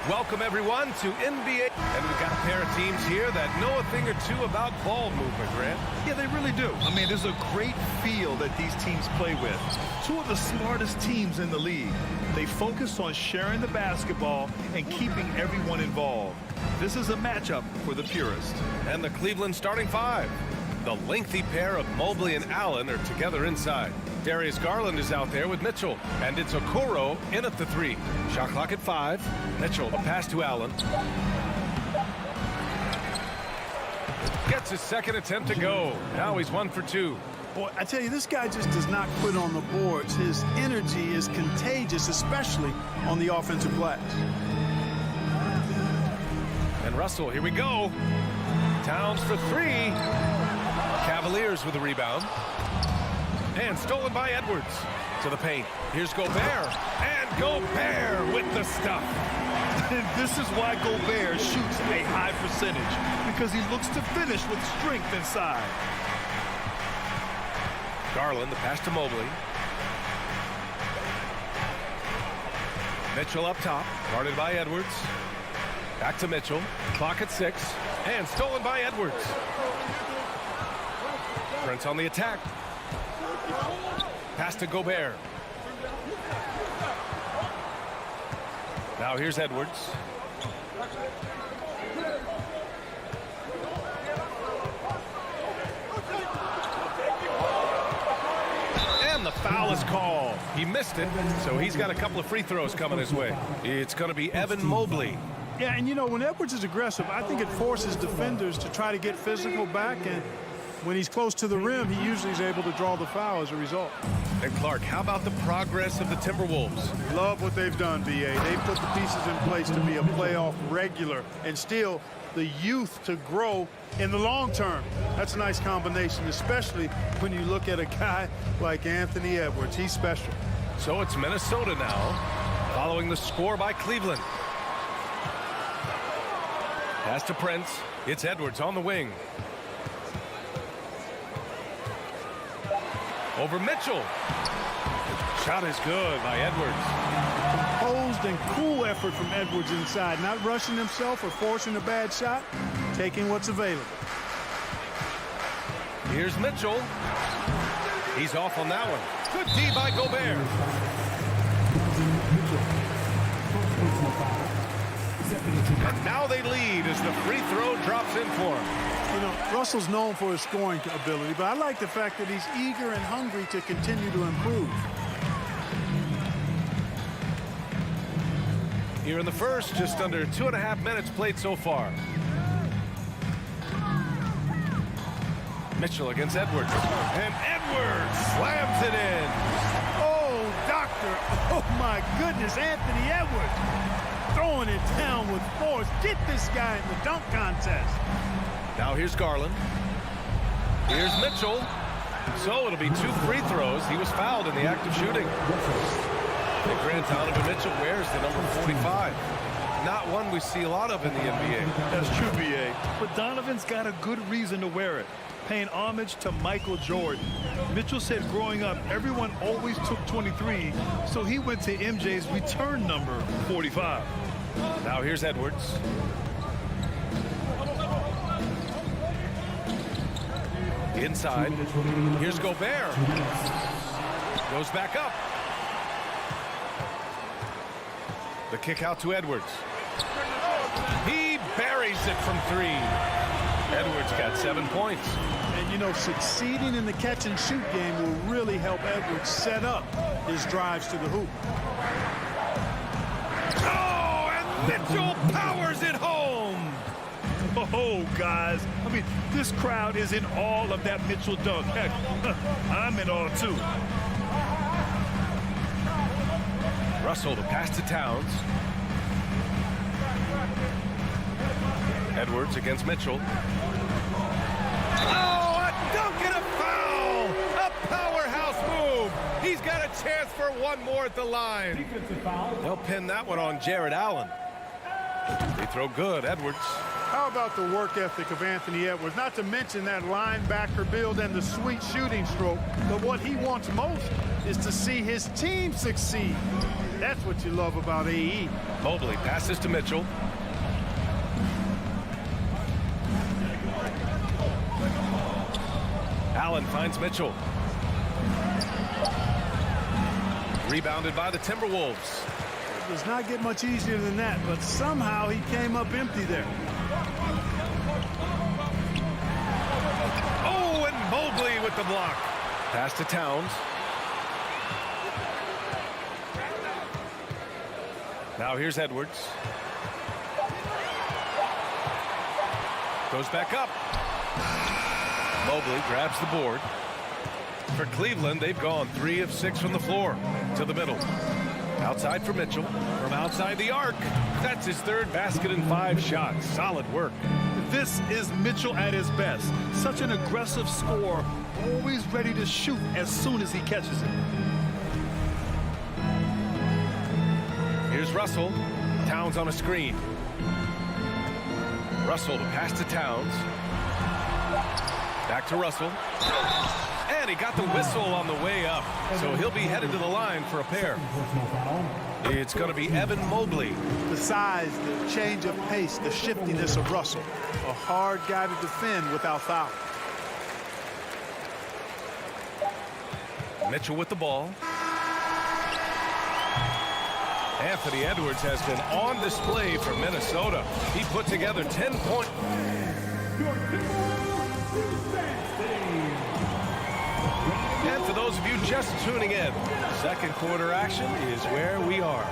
Welcome, everyone, to NBA. And we've got a pair of teams here that know a thing or two about ball movement, Grant. Yeah, they really do. I mean, there's a great feel that these teams play with. Two of the smartest teams in the league. They focus on sharing the basketball and keeping everyone involved. This is a matchup for the purist. And the Cleveland starting five. The lengthy pair of Mobley and Allen are together inside. Darius Garland is out there with Mitchell. And it's Okoro in at the three. Shot clock at 5. Mitchell, a pass to Allen. Gets his second attempt to go. Now he's 1 for 2. Boy, I tell you, this guy just does not quit on the boards. His energy is contagious, especially on the offensive glass. And Russell, here we go. Towns for 3. Cavaliers with a rebound. And stolen by Edwards. To the paint. Here's Gobert. And Gobert with the stuff. And this is why Gobert shoots a high percentage, because he looks to finish with strength inside. Garland, the pass to Mobley. Mitchell up top, guarded by Edwards. Back to Mitchell. Clock at 6. And stolen by Edwards. Prince on the attack. Pass to Gobert. Now here's Edwards. And the foul is called. He missed it, so he's got a couple of free throws coming his way. It's going to be Evan Mobley. Yeah, and you know, when Edwards is aggressive, I think it forces defenders to try to get physical back, and when he's close to the rim, he usually is able to draw the foul as a result. And Clark, how about the progress of the Timberwolves? Love what they've done, B.A. They've put the pieces in place to be a playoff regular and still the youth to grow in the long term. That's a nice combination, especially when you look at a guy like Anthony Edwards. He's special. So it's Minnesota now, following the score by Cleveland. Pass to Prince. It's Edwards on the wing. Over Mitchell. Shot is good by Edwards. Composed and cool effort from Edwards inside. Not rushing himself or forcing a bad shot. Taking what's available. Here's Mitchell. He's off on that one. Good D by Gobert. And now they lead as the free throw drops in for him. You know, Russell's known for his scoring ability, but I like the fact that he's eager and hungry to continue to improve. Here in the first, just under 2.5 minutes played so far. Mitchell against Edwards. And Edwards slams it in. Oh, doctor. Oh, my goodness, Anthony Edwards. Throwing it down with force. Get this guy in the dunk contest. Now here's Garland. Here's Mitchell. So it'll be 2 free throws. He was fouled in the act of shooting. And Grant, Donovan Mitchell wears the number 45. Not one we see a lot of in the NBA. That's true, B.A. But Donovan's got a good reason to wear it, paying homage to Michael Jordan. Mitchell said growing up, everyone always took 23, so he went to MJ's return number 45. Now here's Edwards. Inside. Here's Gobert. Goes back up. The kick out to Edwards. He buries it from 3. Edwards got 7 points. And, you know, succeeding in the catch-and-shoot game will really help Edwards set up his drives to the hoop. Oh, and Mitchell powers it home. Oh, guys, I mean, this crowd is in awe of that Mitchell dunk. Heck, I'm in awe, too. Russell, the pass to Towns. Edwards against Mitchell. Oh, a dunk and a foul! A powerhouse move! He's got a chance for one more at the line. They'll pin that one on Jared Allen. They throw good, Edwards. How about the work ethic of Anthony Edwards? Not to mention that linebacker build and the sweet shooting stroke. But what he wants most is to see his team succeed. That's what you love about AE. Mobley passes to Mitchell. Allen finds Mitchell. Rebounded by the Timberwolves. It does not get much easier than that, but somehow he came up empty there. Oh, and Mobley with the block. Pass to Towns. Now here's Edwards. Goes back up. Mobley grabs the board. For Cleveland, they've gone 3 of 6 from the floor to the middle. Outside for Mitchell. From outside the arc. That's his 3rd basket in 5 shots. Solid work. This is Mitchell at his best. Such an aggressive scorer, always ready to shoot as soon as he catches it. Here's Russell. Towns on a screen. Russell to pass to Towns. Back to Russell. And he got the whistle on the way up. So he'll be headed to the line for a pair. It's going to be Evan Mobley. The size, the change of pace, the shiftiness of Russell. A hard guy to defend without foul. Mitchell with the ball. Anthony Edwards has been on display for Minnesota. He put together 10 points. And for those of you just tuning in, second quarter action is where we are.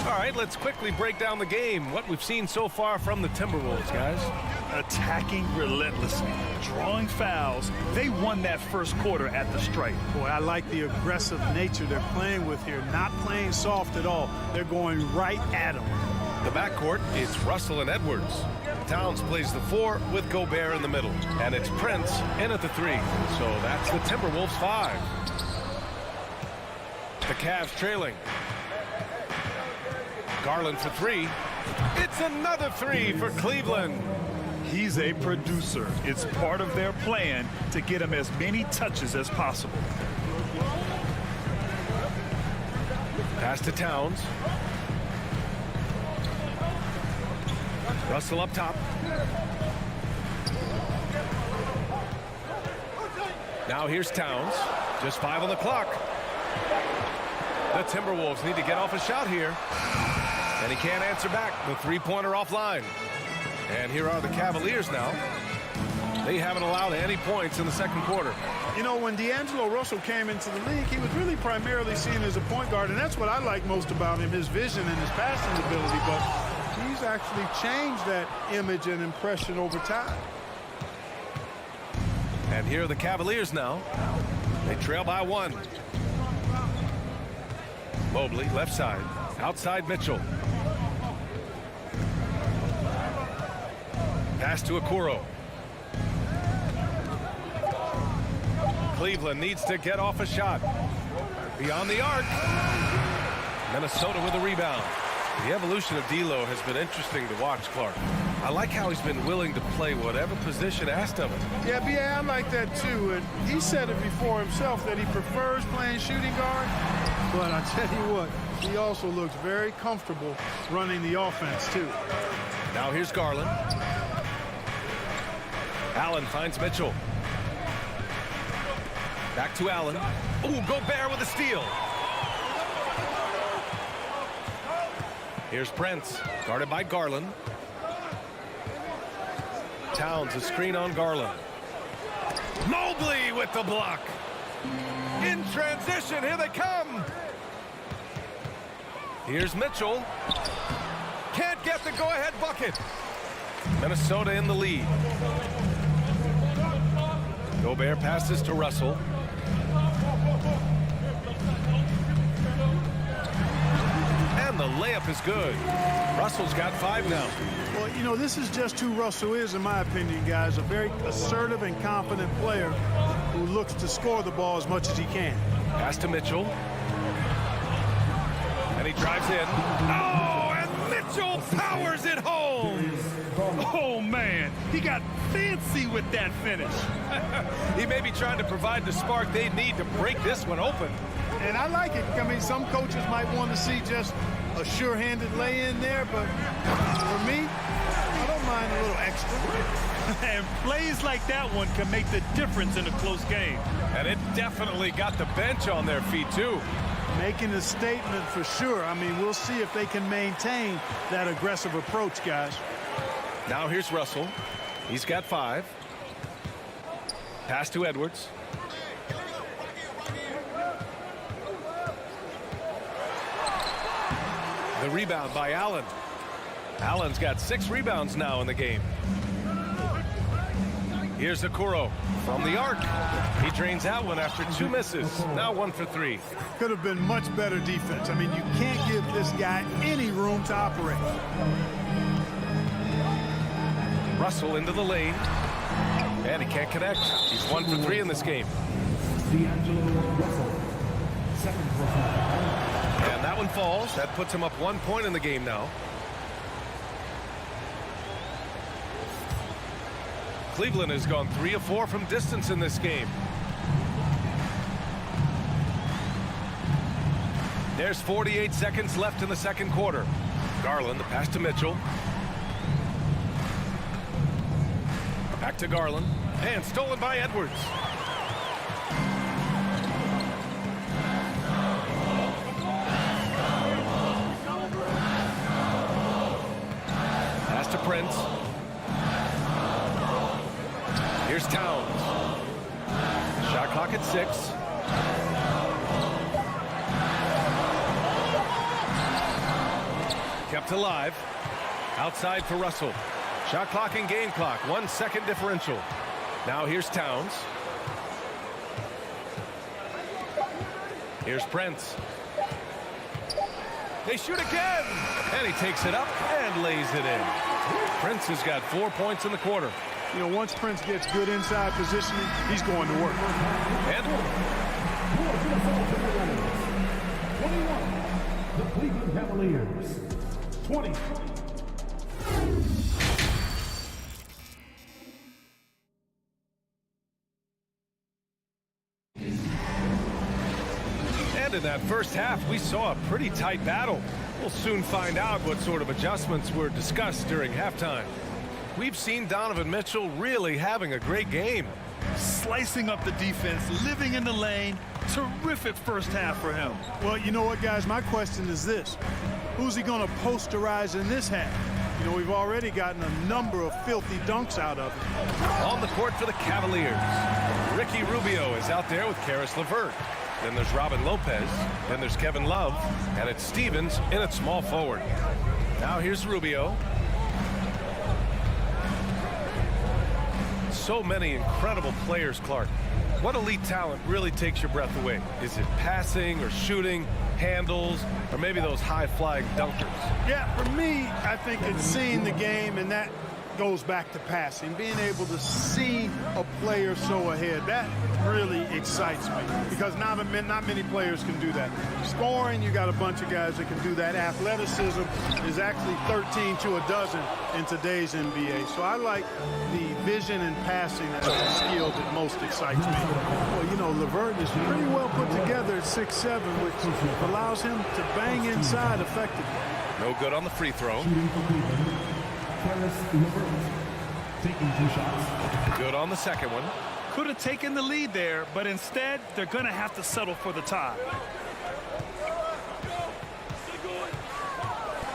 All right, let's quickly break down the game. What we've seen so far from the Timberwolves, guys. Attacking relentlessly, drawing fouls. They won that first quarter at the stripe. Boy, I like the aggressive nature they're playing with here. Not playing soft at all. They're going right at him. The backcourt, it's Russell and Edwards. Towns plays the 4 with Gobert in the middle. And it's Prince in at the 3. So that's the Timberwolves 5. The Cavs trailing. Garland for 3. It's another 3 for Cleveland. He's a producer. It's part of their plan to get him as many touches as possible. Pass to Towns. Russell up top. Now here's Towns. Just 5 on the clock. The Timberwolves need to get off a shot here. And he can't answer back. The 3-pointer offline. And here are the Cavaliers now. They haven't allowed any points in the second quarter. You know, when D'Angelo Russell came into the league, he was really primarily seen as a point guard, and that's what I like most about him, his vision and his passing ability. But he's actually changed that image and impression over time. And here are the Cavaliers now. They trail by 1. Mobley, left side. Outside Mitchell. Pass to Okoro. Cleveland needs to get off a shot. Beyond the arc. Minnesota with a rebound. The evolution of D'Lo has been interesting to watch, Clark. I like how he's been willing to play whatever position asked of him. Yeah, I like that too. And he said it before himself that he prefers playing shooting guard. But I tell you what, he also looks very comfortable running the offense too. Now here's Garland. Allen finds Mitchell. Back to Allen. Ooh, Gobert with a steal. Here's Prince, guarded by Garland. Towns, a screen on Garland. Mobley with the block. In transition, here they come. Here's Mitchell. Can't get the go-ahead bucket. Minnesota in the lead. Gobert passes to Russell. And the layup is good. Russell's got 5 now. Well, you know, this is just who Russell is, in my opinion, guys. A very assertive and confident player who looks to score the ball as much as he can. Pass to Mitchell. And he drives in. Oh, and Mitchell powers it home. Oh, man, he got fancy with that finish. He may be trying to provide the spark they need to break this one open. And I like it. I mean, some coaches might want to see just a sure-handed lay-in there, but for me, I don't mind a little extra. And plays like that one can make the difference in a close game. And it definitely got the bench on their feet, too. Making a statement for sure. I mean, we'll see if they can maintain that aggressive approach, guys. Now here's Russell. He's got 5. Pass to Edwards. The rebound by Allen. Allen's got 6 rebounds now in the game. Here's Okoro from the arc. He drains that one after 2 misses. Now 1 for 3. Could have been much better defense. I mean, you can't give this guy any room to operate. Russell into the lane. And he can't connect. He's 1 for 3 in this game. And that one falls. That puts him up 1 point in the game now. Cleveland has gone 3 of 4 from distance in this game. There's 48 seconds left in the second quarter. Garland, the pass to Mitchell. Back to Garland. And stolen by Edwards. Pass to Prince. Here's Towns. Shot clock at 6. Kept alive. Outside for Russell. Shot clock and game clock. 1 second differential. Now here's Towns. Here's Prince. They shoot again. And he takes it up and lays it in. Prince has got 4 points in the quarter. You know, once Prince gets good inside positioning, he's going to work. And 21, the Cleveland Cavaliers. 20. And in that first half, we saw a pretty tight battle. We'll soon find out what sort of adjustments were discussed during halftime. We've seen Donovan Mitchell really having a great game. Slicing up the defense, living in the lane. Terrific first half for him. Well, you know what, guys? My question is this. Who's he going to posterize in this half? You know, we've already gotten a number of filthy dunks out of him. On the court for the Cavaliers, Ricky Rubio is out there with Karis LeVert. Then there's Robin Lopez. Then there's Kevin Love. And it's Stevens in at small forward. Now here's Rubio. So many incredible players, Clark. What elite talent really takes your breath away? Is it passing or shooting, handles, or maybe those high-flying dunkers? Yeah, for me, I think it's seeing the game, and that goes back to passing. Being able to see a player so ahead, that really excites me because not many players can do that. Scoring, you got a bunch of guys that can do that. Athleticism is actually 13 to a dozen in today's NBA. So I like the vision and passing as the skill that most excites me. Well, you know, LeVert is pretty well put together at 6'7", which allows him to bang inside effectively. No good on the free throw. Taking 2 shots. Good on the second one. Could have taken the lead there, but instead, they're going to have to settle for the tie.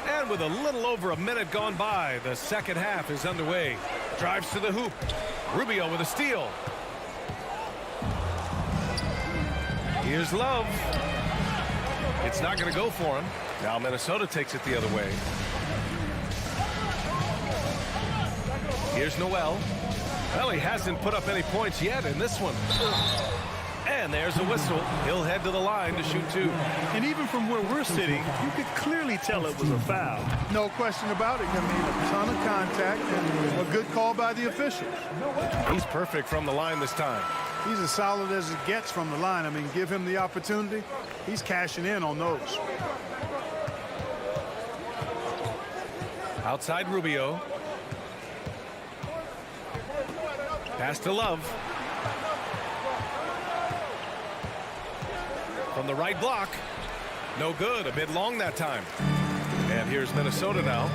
And with a little over a minute gone by, the second half is underway. Drives to the hoop. Rubio with a steal. Here's Love. It's not going to go for him. Now Minnesota takes it the other way. Here's Noel. Well, he hasn't put up any points yet in this one. And there's a whistle. He'll head to the line to shoot 2. And even from where we're sitting, you could clearly tell it was a foul. No question about it. I mean, a ton of contact and a good call by the officials. He's perfect from the line this time. He's as solid as it gets from the line. I mean, give him the opportunity. He's cashing in on those. Outside Rubio. Pass to Love. From the right block. No good. A bit long that time. And here's Minnesota now.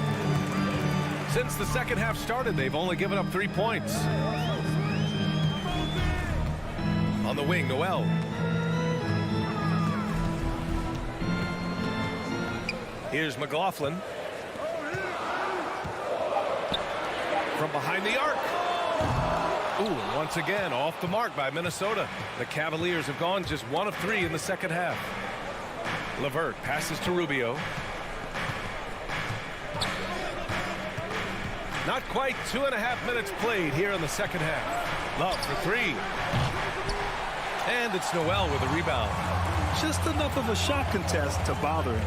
Since the second half started, they've only given up 3 points. On the wing, Noel. Here's McLaughlin. From behind the arc. Ooh, and once again, off the mark by Minnesota. The Cavaliers have gone just 1 of 3 in the second half. LeVert passes to Rubio. Not quite 2.5 minutes played here in the second half. Love for 3. And it's Noel with a rebound. Just enough of a shot contest to bother him.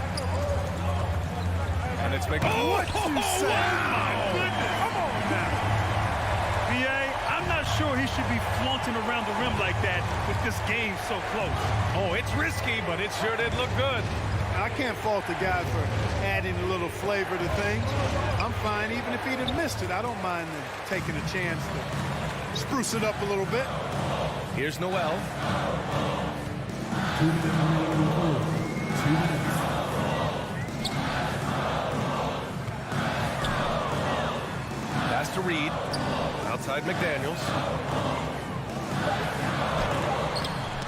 And it's making. Oh, what you say? My goodness. Come on now. B.A., I'm not sure he should be flaunting around the rim like that with this game so close. Oh, it's risky, but it sure did look good. I can't fault the guy for adding a little flavor to things. I'm fine. Even if he'd have missed it, I don't mind taking a chance to spruce it up a little bit. Here's Noel. 2 minutes. 2 minutes. Pass to Reed. Outside McDaniels.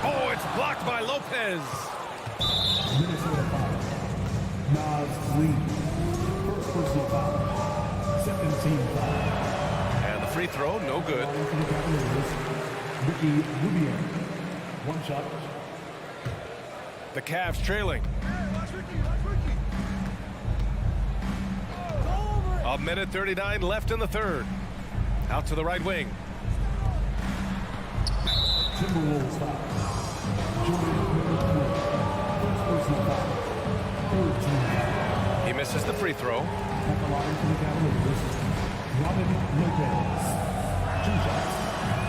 Oh, it's blocked by Lopez. Minnesota foul. Nas lead. First personal foul. Second team foul. And the free throw, no good. For the Cavaliers, Ricky Rubio. 1 shot. The Cavs trailing. A minute 39 left in the third. Out to the right wing. Timberwolves foul. Jordan, first personal foul. Third team foul. He misses the free throw. At the line for the Cavaliers, Robin Lopez. 2 shots.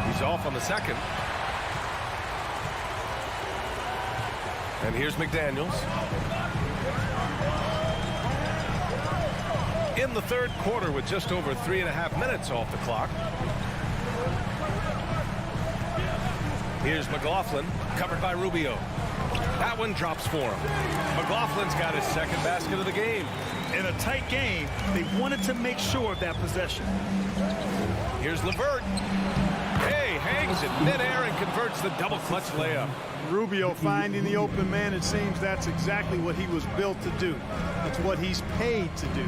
He's off on the second. And here's McDaniels. In the third quarter with just over 3.5 minutes off the clock. Here's McLaughlin, covered by Rubio. That one drops for him. McLaughlin's got his second basket of the game. In a tight game, they wanted to make sure of that possession. Here's LeVert. Hey, hangs in midair and converts the double clutch layup. Rubio finding the open man. It seems that's exactly what he was built to do. That's what he's paid to do.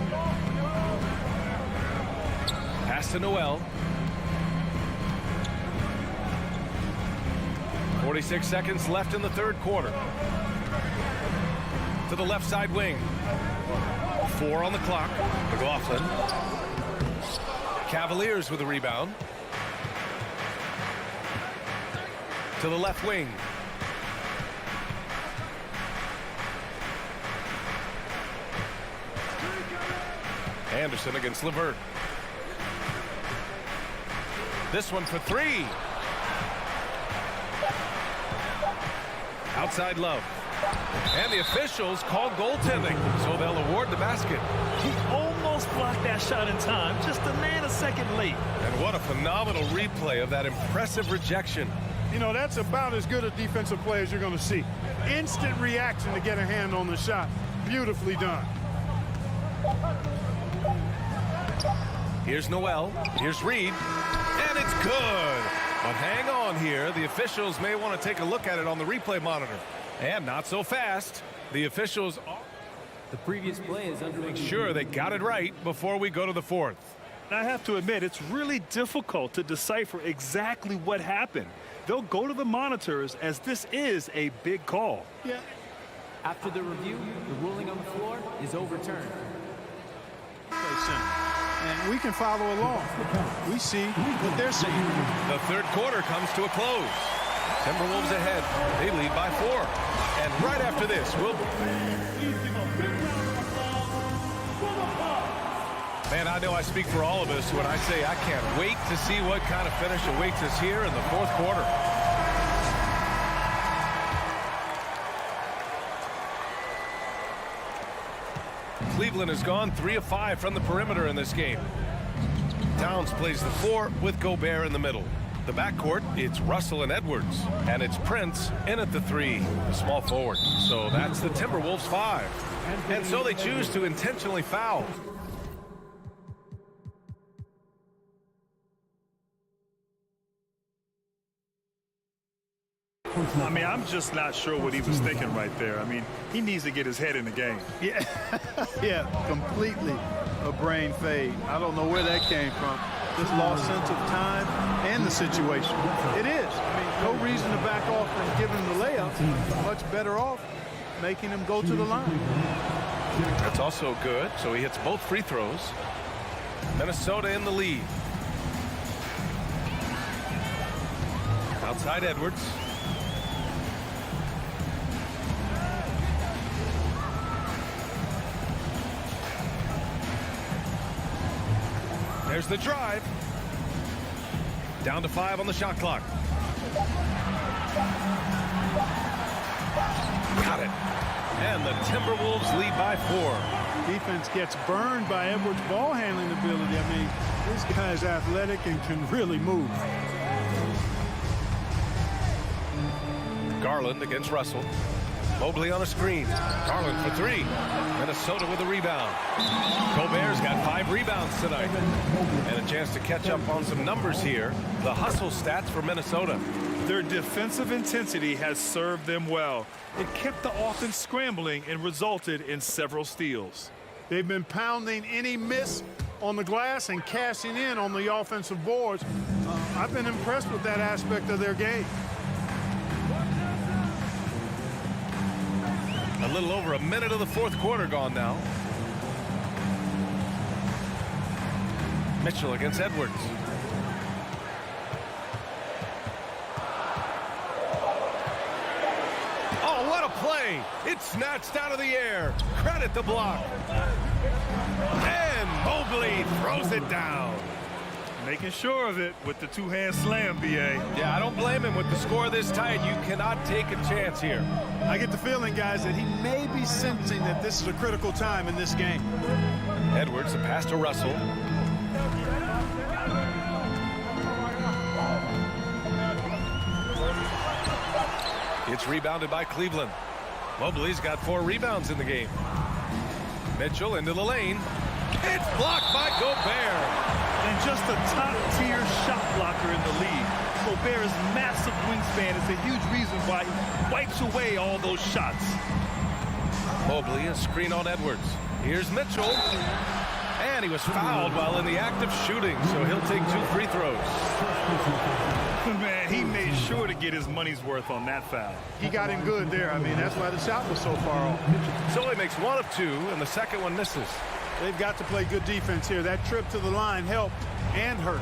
Pass to Noel. 46 seconds left in the third quarter. To the left side wing. 4 on the clock. McLaughlin. Cavaliers with a rebound. To the left wing. Anderson against LeVert. This one for 3. Outside Love. And the officials call goaltending, so they'll award the basket. He almost blocked that shot in time, just a nanosecond late. And what a phenomenal replay of that impressive rejection. You know, that's about as good a defensive play as you're going to see. Instant reaction to get a hand on the shot. Beautifully done. Here's Noel. Here's Reed. And it's good. But hang on here. The officials may want to take a look at it on the replay monitor. And not so fast. The officials are... The previous play is under Make sure they got it right before we go to the fourth. I have to admit, it's really difficult to decipher exactly what happened. They'll go to the monitors as this is a big call. Yeah. After the review, the ruling on the floor is overturned. And we can follow along. We see what they're seeing. The third quarter comes to a close. Timberwolves ahead. They lead by 4. And right after this, we'll... Man, I know I speak for all of us when I say I can't wait to see what kind of finish awaits us here in the fourth quarter. Cleveland has gone 3 of 5 from the perimeter in this game. Towns plays the 4 with Gobert in the middle. the backcourt, it's Russell and Edwards. And it's Prince in at the 3, the small forward. So that's the Timberwolves 5. And so they choose to intentionally foul. I mean, I'm just not sure what he was thinking right there. I mean, he needs to get his head in the game. Yeah, yeah, completely a brain fade. I don't know where that came from. Just lost sense of time and the situation. It is. I mean, no reason to back off and give him the layup. Much better off making him go to the line. That's also good. So he hits both free throws. Minnesota in the lead. Outside Edwards. There's the drive. Down to 5 on the shot clock. Got it. And the Timberwolves lead by 4. Defense gets burned by Edwards' ball handling ability. I mean, this guy's athletic and can really move. Garland against Russell. Mobley on a screen. Garland for 3. Minnesota with a rebound. Gobert's got 5 rebounds tonight. And a chance to catch up on some numbers here. The hustle stats for Minnesota. Their defensive intensity has served them well. It kept the offense scrambling and resulted in several steals. They've been pounding any miss on the glass and cashing in on the offensive boards. I've been impressed with that aspect of their game. A little over a minute of the fourth quarter gone now. Mitchell against Edwards. Oh, what a play! It's snatched out of the air. Credit the block. And Mobley throws it down. Making sure of it with the two-hand slam, B.A. Yeah, I don't blame him with the score this tight. You cannot take a chance here. I get the feeling, guys, that he may be sensing that this is a critical time in this game. Edwards, a pass to Russell. It's rebounded by Cleveland. Mobley's got 4 rebounds in the game. Mitchell into the lane. It's blocked by Gobert. And just a top-tier shot blocker in the league. Gobert's massive wingspan is a huge reason why he wipes away all those shots. Mobley, a screen on Edwards. Here's Mitchell. And he was fouled while in the act of shooting, so he'll take 2 free throws. Man, he made sure to get his money's worth on that foul. He got him good there. I mean, that's why the shot was so far off. So he makes 1 of 2, and the second one misses. They've got to play good defense here. That trip to the line helped and hurt.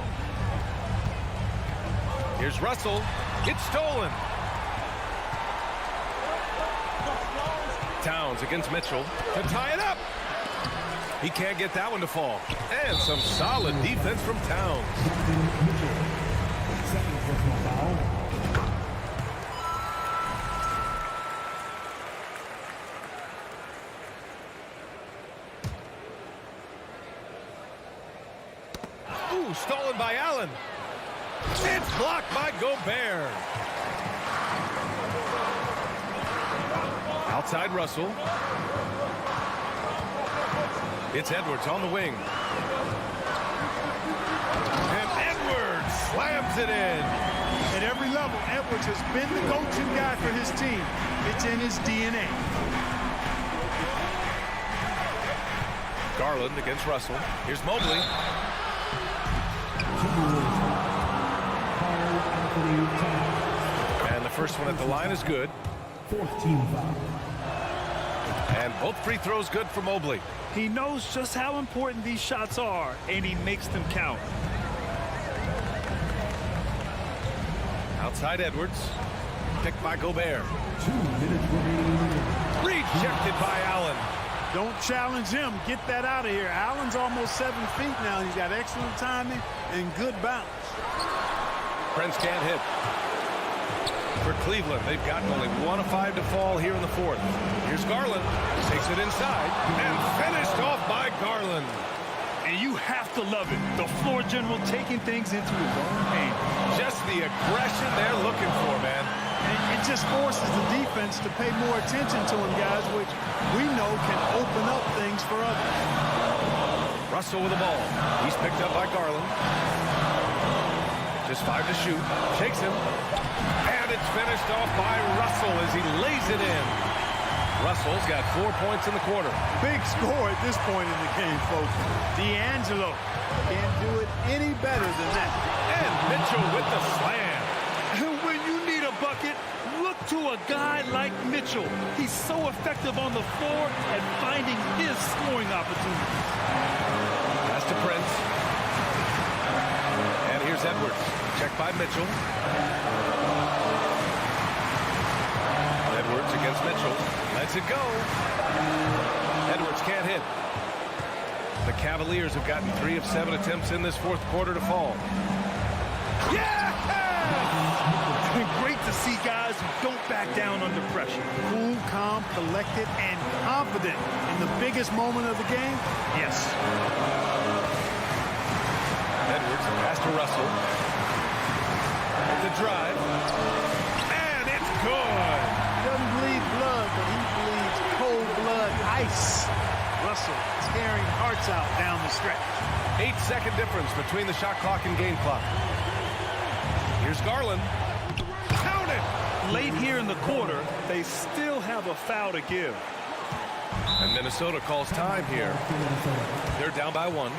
Here's Russell. It's stolen. Towns against Mitchell to tie it up. He can't get that one to fall. And some solid defense from Towns. Second personal foul. Ooh, stolen by Allen. It's blocked by Gobert. Outside Russell. It's Edwards on the wing. And Edwards slams it in. At every level, Edwards has been the go-to guy for his team. It's in his DNA. Garland against Russell. Here's Mobley. And the first one at the line is good. 4th team foul. And both free throws good for Mobley. He knows just how important these shots are, and he makes them count. Outside Edwards. Picked by Gobert. 2 minutes remaining. Rejected by Allen. Don't challenge him. Get that out of here. Allen's almost 7 feet now. He's got excellent timing and good bounce. Prince can't hit. For Cleveland, they've gotten only 1 of 5 to fall here in the fourth. Here's Garland. Takes it inside and finished off by Garland. And you have to love it. The floor general taking things into his own hands. Just the aggression they're looking for, man. And it just forces the defense to pay more attention to him, guys, which we know can open up things for others. Russell with the ball. He's picked up by Garland. Just 5 to shoot. Shakes him. And it's finished off by Russell as he lays it in. Russell's got 4 points in the quarter. Big score at this point in the game, folks. D'Angelo can't do it any better than that. And Mitchell with the slam. And when you need a bucket, look to a guy like Mitchell. He's so effective on the floor at finding his scoring opportunities. Pass to Prince. And here's Edwards. Checked by Mitchell. Edwards against Mitchell. Lets it go. Edwards can't hit. The Cavaliers have gotten 3 of 7 attempts in this fourth quarter to fall. Yeah! Great to see guys who don't back down under pressure. Cool, calm, collected, and confident in the biggest moment of the game. Yes. Edwards, pass to Russell. The drive. And it's good. He doesn't bleed blood, but he bleeds cold blood ice. Russell tearing hearts out down the stretch. 8-second difference between the shot clock and game clock. Here's Garland. Count it! Late here in the quarter, they still have a foul to give. And Minnesota calls time here. They're down by 1.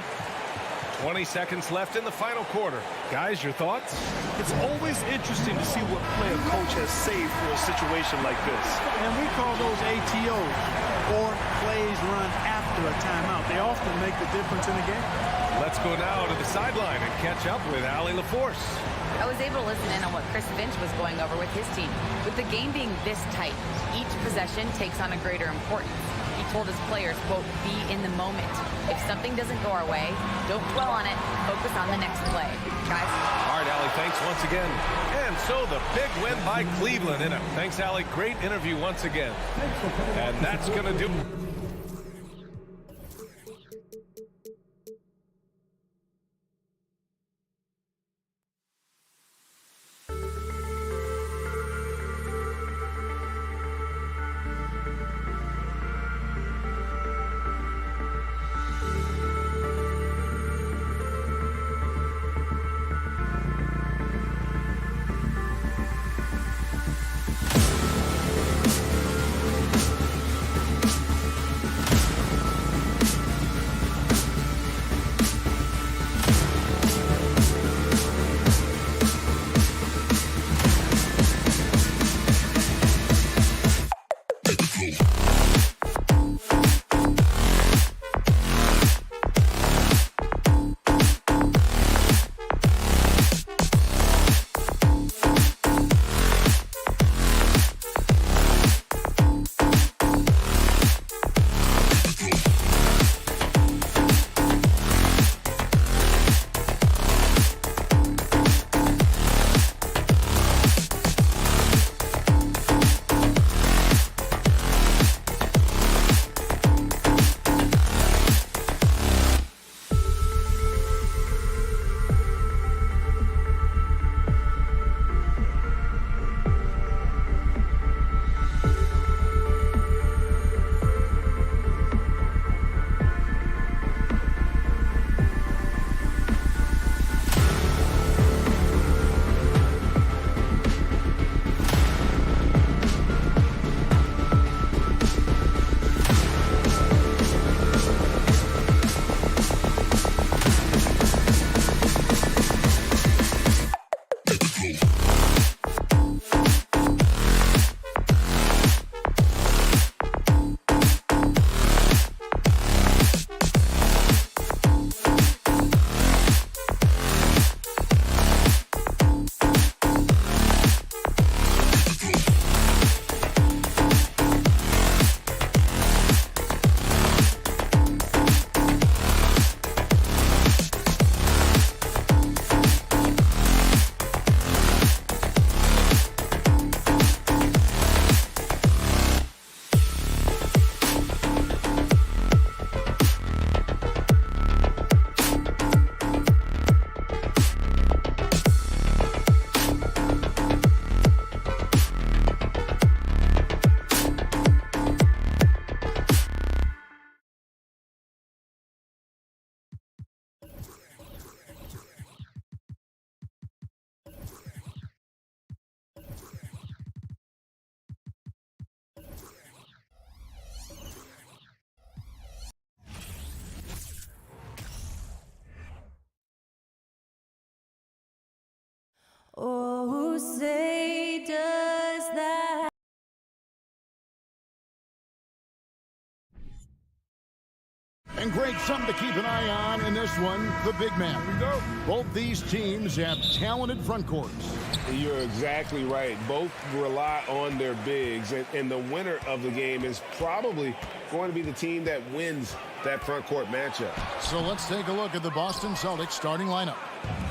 20 seconds left in the final quarter. Guys, your thoughts? It's always interesting to see what play a coach has saved for a situation like this. And we call those ATOs, or plays run after a timeout. They often make the difference in the game. Let's go now to the sideline and catch up with Allie LaForce. I was able to listen in on what Chris Finch was going over with his team. With the game being this tight, each possession takes on a greater importance. He told his players, quote, be in the moment. If something doesn't go our way, don't dwell on it. Focus on the next play. Guys. All right, Allie, thanks once again. And so the big win by Cleveland. Thanks, Allie. Great interview once again. And that's going to do it. say does that? And Greg, something to keep an eye on in this one, the big man. Here we go. Both these teams have talented front courts. You're exactly right. Both rely on their bigs, and the winner of the game is probably going to be the team that wins that front court matchup. So let's take a look at the Boston Celtics starting lineup.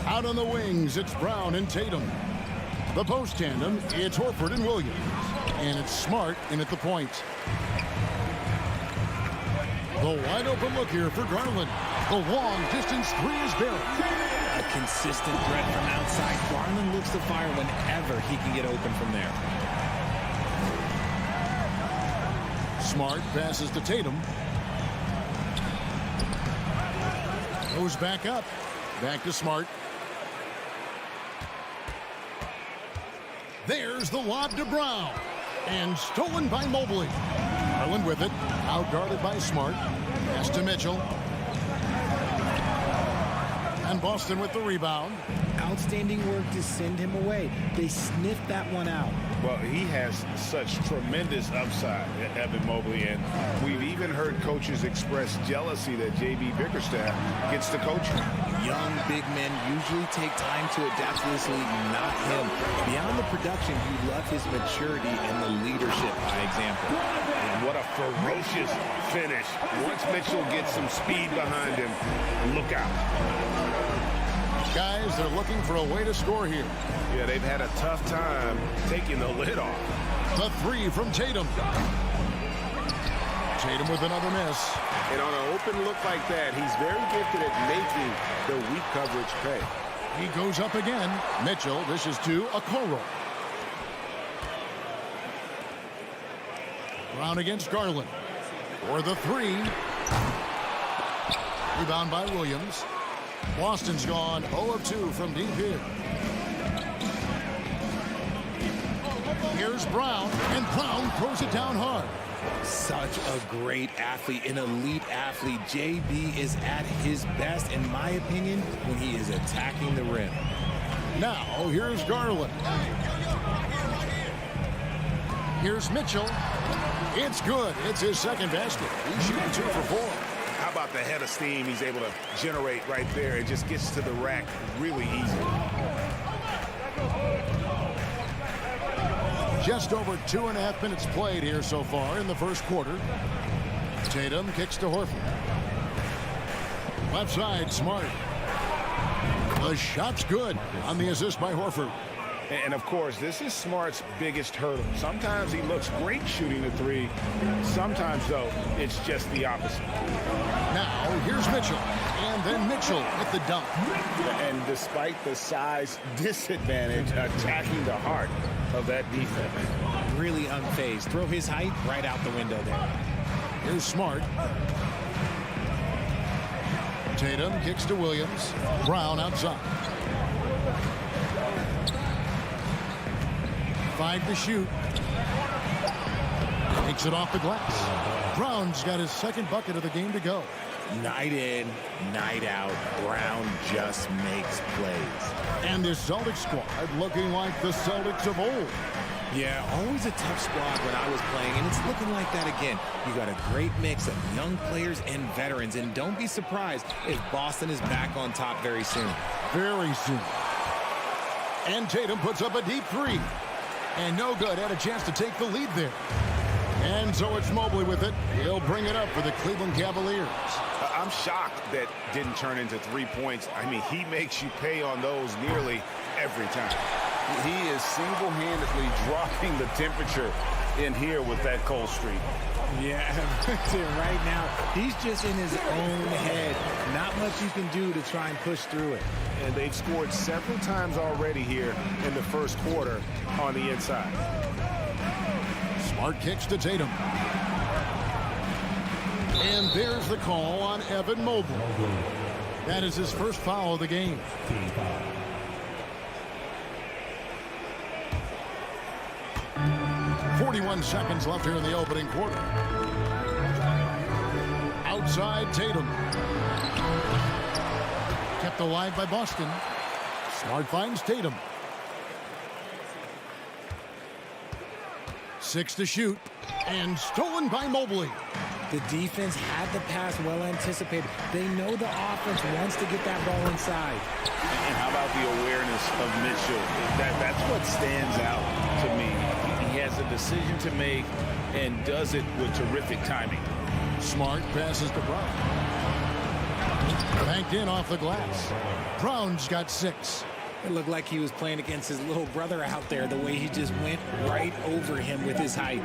Out on the wings, it's Brown and Tatum. The post tandem, it's Horford and Williams. And it's Smart in at the point. The wide open look here for Garland. The long distance three is buried. A consistent threat from outside. Garland looks to fire whenever he can get open from there. Smart passes to Tatum. Goes back up. Back to Smart. There's the lob to Brown. And stolen by Mobley. Garland with it. Out guarded by Smart. Pass to Mitchell. And Boston with the rebound. Outstanding work to send him away. They sniffed that one out. Well, he has such tremendous upside, Evan Mobley, and we've even heard coaches express jealousy that J.B. Bickerstaff gets to coach him. Young big men usually take time to adapt to this league, not him. Beyond the production, you love his maturity and the leadership by example. And what a ferocious finish. Once Mitchell gets some speed behind him, look out. Guys, they're looking for a way to score here. Yeah, they've had a tough time taking the lid off. The three from Tatum. Tatum with another miss. And on an open look like that, he's very gifted at making the weak coverage pay. He goes up again. Mitchell, this is to Okoro. Brown against Garland. For the three. Rebound by Williams. Boston's gone 0 of 2 from deep here. Here's Brown, and Brown throws it down hard. Such a great athlete, an elite athlete. JB is at his best, in my opinion, when he is attacking the rim. Now, here's Garland. Here's Mitchell. It's good. It's his second basket. He's shooting 2 for 4. How about the head of steam he's able to generate right there? It just gets to the rack really easy. Just over 2.5 minutes played here so far in the first quarter. Tatum kicks to Horford. Left side, Smart. The shot's good on the assist by Horford. And of course, this is Smart's biggest hurdle. Sometimes he looks great shooting the three. Sometimes, though, it's just the opposite. Now, here's Mitchell. And then Mitchell with the dunk. And despite the size disadvantage, attacking the heart of that defense. Really unfazed. Throw his height right out the window there. Here's Smart. Tatum kicks to Williams. Brown outside. 5 to shoot. Takes it off the glass. Brown's got his second bucket of the game to go. Night in, night out, Brown just makes plays. And this Celtics squad looking like the Celtics of old. Yeah, always a tough squad when I was playing, and it's looking like that again. You got a great mix of young players and veterans, and don't be surprised if Boston is back on top very soon. Very soon. And Tatum puts up a deep three. And no good. Had a chance to take the lead there. And so it's Mobley with it. He'll bring it up for the Cleveland Cavaliers. I'm shocked that didn't turn into 3 points. I mean, he makes you pay on those nearly every time. He is single-handedly dropping the temperature in here with that cold streak. Yeah, right now, he's just in his own head. Not much you can do to try and push through it. And they've scored several times already here in the first quarter on the inside. Smart kicks to Tatum. And there's the call on Evan Mobley. That is his first foul of the game. 41 seconds left here in the opening quarter. Outside Tatum. Kept alive by Boston. Smart finds Tatum. 6 to shoot. And stolen by Mobley. The defense had the pass well anticipated. They know the offense wants to get that ball inside. And how about the awareness of Mitchell? That's what stands out to me. He has a decision to make and does it with terrific timing. Smart passes to Brown. Banked in off the glass. Brown's got 6. It looked like he was playing against his little brother out there, the way he just went right over him with his height.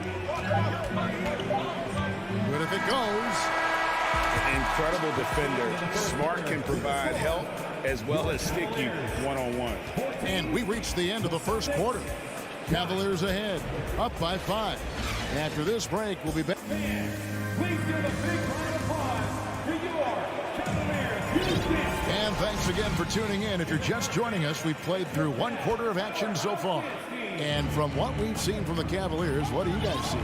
But if it goes. Incredible defender. Smart can provide help as well as stick you one-on-one. And we reach the end of the first quarter. Cavaliers ahead, up by 5. After this break, we'll be back. Please give a big round of applause to your Cavaliers. And thanks again for tuning in. If you're just joining us, we've played through 1 quarter of action so far. And from what we've seen from the Cavaliers, what do you guys see?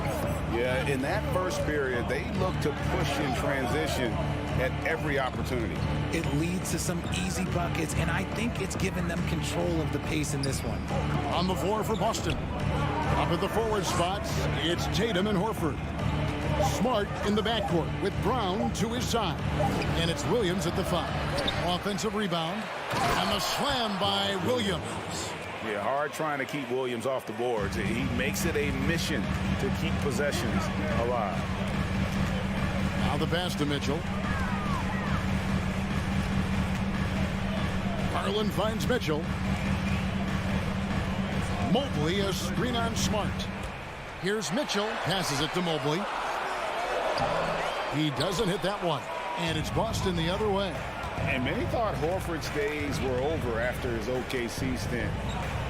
Yeah, in that first period, they looked to push in transition at every opportunity. It leads to some easy buckets, and I think it's given them control of the pace in this one. On the floor for Boston. Up at the forward spots, it's Tatum and Horford. Smart in the backcourt with Brown to his side. And it's Williams at the 5. Offensive rebound. And the slam by Williams. Yeah, hard trying to keep Williams off the boards. He makes it a mission to keep possessions alive. Now the pass to Mitchell. Garland finds Mitchell. Mobley, a screen on Smart. Here's Mitchell, passes it to Mobley. He doesn't hit that one, and it's Boston the other way. And many thought Horford's days were over after his OKC stint,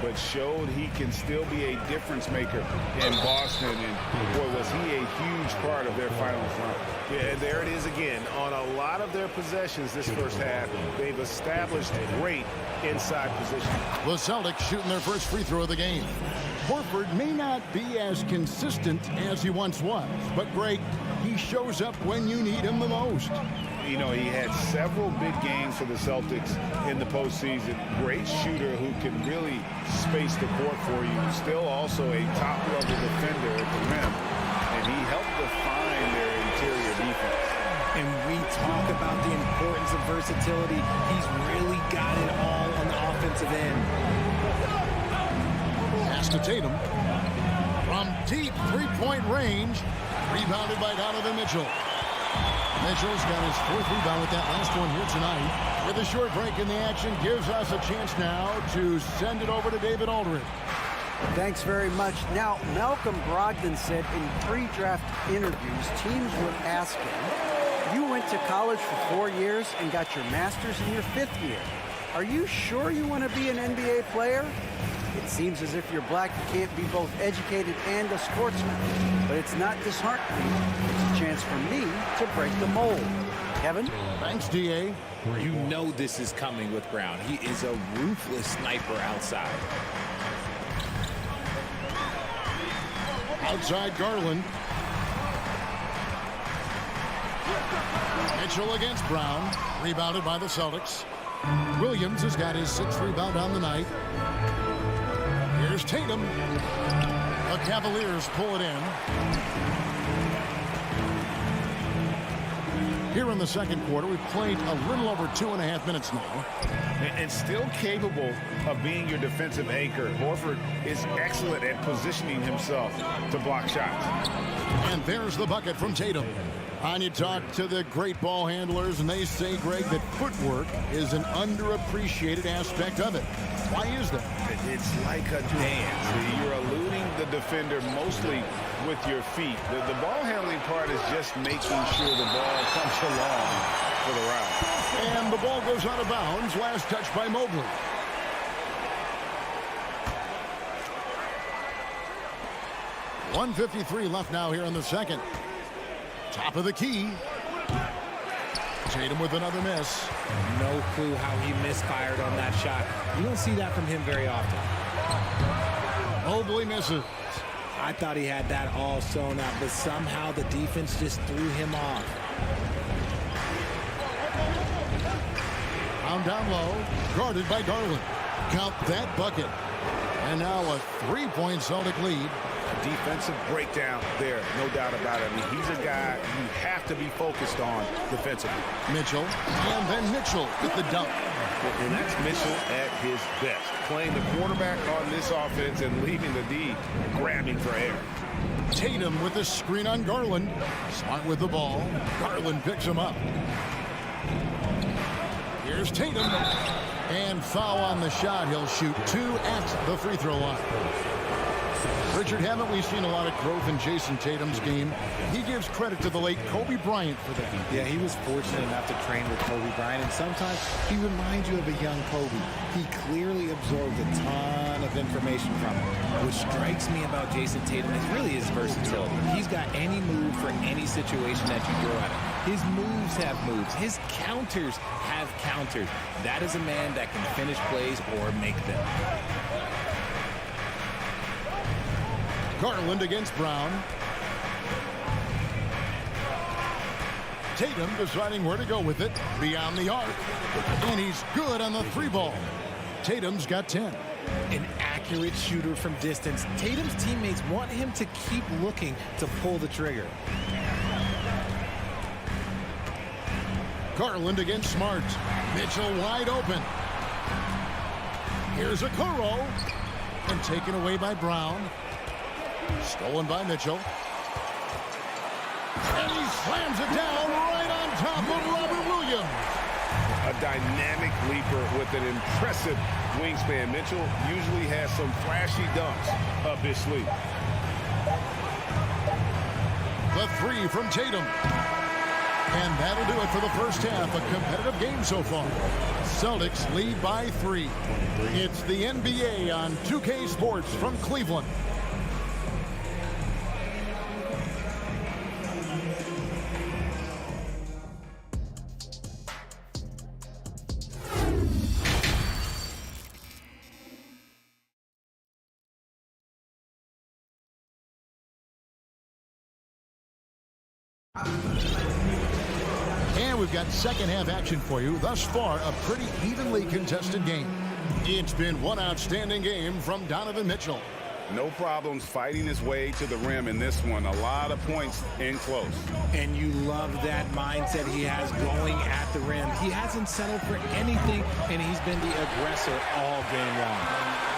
but showed he can still be a difference maker in Boston. And boy, was he a huge part of their finals run. Yeah, and there it is again. On a lot of their possessions this first half, they've established great inside position. The Celtics shooting their first free throw of the game. Horford may not be as consistent as he once was, but Greg, he shows up when you need him the most. You know, he had several big games for the Celtics in the postseason. Great shooter who can really space the court for you. Still also a top-level defender at the rim. And he helped define their interior defense. And we talk about the importance of versatility. He's really got it all on the offensive end. Pass to Tatum. From deep three-point range. Rebounded by Donovan Mitchell. Mitchell's got his 4th rebound with that last one here tonight. With a short break in the action, gives us a chance now to send it over to David Aldridge. Thanks very much. Now, Malcolm Brogdon said in pre-draft interviews, teams would ask him, you went to college for 4 years and got your master's in your 5th year. Are you sure you want to be an NBA player? It seems as if you're black, you can't be both educated and a sportsman. But it's not disheartening. It's a chance for me to break the mold. Kevin? Thanks, D.A. You know this is coming with Brown. He is a ruthless sniper outside. Outside Garland. Mitchell against Brown. Rebounded by the Celtics. Williams has got his 6th rebound on the night. Here's Tatum. The Cavaliers pull it in. Here in the second quarter, we've played a little over 2.5 minutes now. And still capable of being your defensive anchor. Horford is excellent at positioning himself to block shots. And there's the bucket from Tatum. And you talk to the great ball handlers, and they say, Greg, that footwork is an underappreciated aspect of it. Why is that? It's like a dance. You're eluding the defender mostly with your feet. The ball handling part is just making sure the ball comes along for the route. And the ball goes out of bounds. Last touch by Mobley. .153 left now here in the second. Top of the key. Tatum with another miss. No clue how he misfired on that shot. You don't see that from him very often. Mobley misses. I thought he had that all sewn up, but somehow the defense just threw him off. Found down low. Guarded by Garland. Count that bucket. And now a 3-point Celtic lead. A defensive breakdown there, no doubt about it. I mean, he's a guy you have to be focused on defensively. Mitchell, and then Mitchell with the dunk. And that's Mitchell at his best. Playing the quarterback on this offense and leaving the D grabbing for air. Tatum with the screen on Garland. Smart with the ball. Garland picks him up. Here's Tatum. And foul on the shot. He'll shoot 2 at the free throw line. Richard, haven't we seen a lot of growth in Jason Tatum's game? He gives credit to the late Kobe Bryant for that. Yeah, he was fortunate enough to train with Kobe Bryant, and sometimes he reminds you of a young Kobe. He clearly absorbed a ton of information from him. What strikes me about Jason Tatum is really his versatility. He's got any move for any situation that you throw at him. His moves have moves. His counters have counters. That is a man that can finish plays or make them. Garland against Brown. Tatum deciding where to go with it. Beyond the arc. And he's good on the 3-ball. Tatum's got 10. An accurate shooter from distance. Tatum's teammates want him to keep looking to pull the trigger. Garland against Smart. Mitchell wide open. Here's a Okoro. And taken away by Brown. Stolen by Mitchell. And he slams it down right on top of Robert Williams. A dynamic leaper with an impressive wingspan. Mitchell usually has some flashy dunks up his sleeve. The 3 from Tatum. And that'll do it for the first half. A competitive game so far. Celtics lead by 3. It's the NBA on 2K Sports from Cleveland. And we've got second half action for you. Thus far, a pretty evenly contested game. It's been one outstanding game from Donovan Mitchell. No problems fighting his way to the rim in this one. A lot of points in close. And you love that mindset he has going at the rim. He hasn't settled for anything, and he's been the aggressor all game long.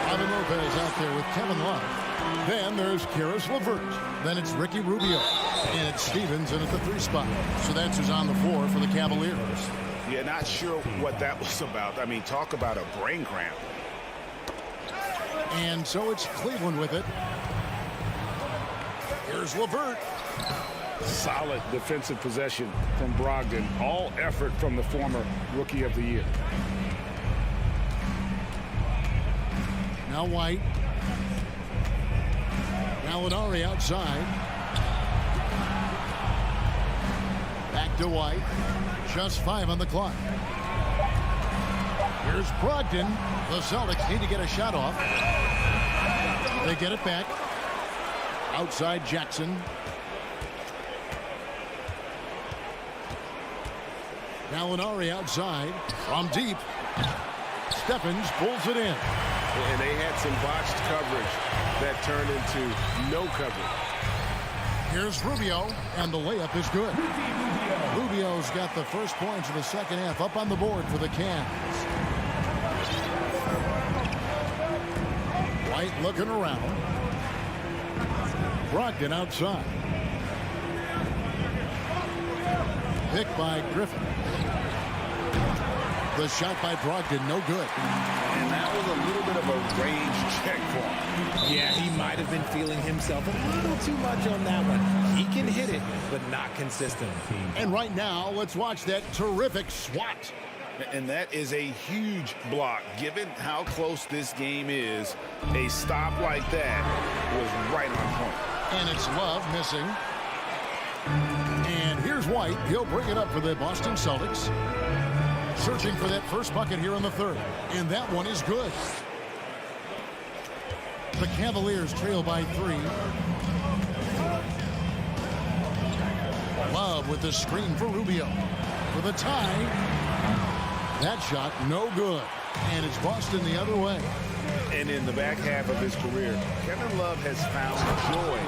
Robin Lopez out there with Kevin Love. Then there's Karis LeVert. Then it's Ricky Rubio. And it's Stevens in at the 3 spot. So that's who's on the floor for the Cavaliers. Yeah, not sure what that was about. I mean, talk about a brain cramp. And so it's Cleveland with it. Here's LeVert. Solid defensive possession from Brogdon. All effort from the former Rookie of the Year. Now White. Gallinari outside. Back to White. Just 5 on the clock. Here's Brogdon. The Celtics need to get a shot off. They get it back. Outside Jackson. Gallinari outside. From deep. Stephens pulls it in. And they had some botched coverage that turned into no coverage. Here's Rubio, and the layup is good. Rubio's got the first points of the second half up on the board for the Cavs. White looking around. Brogdon outside. Picked by Griffin. The shot by Brogdon, no good. And that was a little bit of a range check for him. Yeah, he might have been feeling himself a little too much on that one. He can hit it, but not consistent. And right now, let's watch that terrific swat. And that is a huge block. Given how close this game is, a stop like that was right on point. And it's Love missing. And here's White. He'll bring it up for the Boston Celtics. Searching for that first bucket here in the third. And that one is good. The Cavaliers trail by 3. Love with the screen for Rubio. For the tie. That shot no good. And it's Boston the other way. And in the back half of his career, Kevin Love has found joy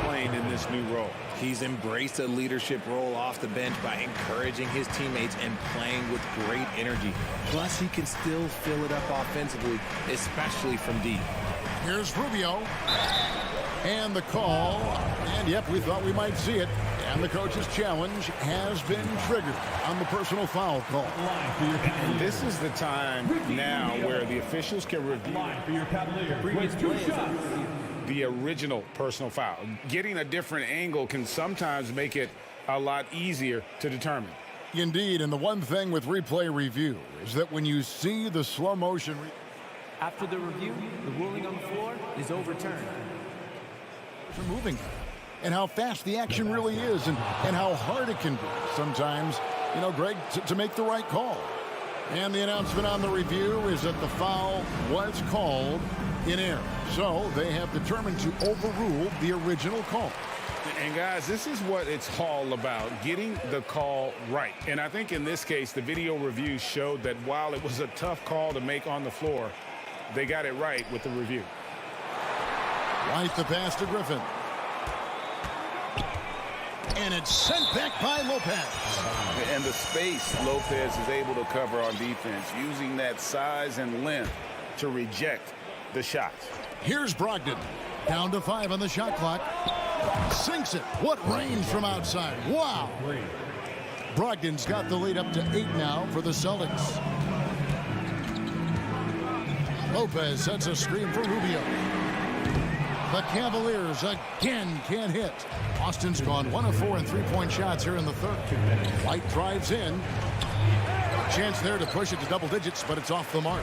playing in this new role. He's embraced a leadership role off the bench by encouraging his teammates and playing with great energy. Plus, he can still fill it up offensively, especially from deep. Here's Rubio. And the call. And, yep, we thought we might see it. And the coach's challenge has been triggered on the personal foul call. And this is the time now where the officials can review previous plays. The original personal foul. Getting a different angle can sometimes make it a lot easier to determine. Indeed, and the one thing with replay review is that when you see the slow motion... After the review, the ruling on the floor is overturned. ...moving and how fast the action really is and how hard it can be sometimes, you know, Greg, to make the right call. And the announcement on the review is that the foul was called in error. So they have determined to overrule the original call. And guys, this is what it's all about, getting the call right. And I think in this case, the video review showed that while it was a tough call to make on the floor, they got it right with the review. White the pass to Griffin. And it's sent back by Lopez. And the space Lopez is able to cover on defense, using that size and length to reject the shots. Here's Brogdon. Down to 5 on the shot clock. Sinks it. What range from outside. Wow. Brogdon's got the lead up to 8 now for the Celtics. Lopez sets a screen for Rubio. The Cavaliers again can't hit. Austin's gone 1 of 4 in three-point shots here in the third. White drives in. Chance there to push it to double digits, but it's off the mark.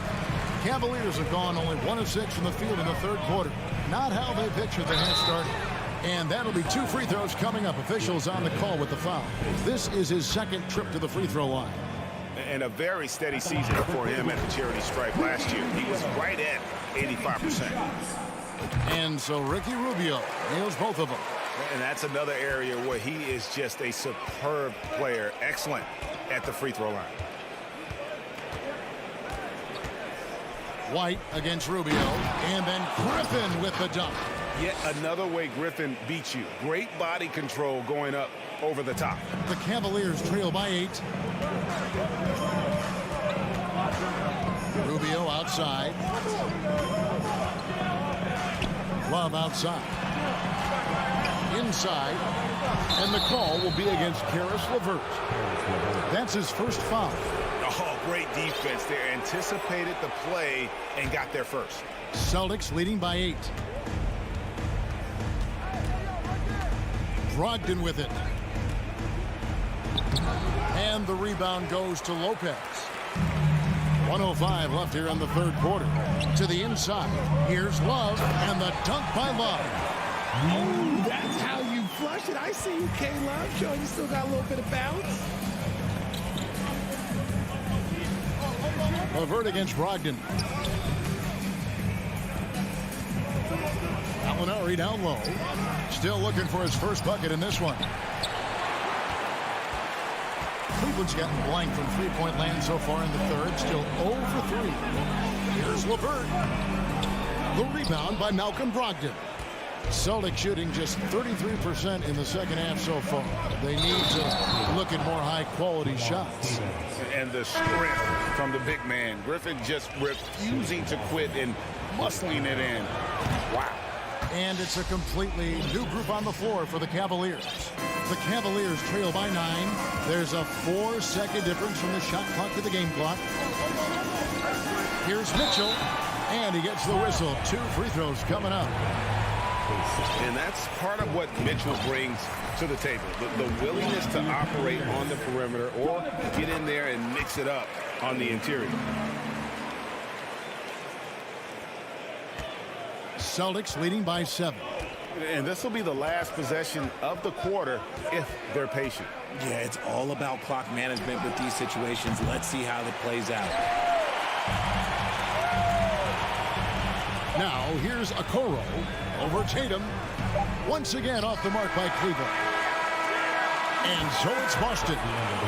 Cavaliers have gone only 1 of 6 from the field in the third quarter. Not how they pictured they had started. And that'll be 2 free throws coming up. Officials on the call with the foul. This is his second trip to the free throw line. And a very steady season for him at the charity stripe last year. He was right at 85%. And so Ricky Rubio nails both of them. And that's another area where he is just a superb player. Excellent at the free throw line. White against Rubio. And then Griffin with the dunk. Yet another way Griffin beats you. Great body control going up over the top. The Cavaliers trail by 8. Rubio outside. Love outside. Inside. And the call will be against Karis LeVert. That's his first foul. Oh, great defense there. Anticipated the play and got there first. Celtics leading by 8. Brogdon with it. And the rebound goes to Lopez. 1:05 left here in the third quarter. To the inside. Here's Love, and the dunk by Love. Oh, that's how you flush it. I see you, K-Love, showing you still got a little bit of bounce. LeVert against Brogdon. Gallinari down low. Still looking for his first bucket in this one. Cleveland's gotten blank from three-point land so far in the third. Still 0 for 3. Here's LeVert. The rebound by Malcolm Brogdon. Celtics shooting just 33% in the second half so far. They need to look at more high-quality shots. And the strength from the big man. Griffin just refusing to quit and muscling it in. Wow. And it's a completely new group on the floor for the Cavaliers. The Cavaliers trail by 9. There's a 4-second difference from the shot clock to the game clock. Here's Mitchell, and he gets the whistle. 2 free throws coming up. And that's part of what Mitchell brings to the table. The willingness to operate on the perimeter or get in there and mix it up on the interior. Celtics leading by 7. And this will be the last possession of the quarter if they're patient. Yeah, it's all about clock management with these situations. Let's see how it plays out. Now here's Okoro over Tatum. Once again off the mark by Cleveland. And so it's Boston,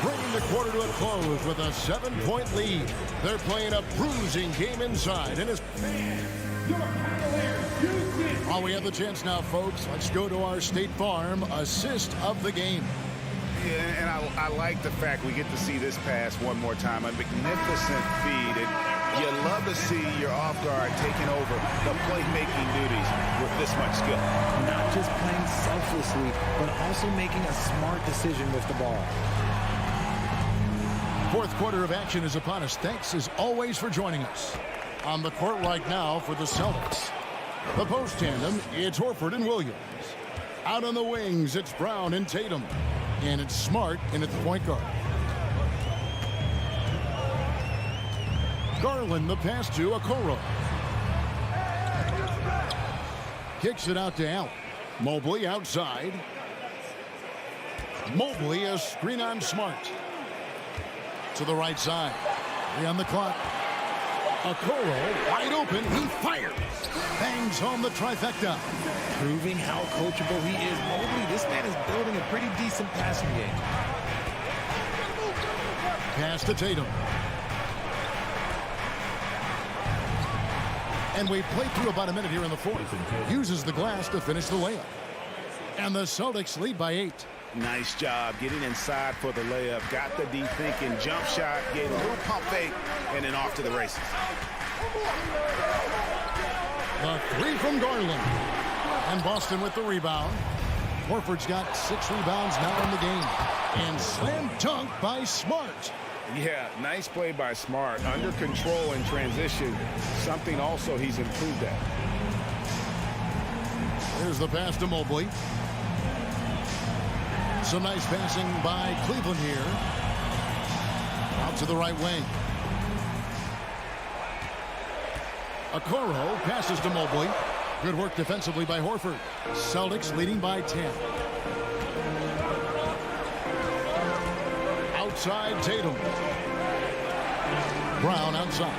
bringing the quarter to a close with a 7-point lead. They're playing a bruising game inside. And while we have the chance now, folks, let's go to our State Farm assist of the game. Yeah, and I like the fact we get to see this pass one more time. A magnificent feed. And you love to see your off guard taking over the playmaking duties with this much skill. Not just playing selflessly, but also making a smart decision with the ball. Fourth quarter of action is upon us. Thanks, as always, for joining us. On the court right now for the Celtics. The post tandem, it's Horford and Williams. Out on the wings, it's Brown and Tatum. And it's Smart in at the point guard. Garland the pass to Okoro. Kicks it out to Allen. Mobley outside. Mobley a screen on Smart. To the right side. 3 on the clock. Okoro wide open. He fires. Bangs home the trifecta. Proving how coachable he is. Mobley, this man is building a pretty decent passing game. Pass to Tatum. And we played through about a minute here in the fourth. Uses the glass to finish the layup. And the Celtics lead by 8. Nice job getting inside for the layup. Got the deep thinking jump shot, gave a little pump fake, and then off to the races. The 3 from Garland. And Boston with the rebound. Horford's got 6 rebounds now in the game. And slam dunk by Smart. Yeah, nice play by Smart. Under control in transition. Something also he's improved at. Here's the pass to Mobley. Some nice passing by Cleveland here. Out to the right wing. Okoro passes to Mobley. Good work defensively by Horford. Celtics leading by 10. Outside Tatum. Brown outside.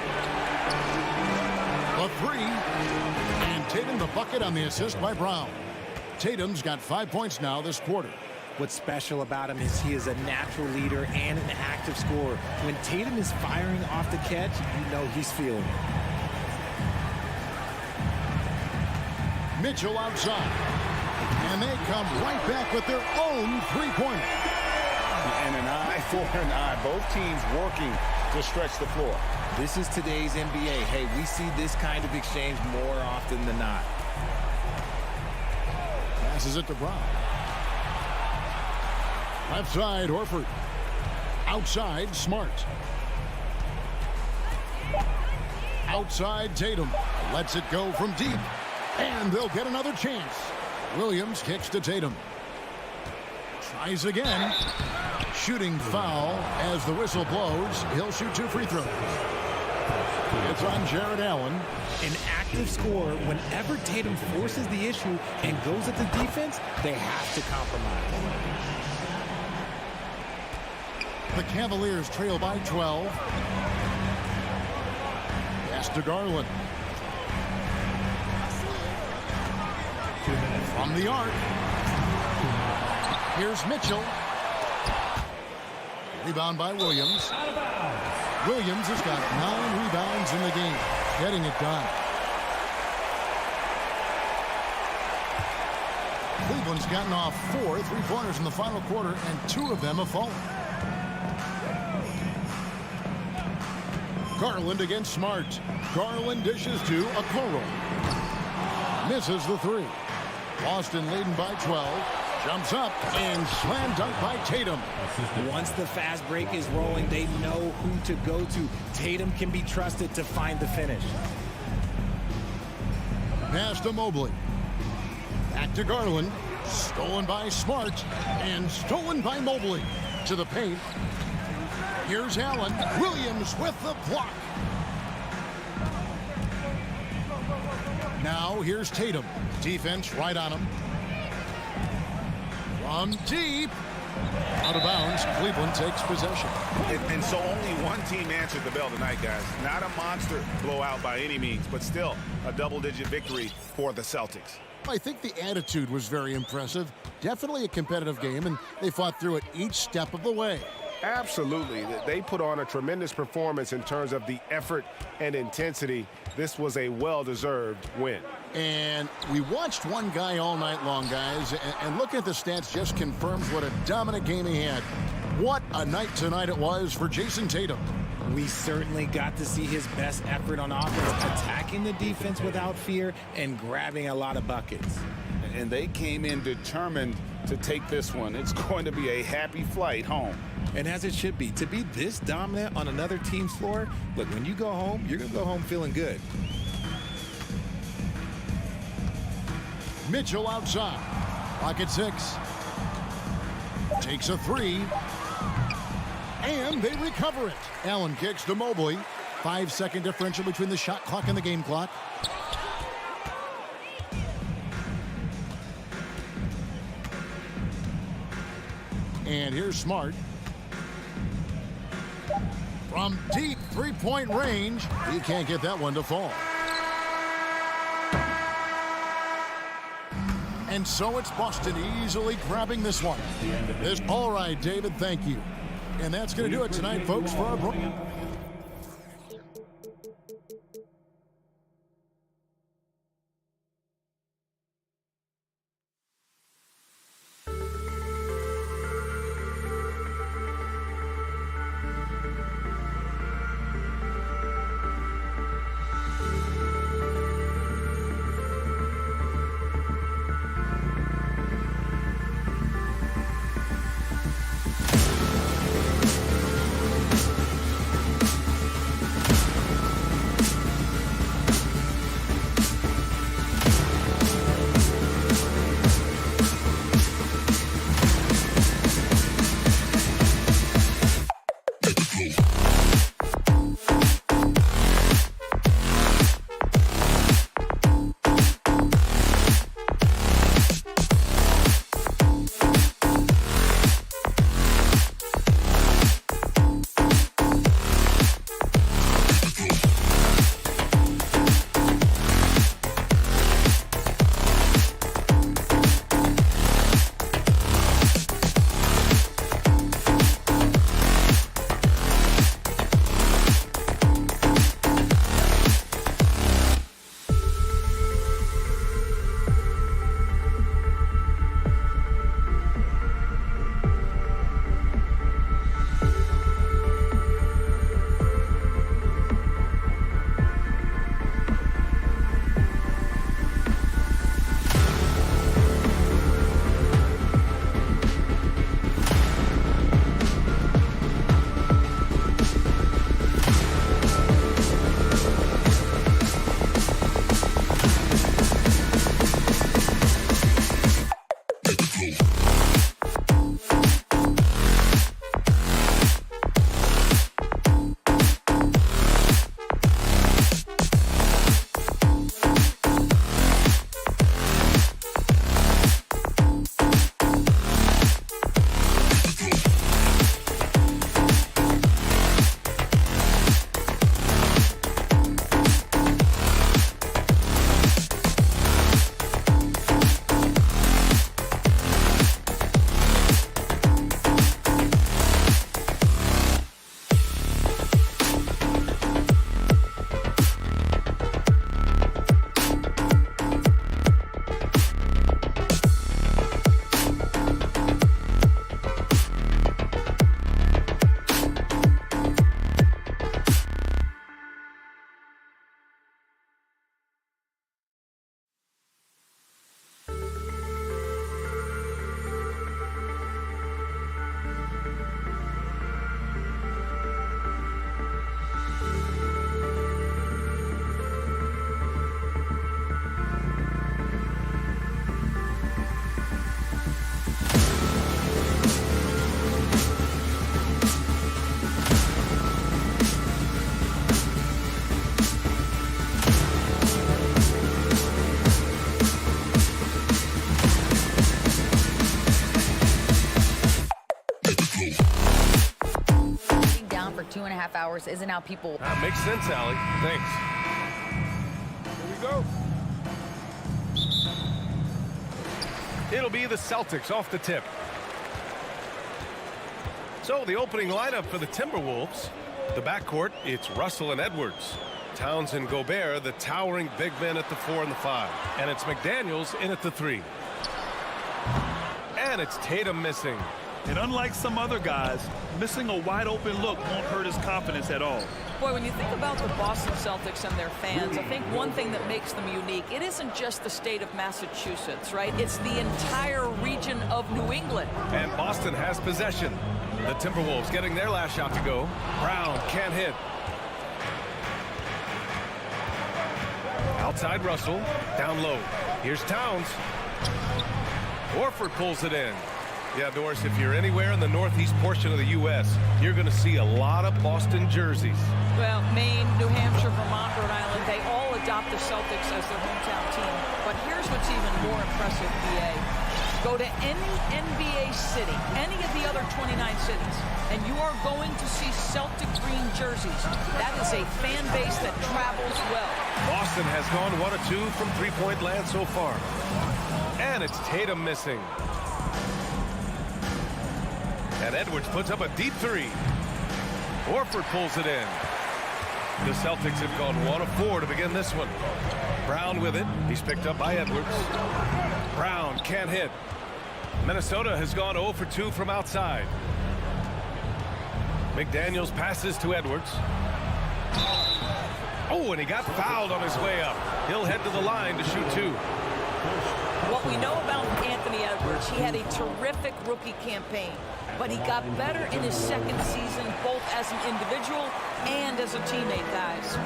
The 3. And Tatum the bucket on the assist by Brown. Tatum's got 5 points now this quarter. What's special about him is he is a natural leader and an active scorer. When Tatum is firing off the catch, you know he's feeling it. Mitchell outside. And they come right back with their own three-pointer. And an eye for an eye. Both teams working to stretch the floor. This is today's NBA. Hey, we see this kind of exchange more often than not. Passes it to Brown. Left side, Horford. Outside, Smart. Outside, Tatum. Lets it go from deep. And they'll get another chance. Williams kicks to Tatum. Tries again. Shooting foul as the whistle blows. He'll shoot 2 free throws. It's on Jared Allen. An active scorer, whenever Tatum forces the issue and goes at the defense, they have to compromise. The Cavaliers trail by 12. Pass to Garland. From the arc. Here's Mitchell. Rebound by Williams. Williams has got 9 rebounds in the game. Getting it done. Cleveland's gotten off 4 3-pointers in the final quarter, and 2 of them have fallen. Garland against Smart. Garland dishes to Okoro. Misses the 3. Boston leading by 12. Jumps up and slam dunk by Tatum. Once the fast break is rolling, they know who to go to. Tatum can be trusted to find the finish. Pass to Mobley. Back to Garland. Stolen by Smart. And stolen by Mobley. To the paint. Here's Allen. Williams with the block. Now here's Tatum. Defense right on him. From deep. Out of bounds. Cleveland takes possession. And so only one team answered the bell tonight, guys. Not a monster blowout by any means, but still a double-digit victory for the Celtics. I think the attitude was very impressive. Definitely a competitive game, and they fought through it each step of the way. Absolutely. They put on a tremendous performance in terms of the effort and intensity. This was a well-deserved win. And we watched one guy all night long, guys, and looking at the stats just confirms what a dominant game he had. What a night tonight it was for Jason Tatum. We certainly got to see his best effort on offense, attacking the defense without fear and grabbing a lot of buckets. And they came in determined to take this one. It's going to be a happy flight home. And as it should be, to be this dominant on another team's floor, look, when you go home, you're going to go home feeling good. Mitchell outside. Pocket 6. Takes a 3. And they recover it. Allen kicks to Mobley. 5-second differential between the shot clock and the game clock. And here's Smart. From deep three-point range, he can't get that one to fall. And so it's Boston easily grabbing this one. All right, David, thank you. And that's going to do it tonight, folks, for our For 2.5 hours isn't how people... That makes sense, Allie. Thanks. Here we go. It'll be the Celtics off the tip. So the opening lineup for the Timberwolves. The backcourt, it's Russell and Edwards. Towns and Gobert, the towering big men at the 4 and the 5. And it's McDaniels in at the 3. And it's Tatum missing. And unlike some other guys, missing a wide open look won't hurt his confidence at all. Boy, when you think about the Boston Celtics and their fans, I think one thing that makes them unique, it isn't just the state of Massachusetts, right? It's the entire region of New England. And Boston has possession. The Timberwolves getting their last shot to go. Brown can't hit. Outside Russell, down low. Here's Towns. Horford pulls it in. Yeah, Doris, if you're anywhere in the northeast portion of the U.S., you're going to see a lot of Boston jerseys. Well, Maine, New Hampshire, Vermont, Rhode Island, they all adopt the Celtics as their hometown team. But here's what's even more impressive, BA. Go to any NBA city, any of the other 29 cities, and you are going to see Celtic green jerseys. That is a fan base that travels well. Boston has gone 1 of 2 from three-point land so far. And it's Tatum missing. And Edwards puts up a deep 3. Horford pulls it in. The Celtics have gone 1 of 4 to begin this one. Brown with it. He's picked up by Edwards. Brown can't hit. Minnesota has gone 0 for 2 from outside. McDaniels passes to Edwards. Oh, and he got fouled on his way up. He'll head to the line to shoot 2. What we know about Anthony Edwards, he had a terrific rookie campaign, but he got better in his second season, both as an individual and as a teammate, guys.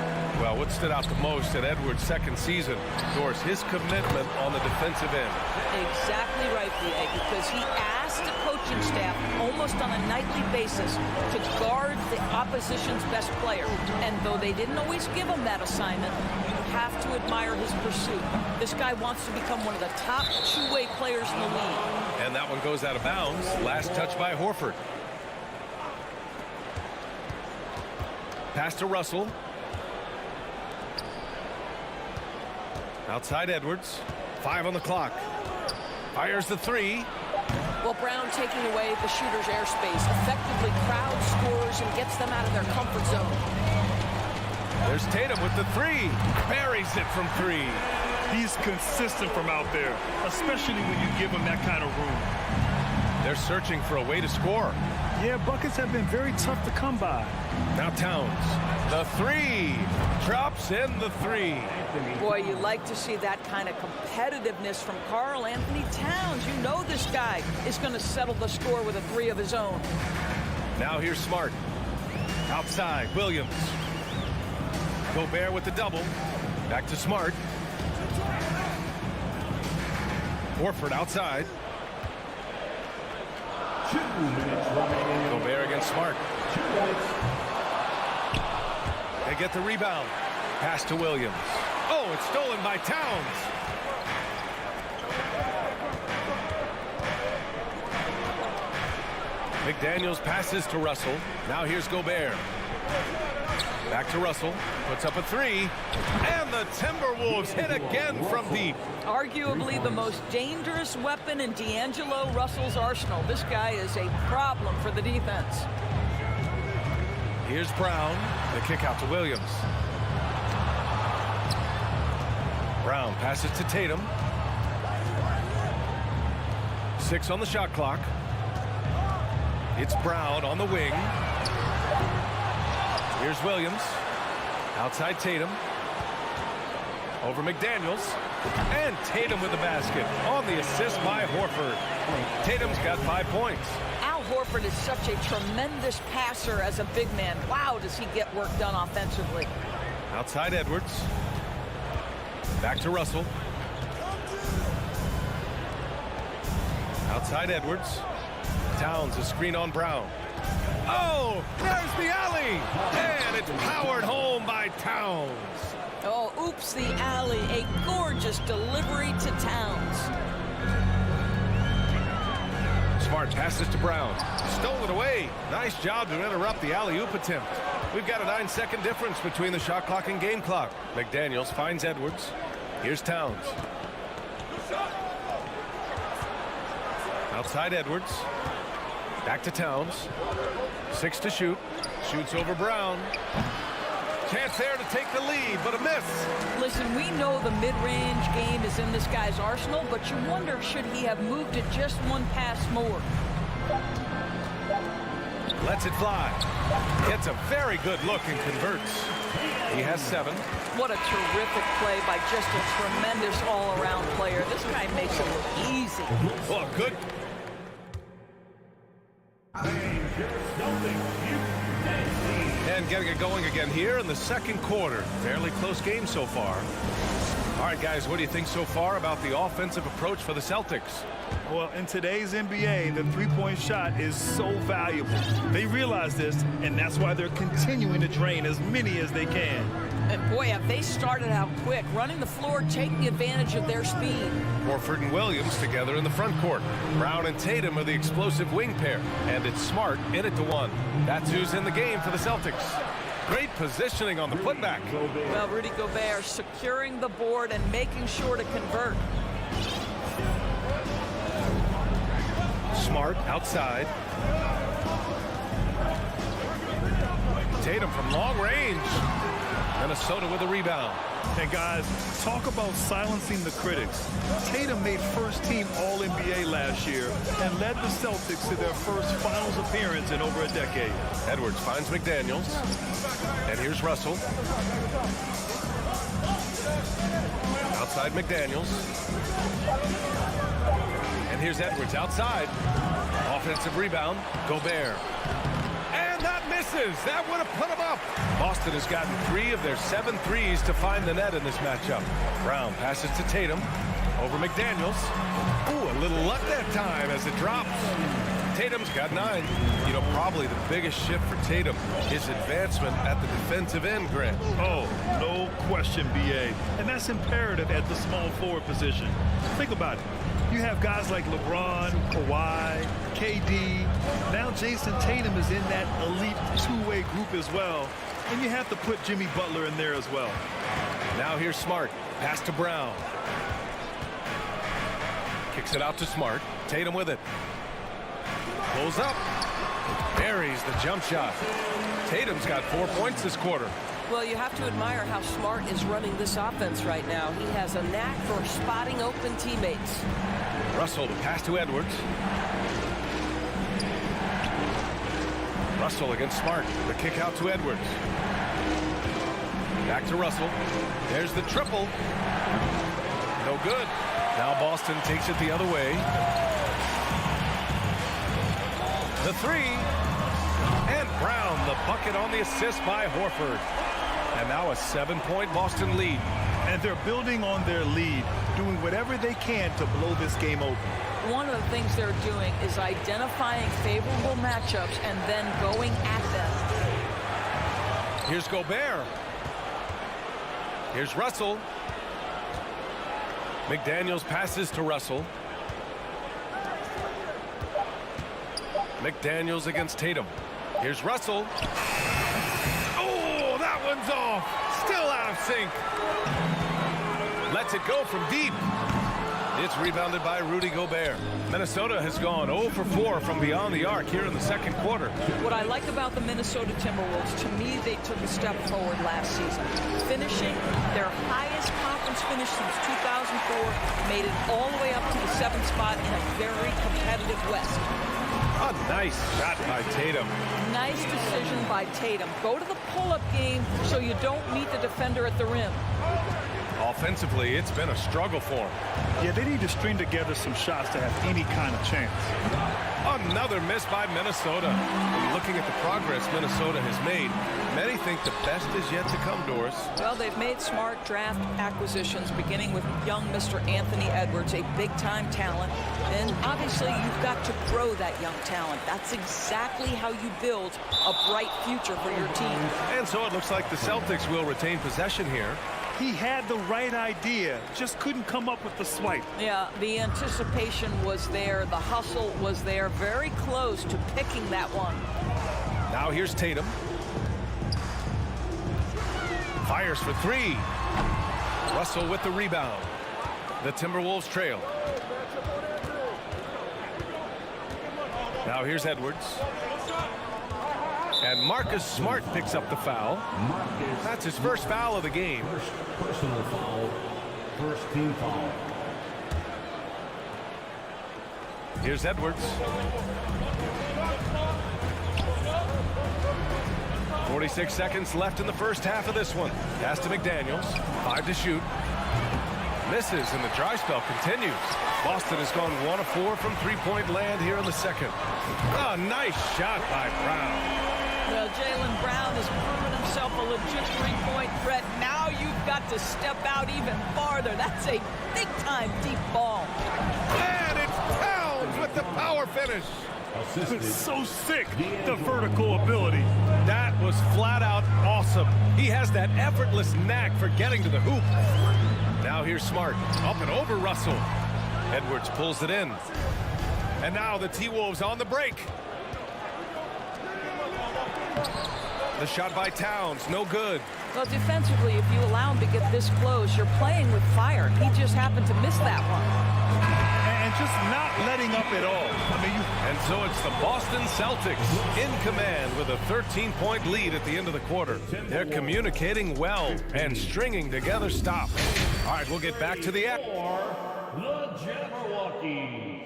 Well, what stood out the most in Edwards' second season, Doris, his commitment on the defensive end. Exactly right, B.A., because he asked the coaching staff almost on a nightly basis to guard the opposition's best player. And though they didn't always give him that assignment, you have to admire his pursuit. This guy wants to become one of the top two-way players in the league. And that one goes out of bounds. Last touch by Horford. Pass to Russell. Outside Edwards. 5 on the clock. Fires the 3. Well, Brown taking away the shooter's airspace effectively crowd scores and gets them out of their comfort zone. There's Tatum with the 3. Buries it from 3. He's consistent from out there, especially when you give him that kind of room. They're searching for a way to score. Yeah, buckets have been very tough to come by. Now Towns. The 3. Drops in the 3. Boy, you like to see that kind of competitiveness from Karl Anthony Towns. You know this guy is going to settle the score with a 3 of his own. Now here's Smart. Outside, Williams. Gobert with the double. Back to Smart. Horford outside. 2 minutes remaining. Gobert against Smart. They get the rebound. Pass to Williams. Oh, it's stolen by Towns. McDaniels passes to Russell. Now here's Gobert. Back to Russell. Puts up a 3. And the Timberwolves hit again from deep. Arguably the most dangerous weapon in D'Angelo Russell's arsenal. This guy is a problem for the defense. Here's Brown. The kick out to Williams. Brown passes to Tatum. 6 on the shot clock. It's Brown on the wing. Here's Williams. Outside Tatum. Over McDaniels. And Tatum with the basket. On the assist by Horford. Tatum's got 5 points. Al Horford is such a tremendous passer as a big man. Wow, does he get work done offensively. Outside Edwards. Back to Russell. Outside Edwards. Towns, a screen on Brown. Oh, there's the alley. And it's powered home by Towns. Oh, oops, the alley. A gorgeous delivery to Towns. Smart passes to Brown. Stolen away. Nice job to interrupt the alley-oop attempt. We've got a 9-second difference between the shot clock and game clock. McDaniels finds Edwards. Here's Towns. Outside Edwards. Back to Towns. 6 to shoot. Shoots over Brown. Chance there to take the lead, but a miss. Listen, we know the mid-range game is in this guy's arsenal, but you wonder, should he have moved it just one pass more? Lets it fly. Gets a very good look and converts. He has 7. What a terrific play by just a tremendous all-around player. This guy makes it look easy. Oh, good. And getting it going again here in the second quarter. Fairly close game so far. All right, guys, what do you think so far about the offensive approach for the Celtics? Well, in today's NBA, the three-point shot is so valuable. They realize this, and that's why they're continuing to drain as many as they can. And boy, have they started out quick, running the floor, taking advantage of their speed. Horford and Williams together in the front court. Brown and Tatum are the explosive wing pair, and it's Smart in it to 1. That's who's in the game for the Celtics. Great positioning on the putback. Well, Rudy Gobert securing the board and making sure to convert. Smart outside. Tatum from long range. Minnesota with a rebound. And guys, talk about silencing the critics. Tatum made first-team All-NBA last year and led the Celtics to their first finals appearance in over a decade. Edwards finds McDaniels. And here's Russell. Outside McDaniels. And here's Edwards outside. Offensive rebound. Gobert. And that misses. That would have put him up. Boston has gotten 3 of their 7 threes to find the net in this matchup. Brown passes to Tatum. Over McDaniels. Ooh, a little luck that time as it drops. Tatum's got 9. You know, probably the biggest shift for Tatum, his advancement at the defensive end, Grant. Oh, no question, B.A. And that's imperative at the small forward position. Think about it. You have guys like LeBron, Kawhi, KD. Now Jason Tatum is in that elite two-way group as well. And you have to put Jimmy Butler in there as well. Now here's Smart. Pass to Brown. Kicks it out to Smart. Tatum with it. Pulls up. Buries the jump shot. Tatum's got 4 points this quarter. Well, you have to admire how Smart is running this offense right now. He has a knack for spotting open teammates. Russell, the pass to Edwards. Russell against Smart. The kick out to Edwards. Back to Russell. There's the triple. No good. Now Boston takes it the other way. The 3. And Brown, the bucket on the assist by Horford. And now a 7-point Boston lead. And they're building on their lead, doing whatever they can to blow this game open. One of the things they're doing is identifying favorable matchups and then going at them. Here's Gobert. Here's Russell. McDaniels passes to Russell. McDaniels against Tatum. Here's Russell. Oh, that one's off. Still out of sync. Lets it go from deep. It's rebounded by Rudy Gobert. Minnesota has gone 0 for 4 from beyond the arc here in the second quarter. What I like about the Minnesota Timberwolves, to me, they took a step forward last season. Finishing their highest conference finish since 2004, made it all the way up to the 7th spot in a very competitive West. A nice shot by Tatum. Nice decision by Tatum. Go to the pull-up game so you don't meet the defender at the rim. Offensively, it's been a struggle for him. Yeah, they need to string together some shots to have any kind of chance. Another miss by Minnesota. And looking at the progress Minnesota has made, many think the best is yet to come, Doris. Well, they've made smart draft acquisitions, beginning with young Mr. Anthony Edwards, a big-time talent. And obviously, you've got to grow that young talent. That's exactly how you build a bright future for your team. And so it looks like the Celtics will retain possession here. He had the right idea, just couldn't come up with the swipe. Yeah, the anticipation was there. The hustle was there. Very close to picking that one. Now here's Tatum. Fires for 3. Russell with the rebound. The Timberwolves trail. Now here's Edwards. And Marcus Smart picks up the foul. That's his first foul of the game. First personal foul. First team foul. Here's Edwards. 46 seconds left in the first half of this one. Pass to McDaniels. 5 to shoot. Misses, and the dry spell continues. Boston has gone 1 of 4 from three-point land here in the second. Oh, nice shot by Brown. Well, Jaylen Brown has proven himself a legit three-point threat. Now you've got to step out even farther. That's a big-time deep ball. And it's Towns with the power finish. It's so sick, the vertical ability. That was flat out awesome. He has that effortless knack for getting to the hoop. Now here's Smart, up and over Russell. Edwards pulls it in. And now the T-Wolves on the break. The shot by Towns, no good. Well, defensively, if you allow him to get this close, you're playing with fire. He just happened to miss that one. And just not letting up at all. And so it's the Boston Celtics in command with a 13-point lead at the end of the quarter. They're communicating well and stringing together stops. All right, we'll get back to the act. The Jabberwockies.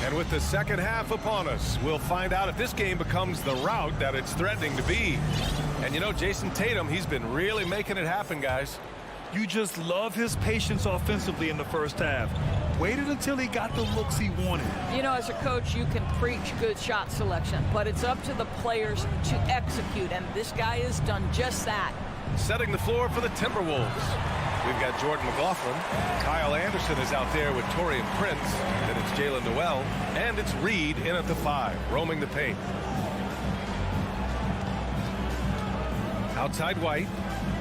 And with the second half upon us, we'll find out if this game becomes the rout that it's threatening to be. And you know, Jason Tatum, he's been really making it happen, guys. You just love his patience offensively in the first half. Waited until he got the looks he wanted. You know, as a coach, you can preach good shot selection, but it's up to the players to execute, and this guy has done just that. Setting the floor for the Timberwolves. We've got Jordan McLaughlin. Kyle Anderson is out there with Taurean Prince. Then it's Jalen Noel. And it's Reed in at the 5, roaming the paint. Outside White.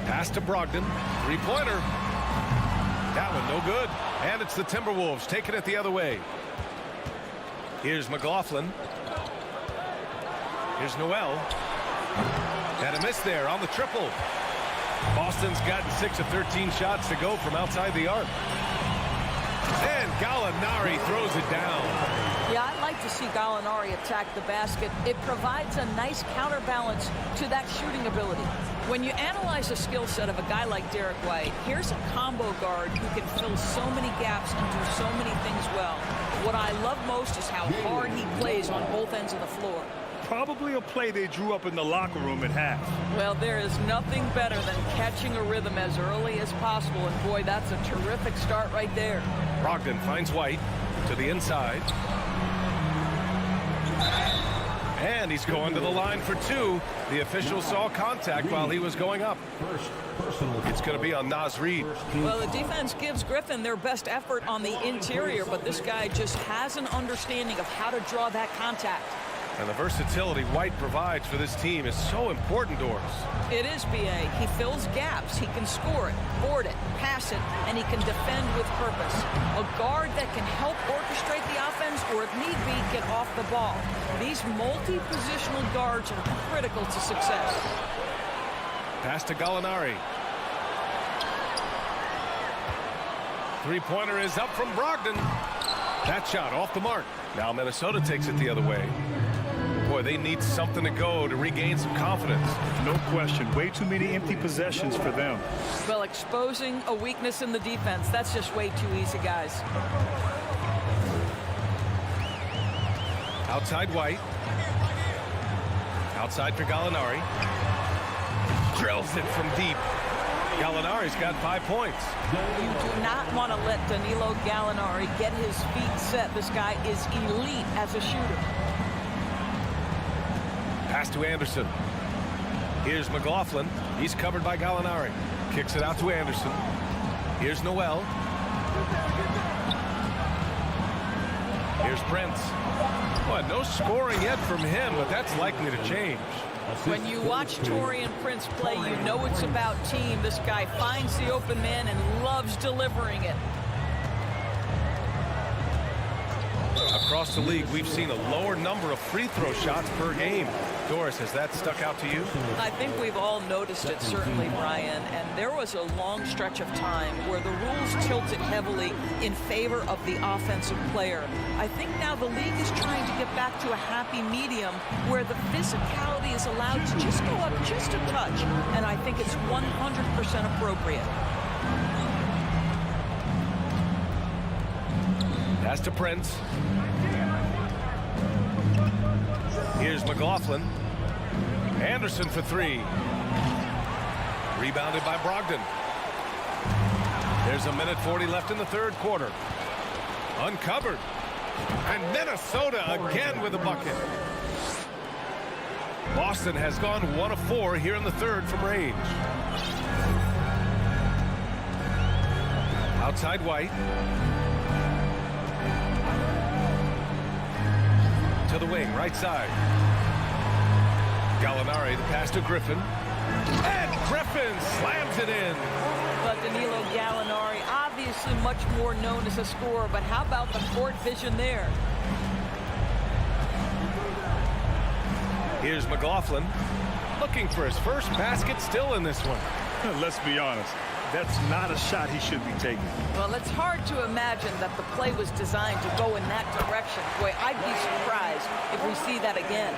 Pass to Brogdon. Three-pointer. That one no good. And it's the Timberwolves taking it the other way. Here's McLaughlin. Here's Noel. And a miss there on the triple. Boston's gotten 6 of 13 shots to go from outside the arc. And Gallinari throws it down. Yeah, I like to see Gallinari attack the basket. It provides a nice counterbalance to that shooting ability. When you analyze the skill set of a guy like Derek White, here's a combo guard who can fill so many gaps and do so many things well. What I love most is how hard he plays on both ends of the floor. Probably a play they drew up in the locker room at half. Well, there is nothing better than catching a rhythm as early as possible, and boy, that's a terrific start right there. Brogdon finds White to the inside. And he's going to the line for 2. The official saw contact while he was going up. It's going to be on Naz Reid. Well, the defense gives Griffin their best effort on the interior, but this guy just has an understanding of how to draw that contact. And the versatility White provides for this team is so important to us. It is, B.A. He fills gaps. He can score it, board it, pass it, and he can defend with purpose. A guard that can help orchestrate the offense or, if need be, get off the ball. These multi-positional guards are critical to success. Pass to Gallinari. Three-pointer is up from Brogdon. That shot off the mark. Now Minnesota takes it the other way. Boy, they need something to go to regain some confidence. No question. Way too many empty possessions for them. Well, exposing a weakness in the defense, that's just way too easy, guys. Outside White. Outside for Gallinari. Drills it from deep. Gallinari's got 5 points. You do not want to let Danilo Gallinari get his feet set. This guy is elite as a shooter. Pass to Anderson. Here's McLaughlin. He's covered by Gallinari. Kicks it out to Anderson. Here's Noel. Here's Prince. Well, no scoring yet from him, but that's likely to change. When you watch Taurean Prince play, you know it's about team. This guy finds the open man and loves delivering it. Across the league, we've seen a lower number of free throw shots per game. Doris, has that stuck out to you? I think we've all noticed it, certainly, Brian. And there was a long stretch of time where the rules tilted heavily in favor of the offensive player. I think now the league is trying to get back to a happy medium where the physicality is allowed to just go up just a touch. And I think it's 100% appropriate. Pass to Prince. Here's McLaughlin. Anderson for three. Rebounded by Brogdon. There's a minute 40 left in the third quarter. Uncovered. And Minnesota again with a bucket. Boston has gone 1 of 4 here in the third from range. Outside White. To the wing, right side. Gallinari, the pass to Griffin. And Griffin slams it in. But Danilo Gallinari, obviously much more known as a scorer, but how about the court vision there? Here's McLaughlin, looking for his first basket, still in this one. Let's be honest. That's not a shot he should be taking. Well, it's hard to imagine that the play was designed to go in that direction. Boy, I'd be surprised if we see that again.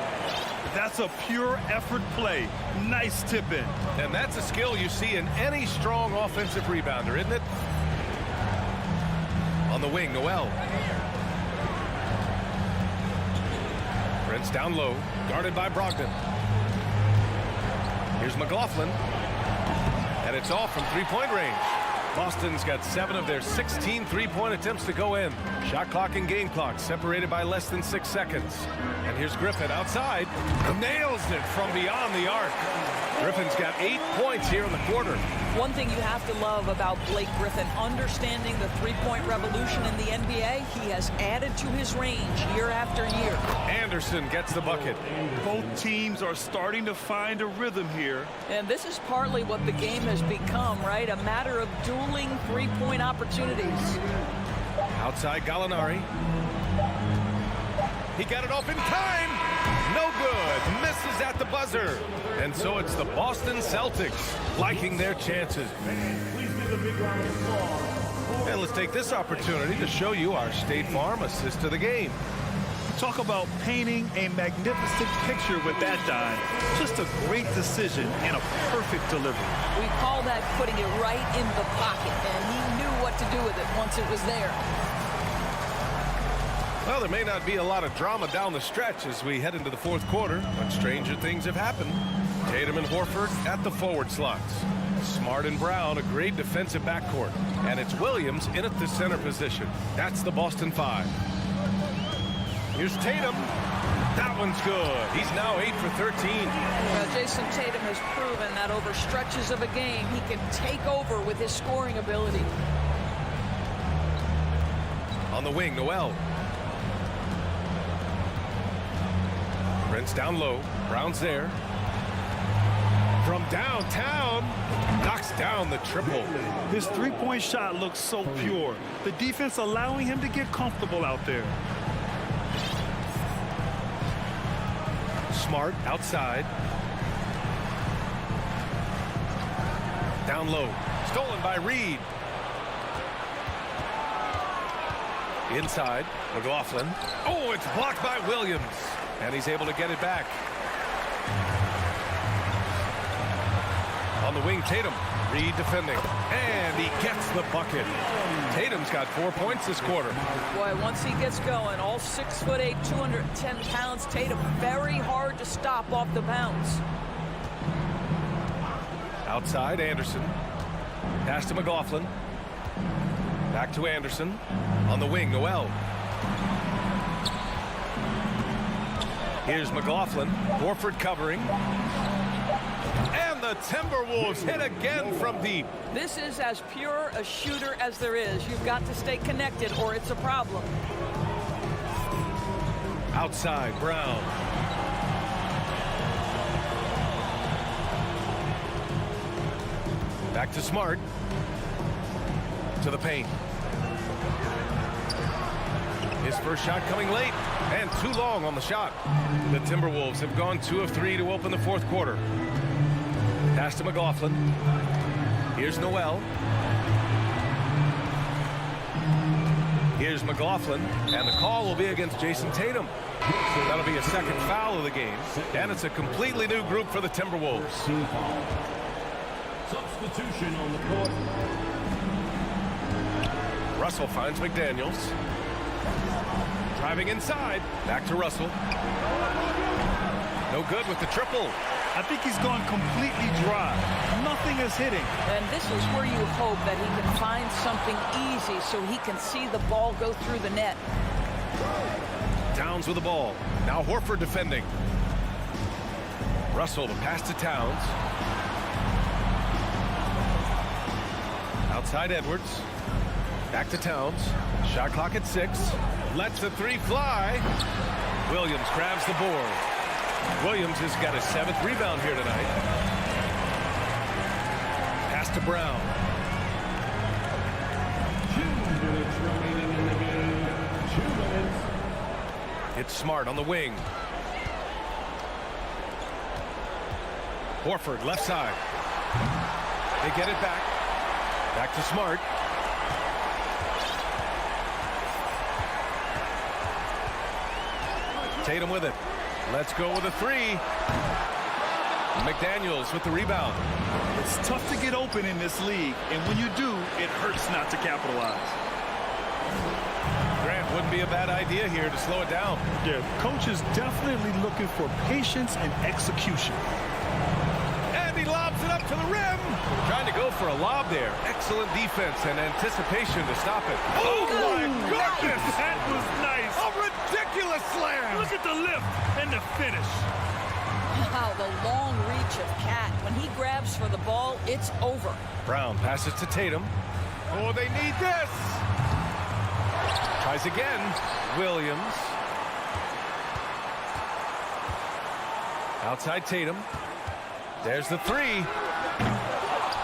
That's a pure effort play. Nice tip in. And that's a skill you see in any strong offensive rebounder, isn't it? On the wing, Noel. Prince down low, guarded by Brogdon. Here's McLaughlin. And it's off from three-point range. Boston's got 7 of their 16 three-point attempts to go in. Shot clock and game clock separated by less than 6 seconds. And here's Griffin outside. Nails it from beyond the arc. Griffin's got 8 points here in the quarter. One thing you have to love about Blake Griffin, understanding the three-point revolution in the NBA, he has added to his range year after year. Anderson gets the bucket. Both teams are starting to find a rhythm here. And this is partly what the game has become, right? A matter of dueling three-point opportunities. Outside Gallinari. He got it off in time. No good. Misses at the buzzer. And so it's the Boston Celtics liking their chances. And let's take this opportunity to show you our State Farm assist of the game. Talk about painting a magnificent picture with that dime. Just a great decision and a perfect delivery. We call that putting it right in the pocket, and he knew what to do with it once it was there. Well, there may not be a lot of drama down the stretch as we head into the fourth quarter, but stranger things have happened. Tatum and Horford at the forward slots. Smart and Brown, a great defensive backcourt. And it's Williams in at the center position. That's the Boston 5. Here's Tatum. That one's good. He's now 8 for 13. Well, Jason Tatum has proven that over stretches of a game, he can take over with his scoring ability. On the wing, Noel. Prince down low. Brown's there. From downtown, knocks down the triple. His three-point shot looks so pure. The defense allowing him to get comfortable out there. Smart outside. Down low. Stolen by Reed. Inside, McLaughlin. Oh, it's blocked by Williams. And he's able to get it back. On the wing, Tatum. Reed defending. And he gets the bucket. Tatum's got 4 points this quarter. Boy, once he gets going, all 6'8", 210 pounds, Tatum, very hard to stop off the bounce. Outside, Anderson. Pass to McLaughlin. Back to Anderson. On the wing, Noel. Here's McLaughlin. Horford covering. And the Timberwolves hit again from deep. This is as pure a shooter as there is. You've got to stay connected or it's a problem. Outside, Brown. Back to Smart. To the paint. His first shot coming late and too long on the shot. The Timberwolves have gone 2 of 3 to open the fourth quarter. Pass to McLaughlin. Here's Noel. Here's McLaughlin, and the call will be against Jason Tatum. That'll be a second foul of the game, and it's a completely new group for the Timberwolves. Substitution on the court. Russell finds McDaniels. Driving inside. Back to Russell. No good with the triple. I think he's gone completely dry. Nothing is hitting. And this is where you hope that he can find something easy so he can see the ball go through the net. Towns with the ball. Now Horford defending. Russell to pass to Towns. Outside Edwards. Back to Towns. Shot clock at 6. Lets the 3 fly. Williams grabs the board. Williams has got his 7th rebound here tonight. Pass to Brown. 2 minutes remaining in the game. 2 minutes. It's Smart on the wing. Horford left side. They get it back. Back to Smart. Tatum with it. Let's go with a 3. McDaniels with the rebound. It's tough to get open in this league, and when you do, it hurts not to capitalize. Grant, wouldn't be a bad idea here to slow it down. Yeah, coach is definitely looking for patience and execution. And he lobs it up to the rim. Trying to go for a lob there. Excellent defense and anticipation to stop it. Oh my goodness! That was nice. A ridiculous slam. Look at the lift and the finish. Wow, the long reach of Cat. When he grabs for the ball, it's over. Brown passes to Tatum. Oh, they need this. Tries again. Williams. Outside Tatum. There's the 3.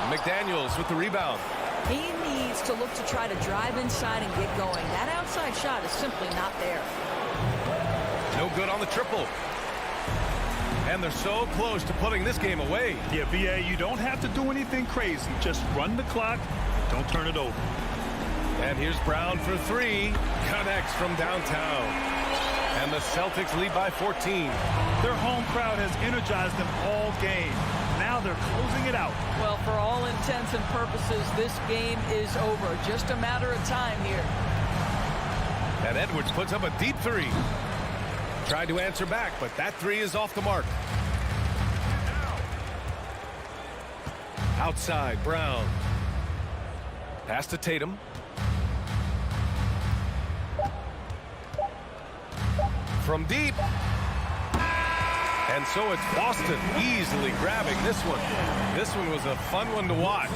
McDaniels with the rebound. He needs to look to try to drive inside and get going. That outside shot is simply not there. No good on the triple. And they're so close to putting this game away. Yeah, BA, you don't have to do anything crazy. Just run the clock. Don't turn it over. And here's Brown for 3. Connects from downtown. And the Celtics lead by 14. Their home crowd has energized them all game. Now they're closing it out. Well, for all intents and purposes, this game is over. Just a matter of time here. And Edwards puts up a deep 3. Tried to answer back, but that 3 is off the mark. Outside, Brown. Pass to Tatum. From deep. And so it's Boston easily grabbing this one. This one was a fun one to watch.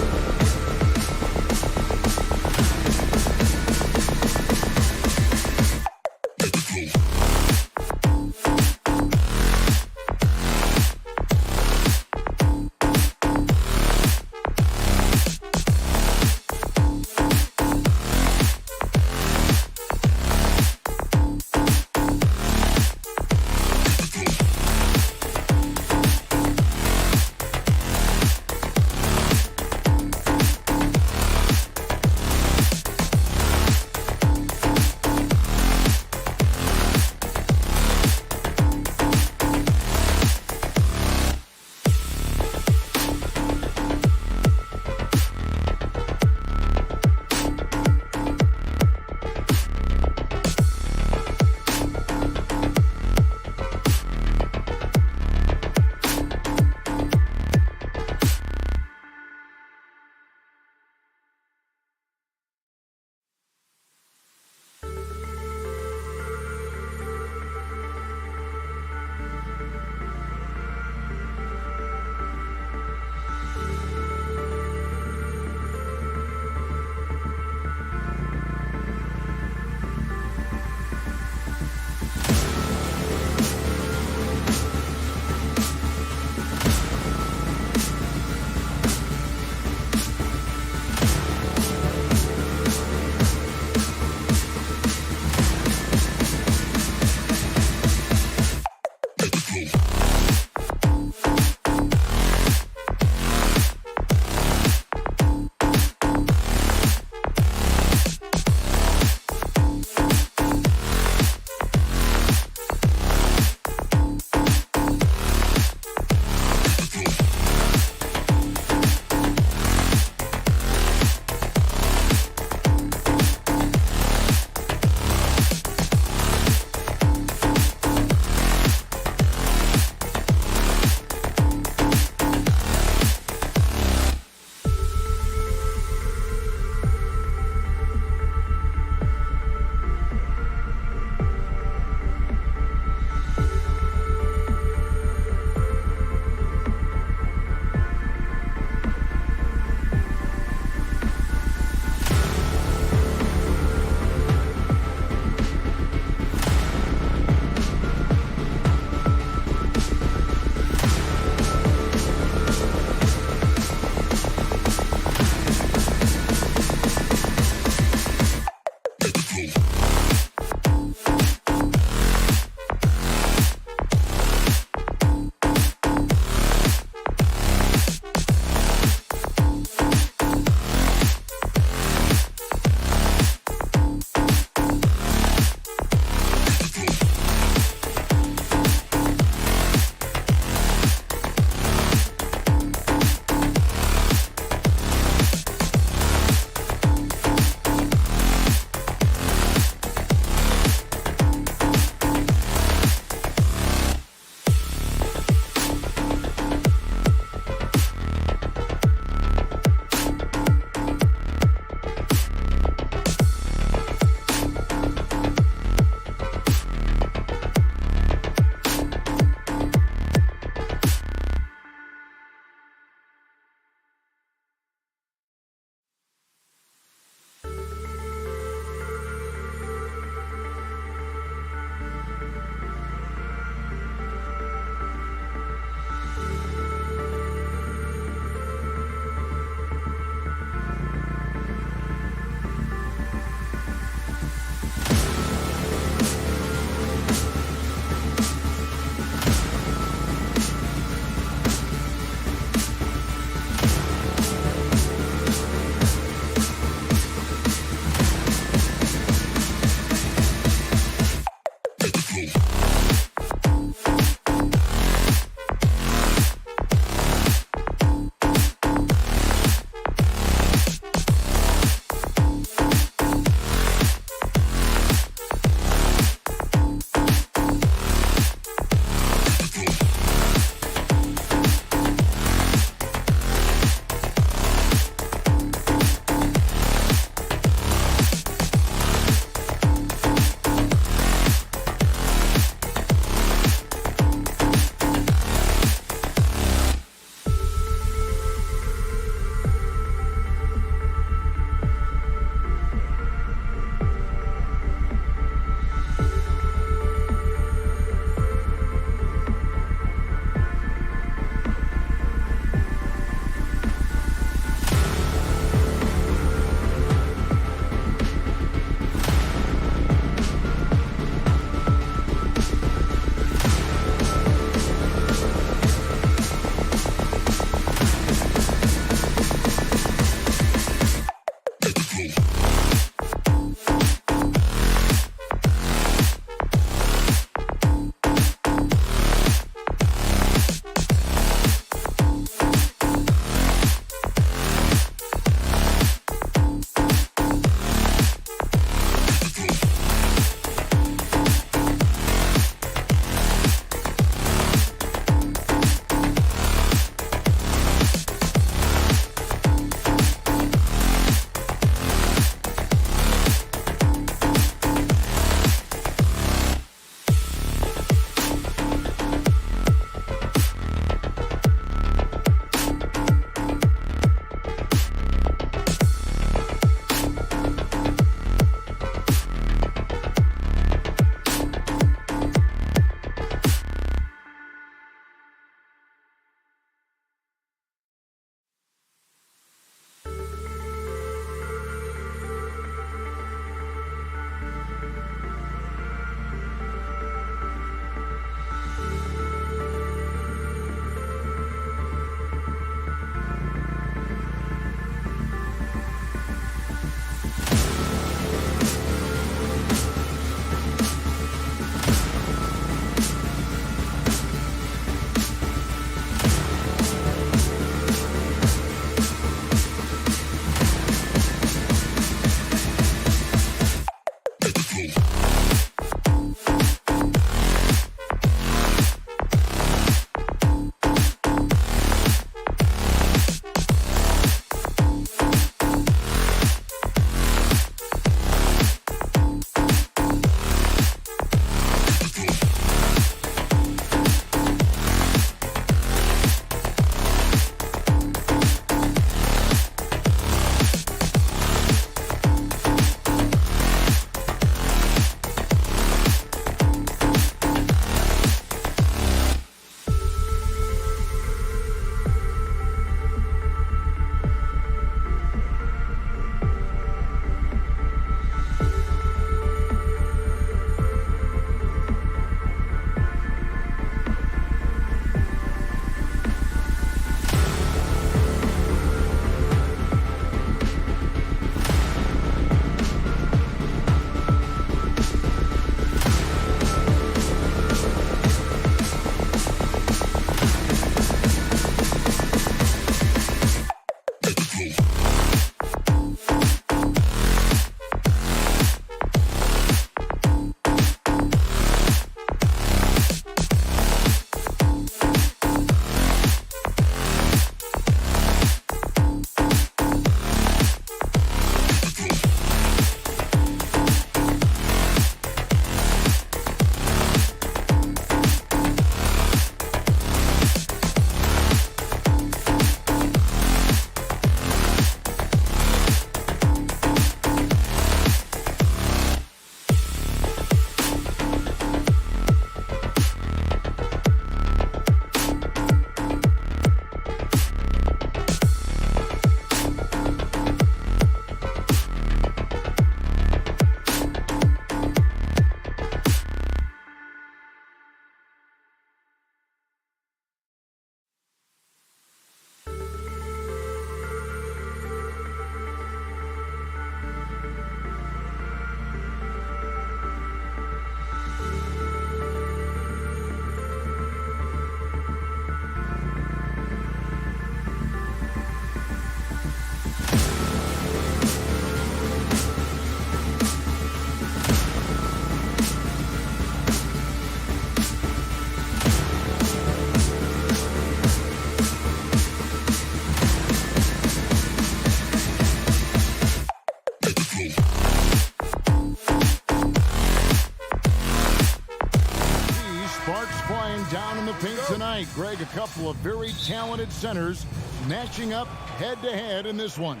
right, Greg, a couple of very talented centers matching up head-to-head in this one.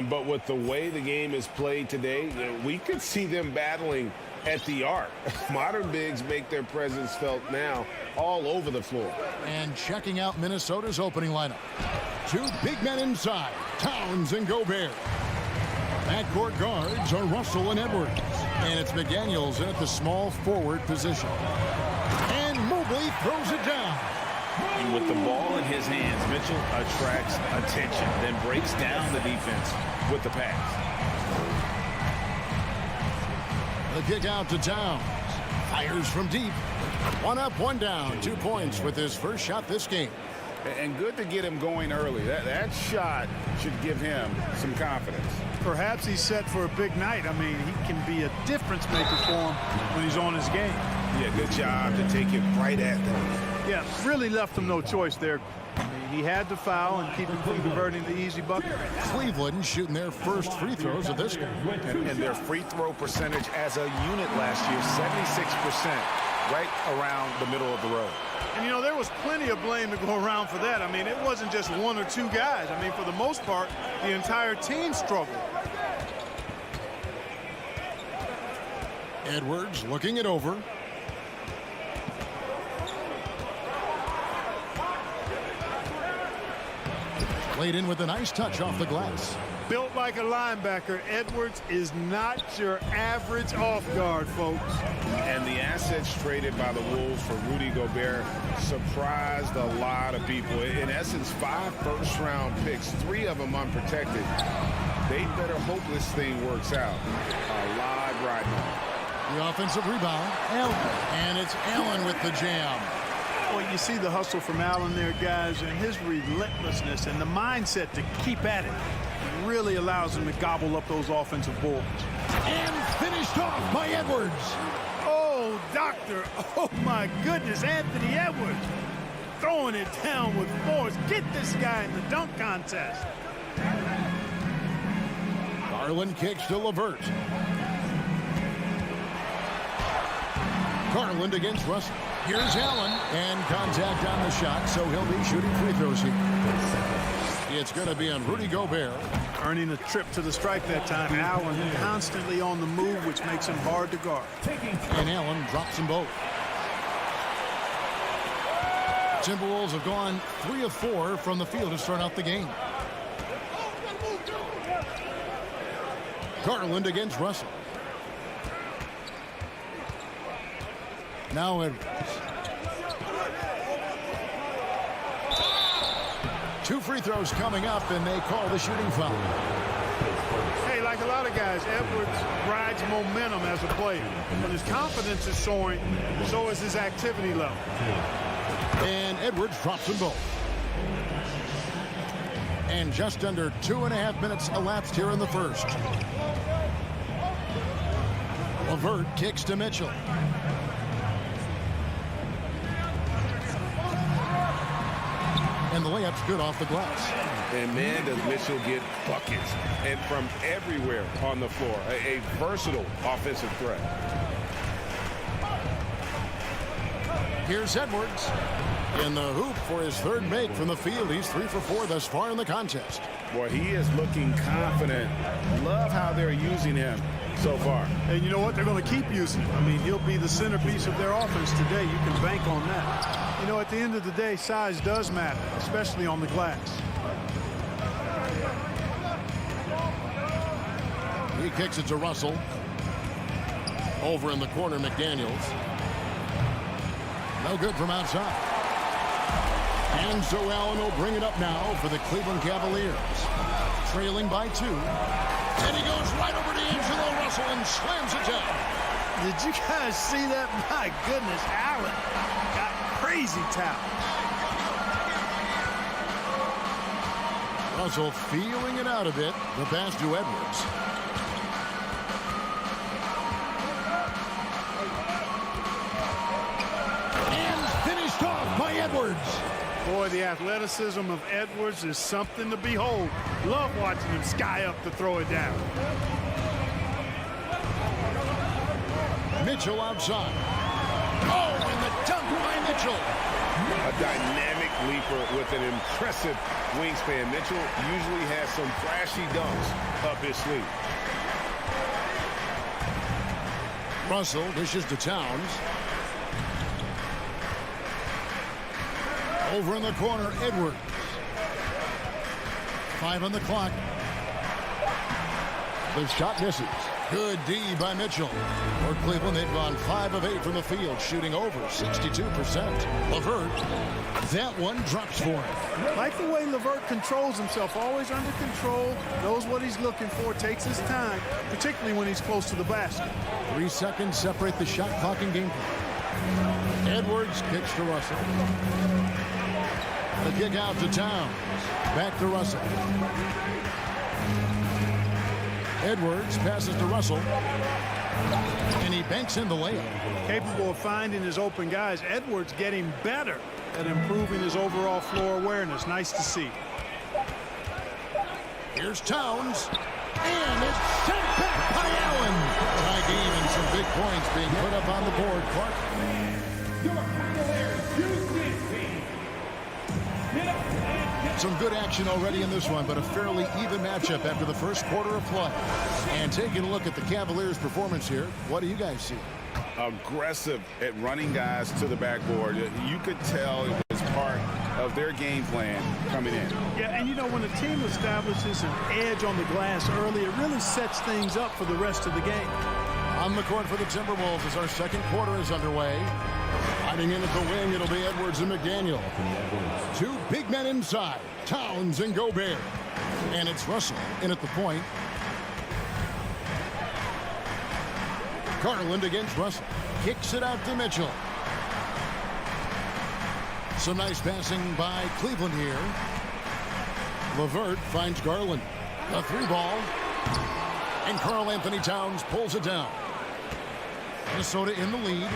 But with the way the game is played today, we could see them battling at the arc. Modern bigs make their presence felt now all over the floor. And checking out Minnesota's opening lineup. Two big men inside, Towns and Gobert. Backcourt guards are Russell and Edwards. And it's McDaniels in at the small forward position. And Mobley throws it down. And with the ball in his hands, Mitchell attracts attention, then breaks down the defense with the pass. The kick out to Towns. Fires from deep. One up, one down. 2 points with his first shot this game. And good to get him going early. That shot should give him some confidence. Perhaps he's set for a big night. I mean, he can be a difference maker for him when he's on his game. Yeah, good job to take it right at them. Yeah, really left him no choice there. I mean, he had to foul and keep him from converting the easy bucket. Cleveland shooting their first free throws of this game. And their free throw percentage as a unit last year, 76%, right around the middle of the road. And, you know, there was plenty of blame to go around for that. I mean, it wasn't just one or two guys. I mean, for the most part, the entire team struggled. Edwards looking it over. Played in with a nice touch off the glass. Built like a linebacker, Edwards is not your average off guard, folks. And the assets traded by the Wolves for Rudy Gobert surprised a lot of people. In essence, 5 first-round picks, 3 of them unprotected. They better hope this thing works out. A lot riding on it. The offensive rebound, Allen. And it's Allen with the jam. Well, you see the hustle from Allen there, guys, and his relentlessness and the mindset to keep at it really allows him to gobble up those offensive boards. And finished off by Edwards. Oh, doctor. Oh, my goodness, Anthony Edwards. Throwing it down with force. Get this guy in the dunk contest. Garland kicks to LeVert. Garland against Russell. Here's Allen, and contact on the shot, so he'll be shooting free throws here. It's going to be on Rudy Gobert. Earning a trip to the stripe that time. Allen constantly on the move, which makes him hard to guard. And Allen drops them both. Timberwolves have gone 3 of 4 from the field to start out the game. Garland against Russell. Now Edwards. 2 free throws coming up, and they call the shooting foul. Hey, like a lot of guys, Edwards rides momentum as a player. When his confidence is soaring, so is his activity level. And Edwards drops them both. And just under 2.5 minutes elapsed here in the first. LeVert kicks to Mitchell. And the layup's good off the glass. And man, does Mitchell get buckets. And from everywhere on the floor. A versatile offensive threat. Here's Edwards. In the hoop for his third make from the field. He's 3 for 4 thus far in the contest. Boy, he is looking confident. Love how they're using him so far. And you know what? They're going to keep using him. I mean, he'll be the centerpiece of their offense today. You can bank on that. You know, at the end of the day, size does matter, especially on the glass. He kicks it to Russell. Over in the corner, McDaniels. No good from outside. And so Allen will bring it up now for the Cleveland Cavaliers. Trailing by 2. And he goes right over to Angelo Russell and slams it down. Did you guys see that? My goodness, Allen got crazy talent. Russell feeling it out a bit. The pass to Edwards. And finished off by Edwards. Boy, the athleticism of Edwards is something to behold. Love watching him sky up to throw it down. Mitchell outside. Oh, and the dunk by Mitchell. A dynamic leaper with an impressive wingspan. Mitchell usually has some flashy dunks up his sleeve. Russell dishes to Towns. Over in the corner, Edwards. 5 on the clock. The shot misses. Good D by Mitchell. For Cleveland, they've gone 5 of 8 from the field, shooting over 62%. LeVert, that one drops for him. Like the way LeVert controls himself, always under control, knows what he's looking for, takes his time, particularly when he's close to the basket. 3 seconds separate the shot clock and game. Edwards kicks to Russell. The kick out to Towns. Back to Russell. Edwards passes to Russell. And he banks in the layup. Capable of finding his open guys. Edwards getting better at improving his overall floor awareness. Nice to see. Here's Towns. And it's sent back by Allen. Tie game and some big points being put up on the board. Clark. Some good action already in this one, but a fairly even matchup after the first quarter of play. And taking a look at the Cavaliers' performance here, what do you guys see? Aggressive at running guys to the backboard. You could tell it was part of their game plan coming in. Yeah, and you know, when a team establishes an edge on the glass early, it really sets things up for the rest of the game. On the court for the Timberwolves as our second quarter is underway. Hiding in at the wing, it'll be Edwards and McDaniel. 2 big men inside, Towns and Gobert. And it's Russell in at the point. Garland against Russell. Kicks it out to Mitchell. Some nice passing by Cleveland here. LeVert finds Garland. A 3-ball. And Karl Anthony Towns pulls it down. Minnesota in the lead.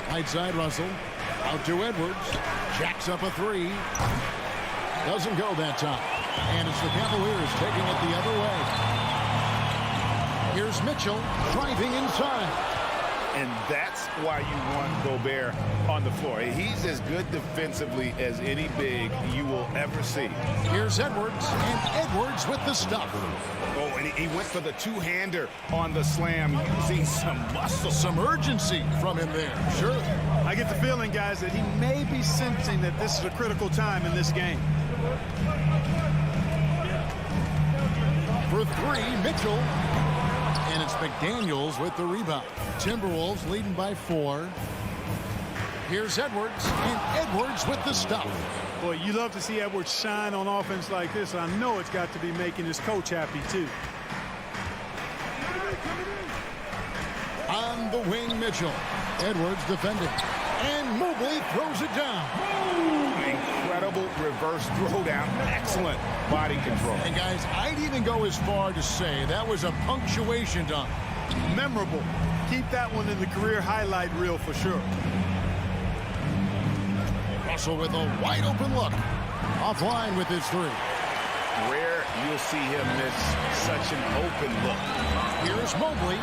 Right side Russell. Out to Edwards. Jacks up a 3. Doesn't go that time. And it's the Cavaliers taking it the other way. Here's Mitchell driving inside. And that's why you want Gobert on the floor. He's as good defensively as any big you will ever see. Here's Edwards, and Edwards with the stuff. Oh, and he went for the two-hander on the slam, using some muscle. Some urgency from him there. Sure. I get the feeling, guys, that he may be sensing that this is a critical time in this game. For 3, Mitchell. And it's McDaniels with the rebound. Timberwolves leading by 4. Here's Edwards, and Edwards with the stuff. Boy, you love to see Edwards shine on offense like this. I know it's got to be making his coach happy, too. On the wing, Mitchell. Edwards defending. And Mobley throws it down. Incredible reverse throwdown. Excellent body control. And guys, I'd even go as far to say that was a punctuation dunk. Memorable. Keep that one in the career highlight reel for sure. Russell with a wide open look. Offline with his 3. Rare you'll see him miss such an open look. Here's Mobley.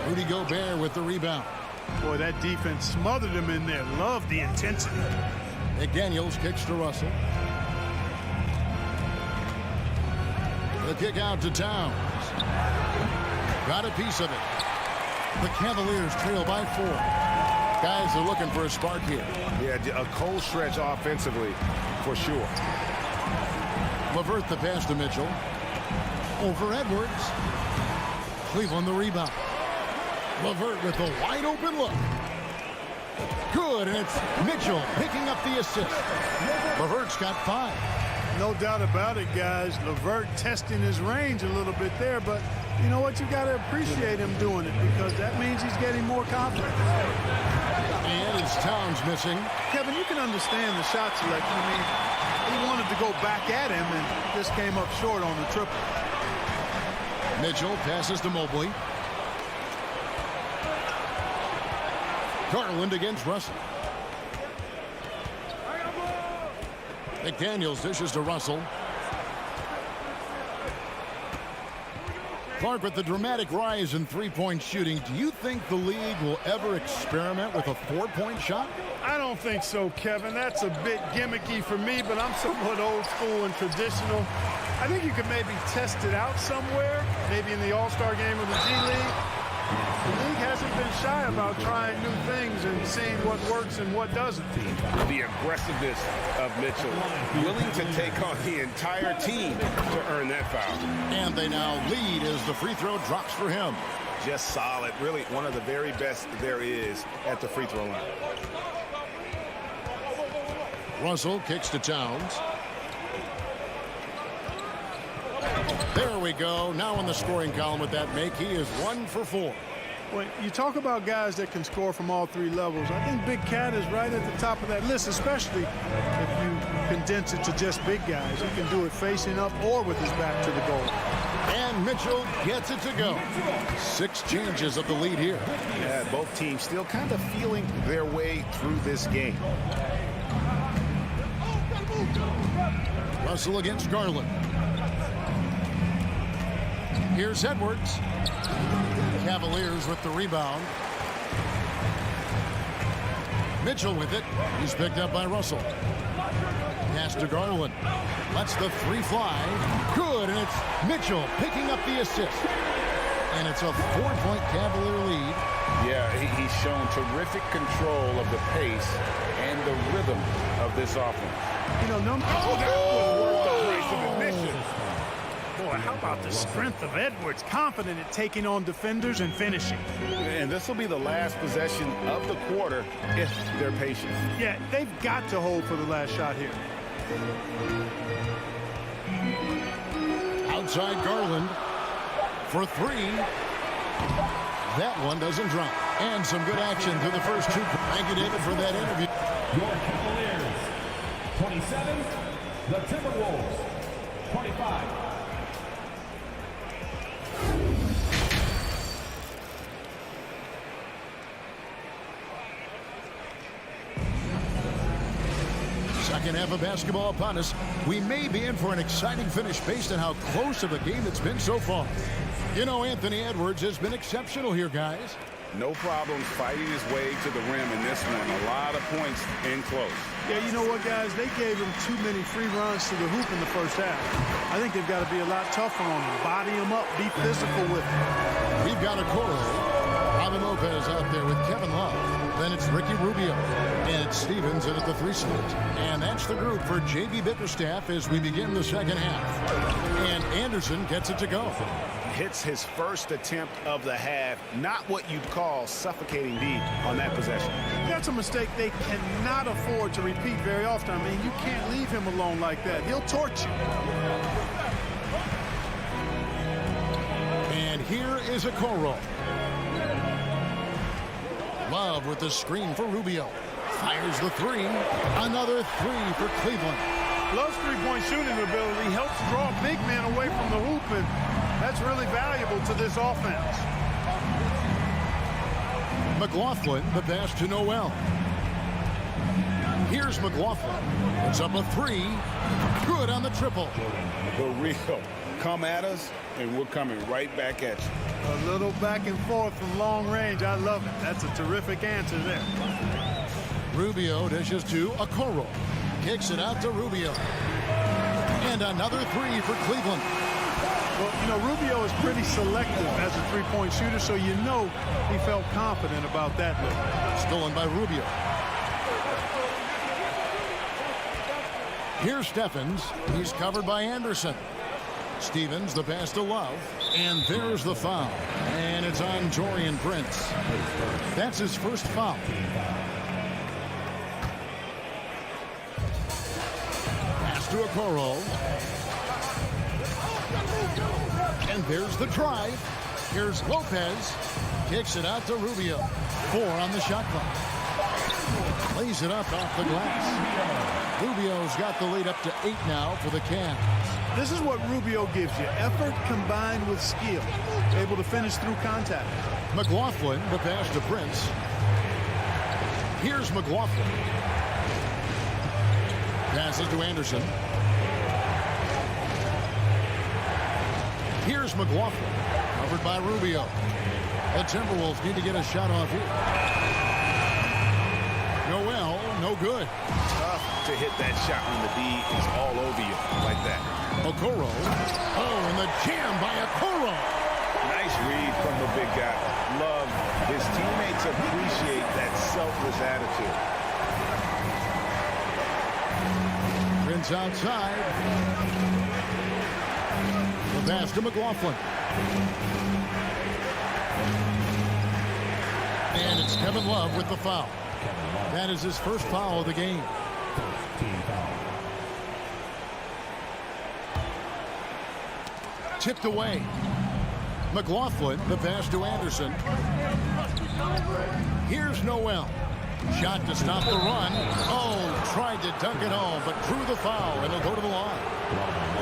Rudy Gobert with the rebound. Boy, that defense smothered him in there. Love the intensity. McDaniels kicks to Russell. The kick out to Towns. Got a piece of it. The Cavaliers trail by 4. Guys are looking for a spark here. Yeah, a cold stretch offensively, for sure. LeVert the pass to Mitchell. Over Edwards. Cleveland the rebound. LeVert with a wide open look. Good, and it's Mitchell picking up the assist. LeVert's got 5. No doubt about it, guys. LeVert testing his range a little bit there, but you know what? You got to appreciate him doing it because that means he's getting more confidence. And it's Towns missing. Kevin, you can understand the shot selection. I mean, he wanted to go back at him and just came up short on the triple. Mitchell passes to Mobley. Garland against Russell. McDaniels dishes to Russell. Clark, with the dramatic rise in three-point shooting, do you think the league will ever experiment with a four-point shot? I don't think so, Kevin. That's a bit gimmicky for me, but I'm somewhat old school and traditional. I think you could maybe test it out somewhere, maybe in the All-Star game or the G League. The league hasn't been shy about trying new things and seeing what works and what doesn't. The aggressiveness of Mitchell, willing to take on the entire team to earn that foul. And they now lead as the free throw drops for him. Just solid. Really one of the very best there is at the free throw line. Russell kicks to Towns. There we go. Now in the scoring column with that make, he is 1 for 4. When you talk about guys that can score from all three levels, I think Big Cat is right at the top of that list, especially if you condense it to just big guys. He can do it facing up or with his back to the goal. And Mitchell gets it to go. 6 changes of the lead here. Yeah, both teams still kind of feeling their way through this game. Russell against Garland. Here's Edwards. Cavaliers with the rebound. Mitchell with it. He's picked up by Russell. Pass to Garland. Lets the 3 fly. Good, and it's Mitchell picking up the assist. And it's a 4-point Cavalier lead. Yeah, he's shown terrific control of the pace and the rhythm of this offense. You know, that was worth the price of admission. Boy, how about the strength of Edwards? Confident at taking on defenders and finishing. And this will be the last possession of the quarter if they're patient. Yeah, they've got to hold for the last shot here. Outside Garland for 3. That one doesn't drop. And some good action through the first 2. Thank you, David, for that interview. Your Cavaliers, 27. The Timberwolves, 25. Second half of basketball upon us. We may be in for an exciting finish based on how close of a game it's been so far. You know, Anthony Edwards has been exceptional here, guys. No problems fighting his way to the rim in this one. A lot of points in close. Yeah, you know what, guys? They gave him too many free runs to the hoop in the first half. I think they've got to be a lot tougher on him. Body him up. Be physical with him. We've got a Coro. Robin Lopez out there with Kevin Love. Then it's Ricky Rubio. And it's Stevens in at the 3 slot. And that's the group for J.B. Bickerstaff as we begin the second half. And Anderson gets it to go. Hits his first attempt of the half. Not what you'd call suffocating deep on that possession. That's a mistake they cannot afford to repeat very often. I mean, you can't leave him alone like that. He'll torch you. And here is a Coro. Love with the screen for Rubio. Fires the 3. Another 3 for Cleveland. Love's three-point shooting ability helps draw big men away from the hoop, and that's really valuable to this offense. McLaughlin, the pass to Noel. Here's McLaughlin. It's up a 3. Good on the triple. The real. Come at us, and we're coming right back at you. A little back and forth from long range. I love it. That's a terrific answer there. Rubio dishes to Okoro. Kicks it out to Rubio. And another 3 for Cleveland. Well, you know, Rubio is pretty selective as a three-point shooter, so you know he felt confident about that look. Stolen by Rubio. Here's Steffens. He's covered by Anderson. Stevens, the pass to Love. And there's the foul. And it's on Jorian Prince. That's his first foul. Pass to Okoro. And there's the drive. Here's Lopez. Kicks it out to Rubio. 4 on the shot clock. Lays it up off the glass. Rubio's got the lead up to 8 now for the Cavs. This is what Rubio gives you. Effort combined with skill. Able to finish through contact. McLaughlin, the pass to Prince. Here's McLaughlin. Passes to Anderson. Here's McLaughlin. Covered by Rubio. The Timberwolves need to get a shot off here. Noel, no good. Tough to hit that shot when the D is all over you like that. Okoro. Oh, and the jam by Okoro. Nice read from the big guy. Love his teammates appreciate that selfless attitude. Prince outside. The pass to McLaughlin. And it's Kevin Love with the foul. That is his first foul of the game. Tipped away. McLaughlin, the pass to Anderson. Here's Noel. Shot to stop the run. Oh, tried to dunk it home, but drew the foul, and he'll go to the line.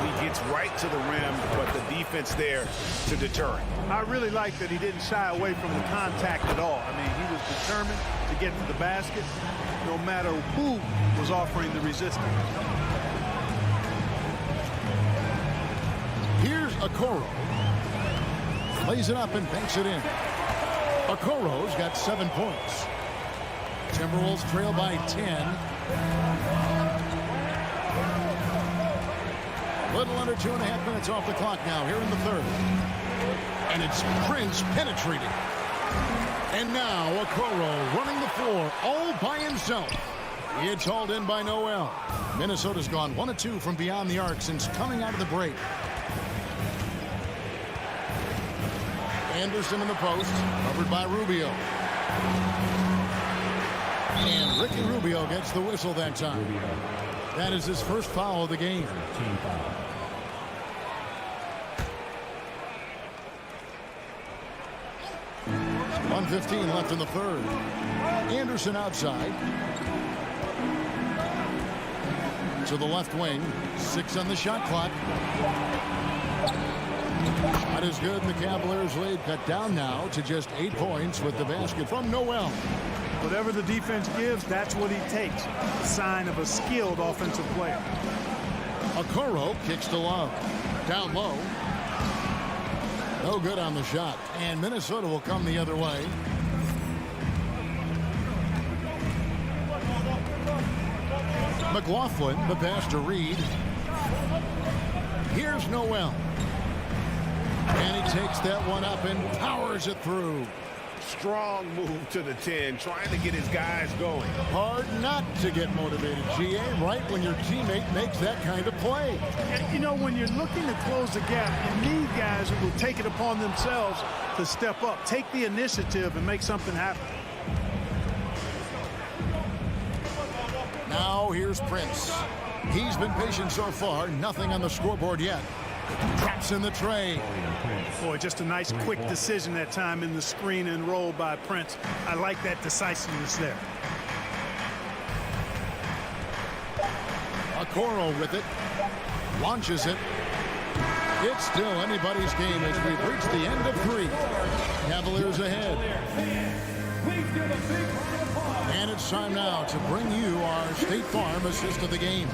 He gets right to the rim, but the defense there to deter him. I really like that he didn't shy away from the contact at all. I mean, he was determined to get to the basket no matter who was offering the resistance. Here's Okoro. Lays it up and banks it in. Okoro's got 7 points. Timberwolves trail by 10. Little under 2.5 minutes off the clock now here in the third. And it's Prince penetrating. And now Okoro running the floor all by himself. It's hauled in by Noel. Minnesota's gone 1 of 2 from beyond the arc since coming out of the break. Anderson in the post, covered by Rubio. And Ricky Rubio gets the whistle that time. That is his first foul of the game. .115 left in the third. Anderson outside. To the left wing. 6 on the shot clock. Not as good, and the Cavaliers lead cut down now to just 8 points with the basket from Noel. Whatever the defense gives, that's what he takes. A sign of a skilled offensive player. Okoro kicks to Love. Down low. No good on the shot. And Minnesota will come the other way. McLaughlin, the pass to Reed. Here's Noel. And he takes that one up and powers it through. Strong move to the 10, trying to get his guys going. Hard not to get motivated, GA, right when your teammate makes that kind of play. You know, when you're looking to close the gap, you need guys who will take it upon themselves to step up, take the initiative, and make something happen. Now here's Prince. He's been patient so far, nothing on the scoreboard yet. Drops in the tray. Boy, just a nice quick decision that time in the screen and roll by Prince. I like that decisiveness there. Okoro with it. Launches it. It's still anybody's game as we've reached the end of 3. Cavaliers ahead. And it's time now to bring you our State Farm assist of the game.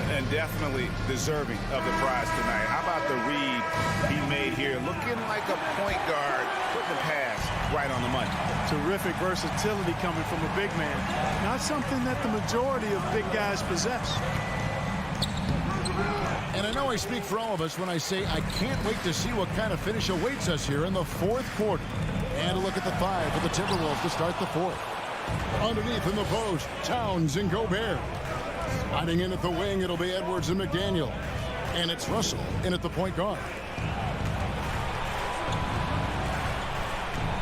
And definitely deserving of the prize tonight. How about the read he made here? Looking like a point guard, putting the pass right on the money. Terrific versatility coming from a big man. Not something that the majority of big guys possess. And I know I speak for all of us when I say I can't wait to see what kind of finish awaits us here in the 4th quarter. And a look at the 5 for the Timberwolves to start the 4th. Underneath in the post, Towns and Gobert. Sliding in at the wing, it'll be Edwards and McDaniel. And it's Russell in at the point guard.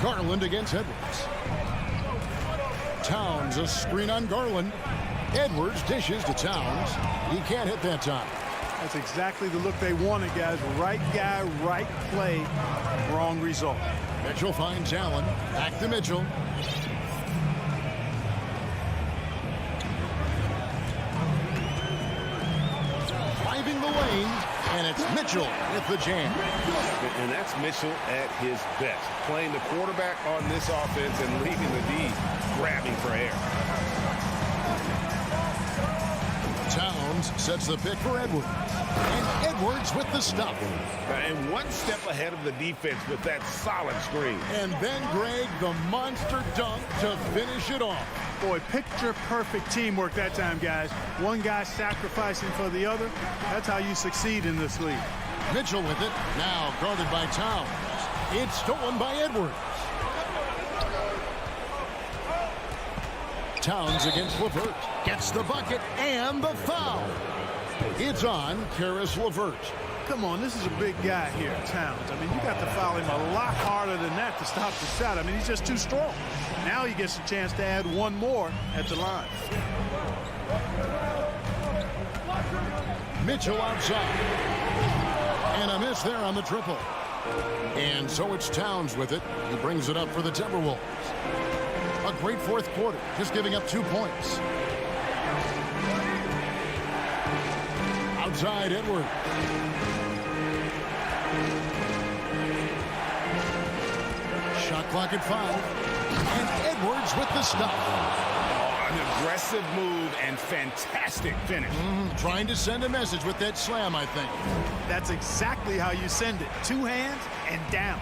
Garland against Edwards. Towns, a screen on Garland. Edwards dishes to Towns. He can't hit that time. That's exactly the look they wanted, guys. Right guy, right play, wrong result. Mitchell finds Allen. Back to Mitchell. Driving the lane, and it's Mitchell with the jam. And that's Mitchell at his best. Playing the quarterback on this offense and leaving the D grabbing for air. Towns sets the pick for Edwards. And Edwards with the stop. And one step ahead of the defense with that solid screen. And then, Greg, the monster dunk to finish it off. Boy, picture-perfect teamwork that time, guys. One guy sacrificing for the other. That's how you succeed in this league. Mitchell with it. Now guarded by Towns. It's stolen by Edwards. Towns against LeVert. Gets the bucket and the foul. It's on Karis LeVert. Come on, this is a big guy here, Towns. I mean, you got to foul him a lot harder than that to stop the shot. I mean, he's just too strong. Now he gets a chance to add one more at the line. Mitchell outside. And a miss there on the triple. And so it's Towns with it. He brings it up for the Timberwolves. A great fourth quarter, just giving up 2 points. Outside Edwards. Shot clock at 5. And Edwards with the stop. An aggressive move and fantastic finish. Trying to send a message with that slam, I think. That's exactly how you send it. 2 hands and down.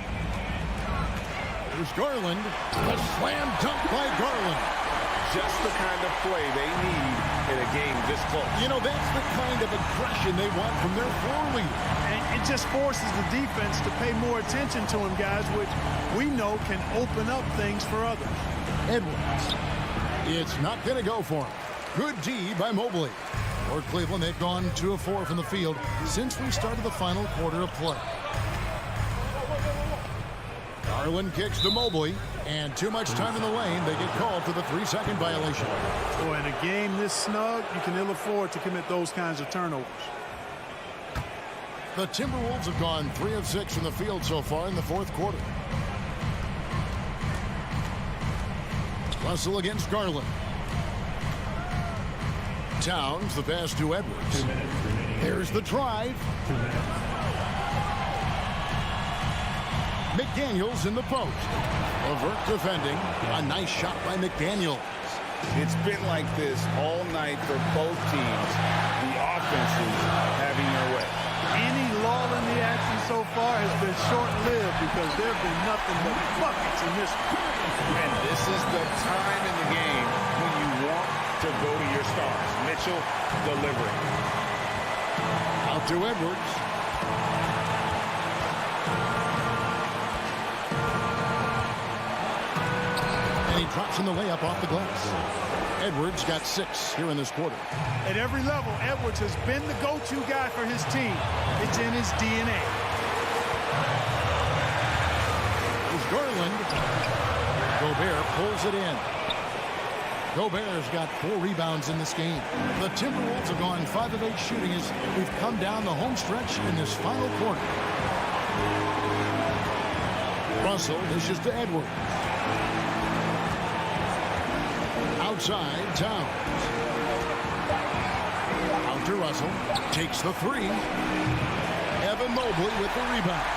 There's Garland. A slam dunk by Garland. Just the kind of play they need in a game this close. You know, that's the kind of aggression they want from their floor leader. And it just forces the defense to pay more attention to him, guys, which we know can open up things for others. Edwards. It's not going to go for him. Good D by Mobley. For Cleveland, they've gone 2 of 4 from the field since we started the final quarter of play. Garland kicks to Mobley, and too much time in the lane. They get called for the 3-second violation. Boy, in a game this snug, you can ill afford to commit those kinds of turnovers. The Timberwolves have gone 3 of 6 from the field so far in the fourth quarter. Russell against Garland. Towns, the pass to Edwards. There's the drive. McDaniels in the post. LeVert defending. A nice shot by McDaniels. It's been like this all night for both teams. The offenses having their way. Any lull in the action so far has been short-lived because there have been nothing but buckets in this one. And this is the time in the game when you want to go to your stars. Mitchell delivering. Out to Edwards. And he drops in the layup off the glass. Edwards got 6 here in this quarter. At every level, Edwards has been the go-to guy for his team. It's in his DNA. It's Garland. Gobert pulls it in. Gobert's got 4 rebounds in this game. The Timberwolves have gone 5 of 8 shooting as we've come down the home stretch in this final quarter. Russell dishes to Edwards. Outside, Towns. Out to Russell. Takes the 3. Evan Mobley with the rebound.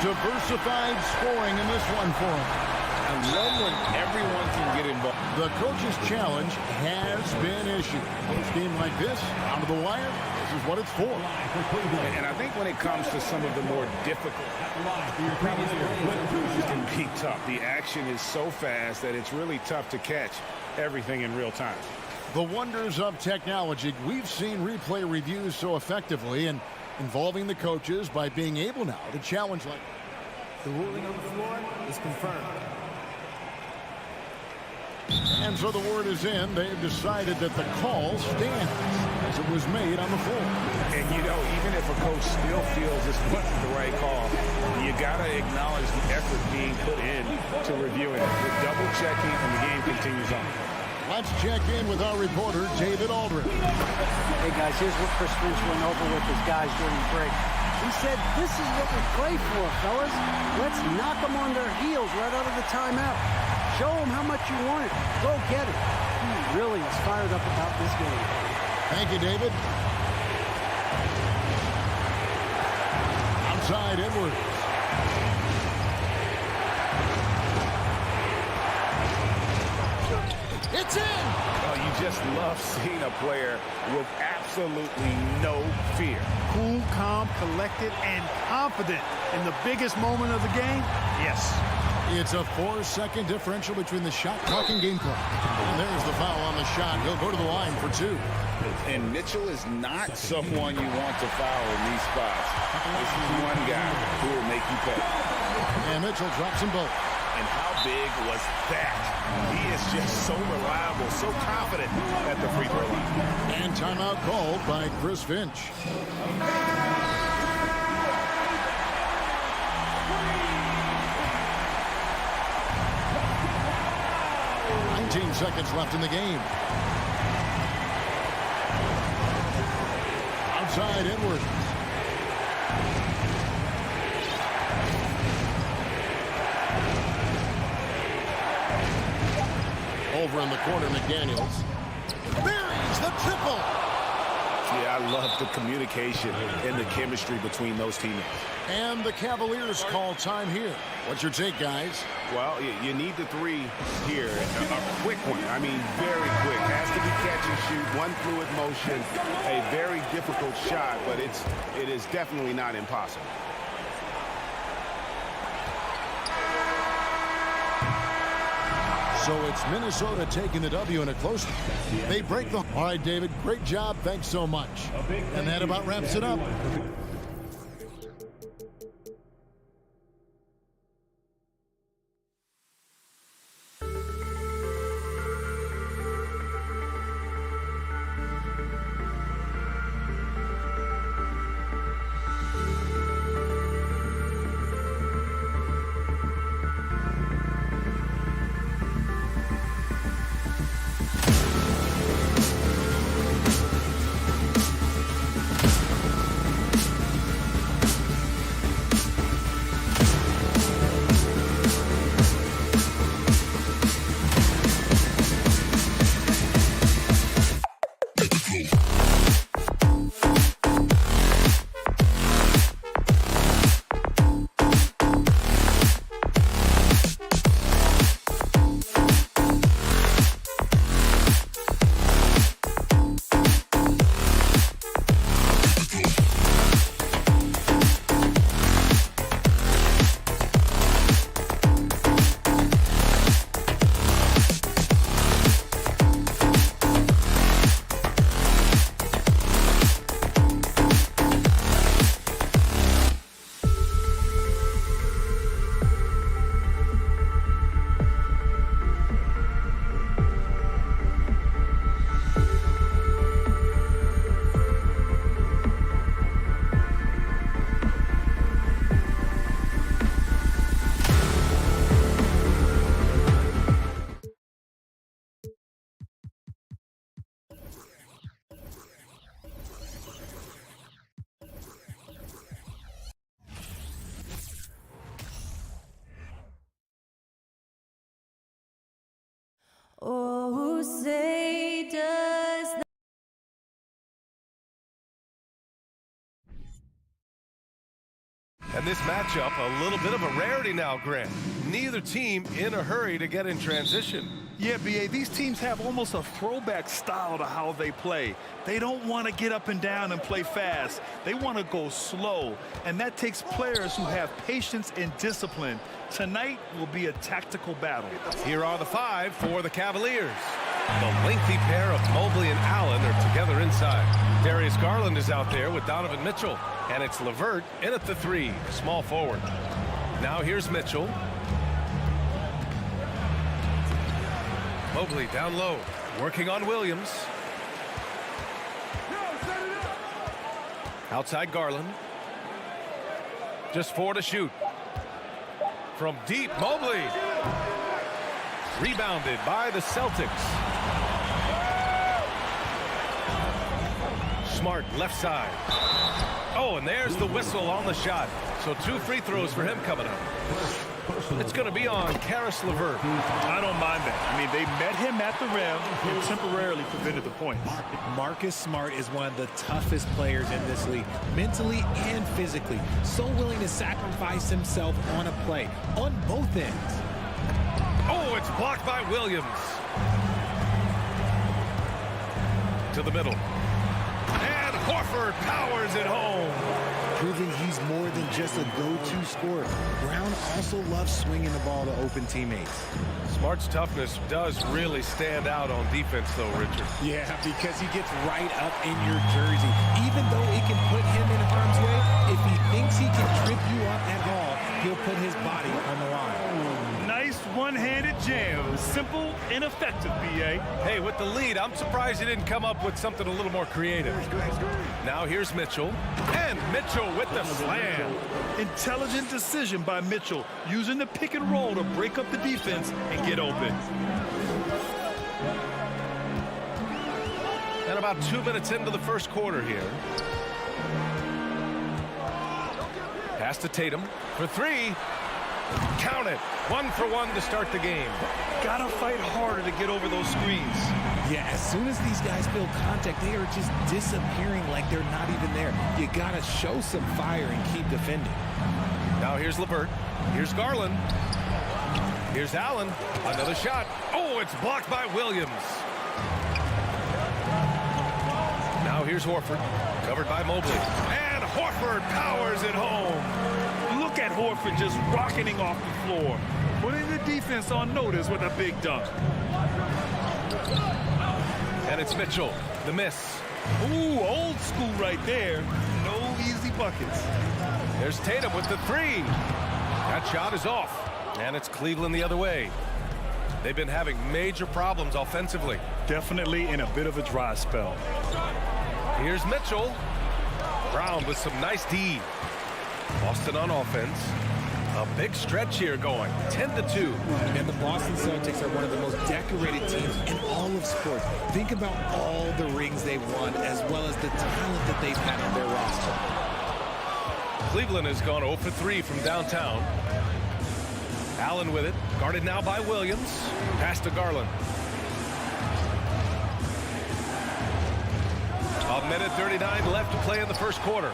Diversified scoring in this one for him. And one when everyone can get involved. The coach's challenge has been issued. A game like this, out of the wire, this is what it's for. And I think when it comes to some of the more difficult, it can be tough. The action is so fast that it's really tough to catch everything in real time. The wonders of technology. We've seen replay reviews so effectively and involving the coaches by being able now to challenge like. The ruling on the floor is confirmed. And so the word is in. They've decided that the call stands as it was made on the floor. And, you know, even if a coach still feels this wasn't the right call, you got to acknowledge the effort being put in to reviewing it. The double checking and the game continues on. Let's check in with our reporter, David Aldridge. Hey, guys, here's what Chris Finch went over with his guys during the break. He said, this is what we play for, fellas. Let's knock them on their heels right out of the timeout. Show them how much you want it. Go get it. He really is fired up about this game. Thank you, David. Outside, Edwards. It's in! Oh, you just love seeing a player with absolutely no fear. Cool, calm, collected, and confident in the biggest moment of the game. Yes. It's a 4-second differential between the shot clock and game clock. And there's the foul on the shot. He'll go to the line for 2. And Mitchell is not someone you want to foul in these spots. This is one guy who will make you pay. And Mitchell drops them both. And how big was that? He is just so reliable, so confident at the free throw line. And timeout called by Chris Finch. 19 seconds left in the game. Outside Edwards. Over in the corner, McDaniels. Buries the triple. Yeah, I love the communication and the chemistry between those teammates. And the Cavaliers call time here. What's your take, guys? Well, you need the 3 here. A quick one. I mean, very quick. Has to be catch and shoot. One fluid motion. A very difficult shot, but it is definitely not impossible. So it's Minnesota taking the W in a close one. They break the... All right, David, great job. Thanks so much. And that about wraps it up. Oh, say does that... And this matchup, a little bit of a rarity now, Grant. Neither team in a hurry to get in transition. Yeah, B.A., these teams have almost a throwback style to how they play. They don't want to get up and down and play fast. They want to go slow, and that takes players who have patience and discipline. Tonight will be a tactical battle. Here are the 5 for the Cavaliers. The lengthy pair of Mobley and Allen are together inside. Darius Garland is out there with Donovan Mitchell, and it's LeVert in at the 3, small forward. Now here's Mitchell. Mobley down low, working on Williams. Outside Garland. Just 4 to shoot. From deep, Mobley. Rebounded by the Celtics. Smart left side. Oh, and there's the whistle on the shot. So 2 free throws for him coming up. It's going to be on Caris LeVert. I don't mind that. I mean, they met him at the rim and temporarily prevented the points. Marcus Smart is one of the toughest players in this league, mentally and physically. So willing to sacrifice himself on a play, on both ends. Oh, it's blocked by Williams. to the middle. And Horford powers it home. Proving he's more than just a go-to scorer. Brown also loves swinging the ball to open teammates. Smart's toughness does really stand out on defense, though, Richard. Yeah, because he gets right up in your jersey. Even though it can put him in harm's way, if he thinks he can trip you up at all, he'll put his body on the line. Nice one-handed jam. Simple and effective, B.A. Hey, with the lead, I'm surprised he didn't come up with something a little more creative. Now here's Mitchell. And Mitchell with the slam. Intelligent decision by Mitchell, using the pick and roll to break up the defense and get open. And about 2 minutes into the first quarter here. Pass to Tatum for three. Count it. 1 for 1 to start the game. Gotta fight harder to get over those screens. Yeah, as soon as these guys feel contact, they are just disappearing like they're not even there. You gotta show some fire and keep defending. Now here's LeVert. Here's Garland. Here's Allen. Another shot. Oh, it's blocked by Williams. Now here's Horford. Covered by Mobley. And Horford powers it home. Look at Horford just rocketing off the floor, putting the defense on notice with a big dunk. And it's Mitchell. The miss. Ooh, old school right there. No easy buckets. There's Tatum with the three. That shot is off. And it's Cleveland the other way. They've been having major problems offensively. Definitely in a bit of a dry spell. Here's Mitchell. Brown with some nice D. Boston on offense. A big stretch here going. 10-2. And the Boston Celtics are one of the most decorated teams in all of sports. Think about all the rings they've won, as well as the talent that they've had on their roster. Cleveland has gone 0 for 3 from downtown. Allen with it. Guarded now by Williams. Pass to Garland. A minute 39 left to play in the first quarter.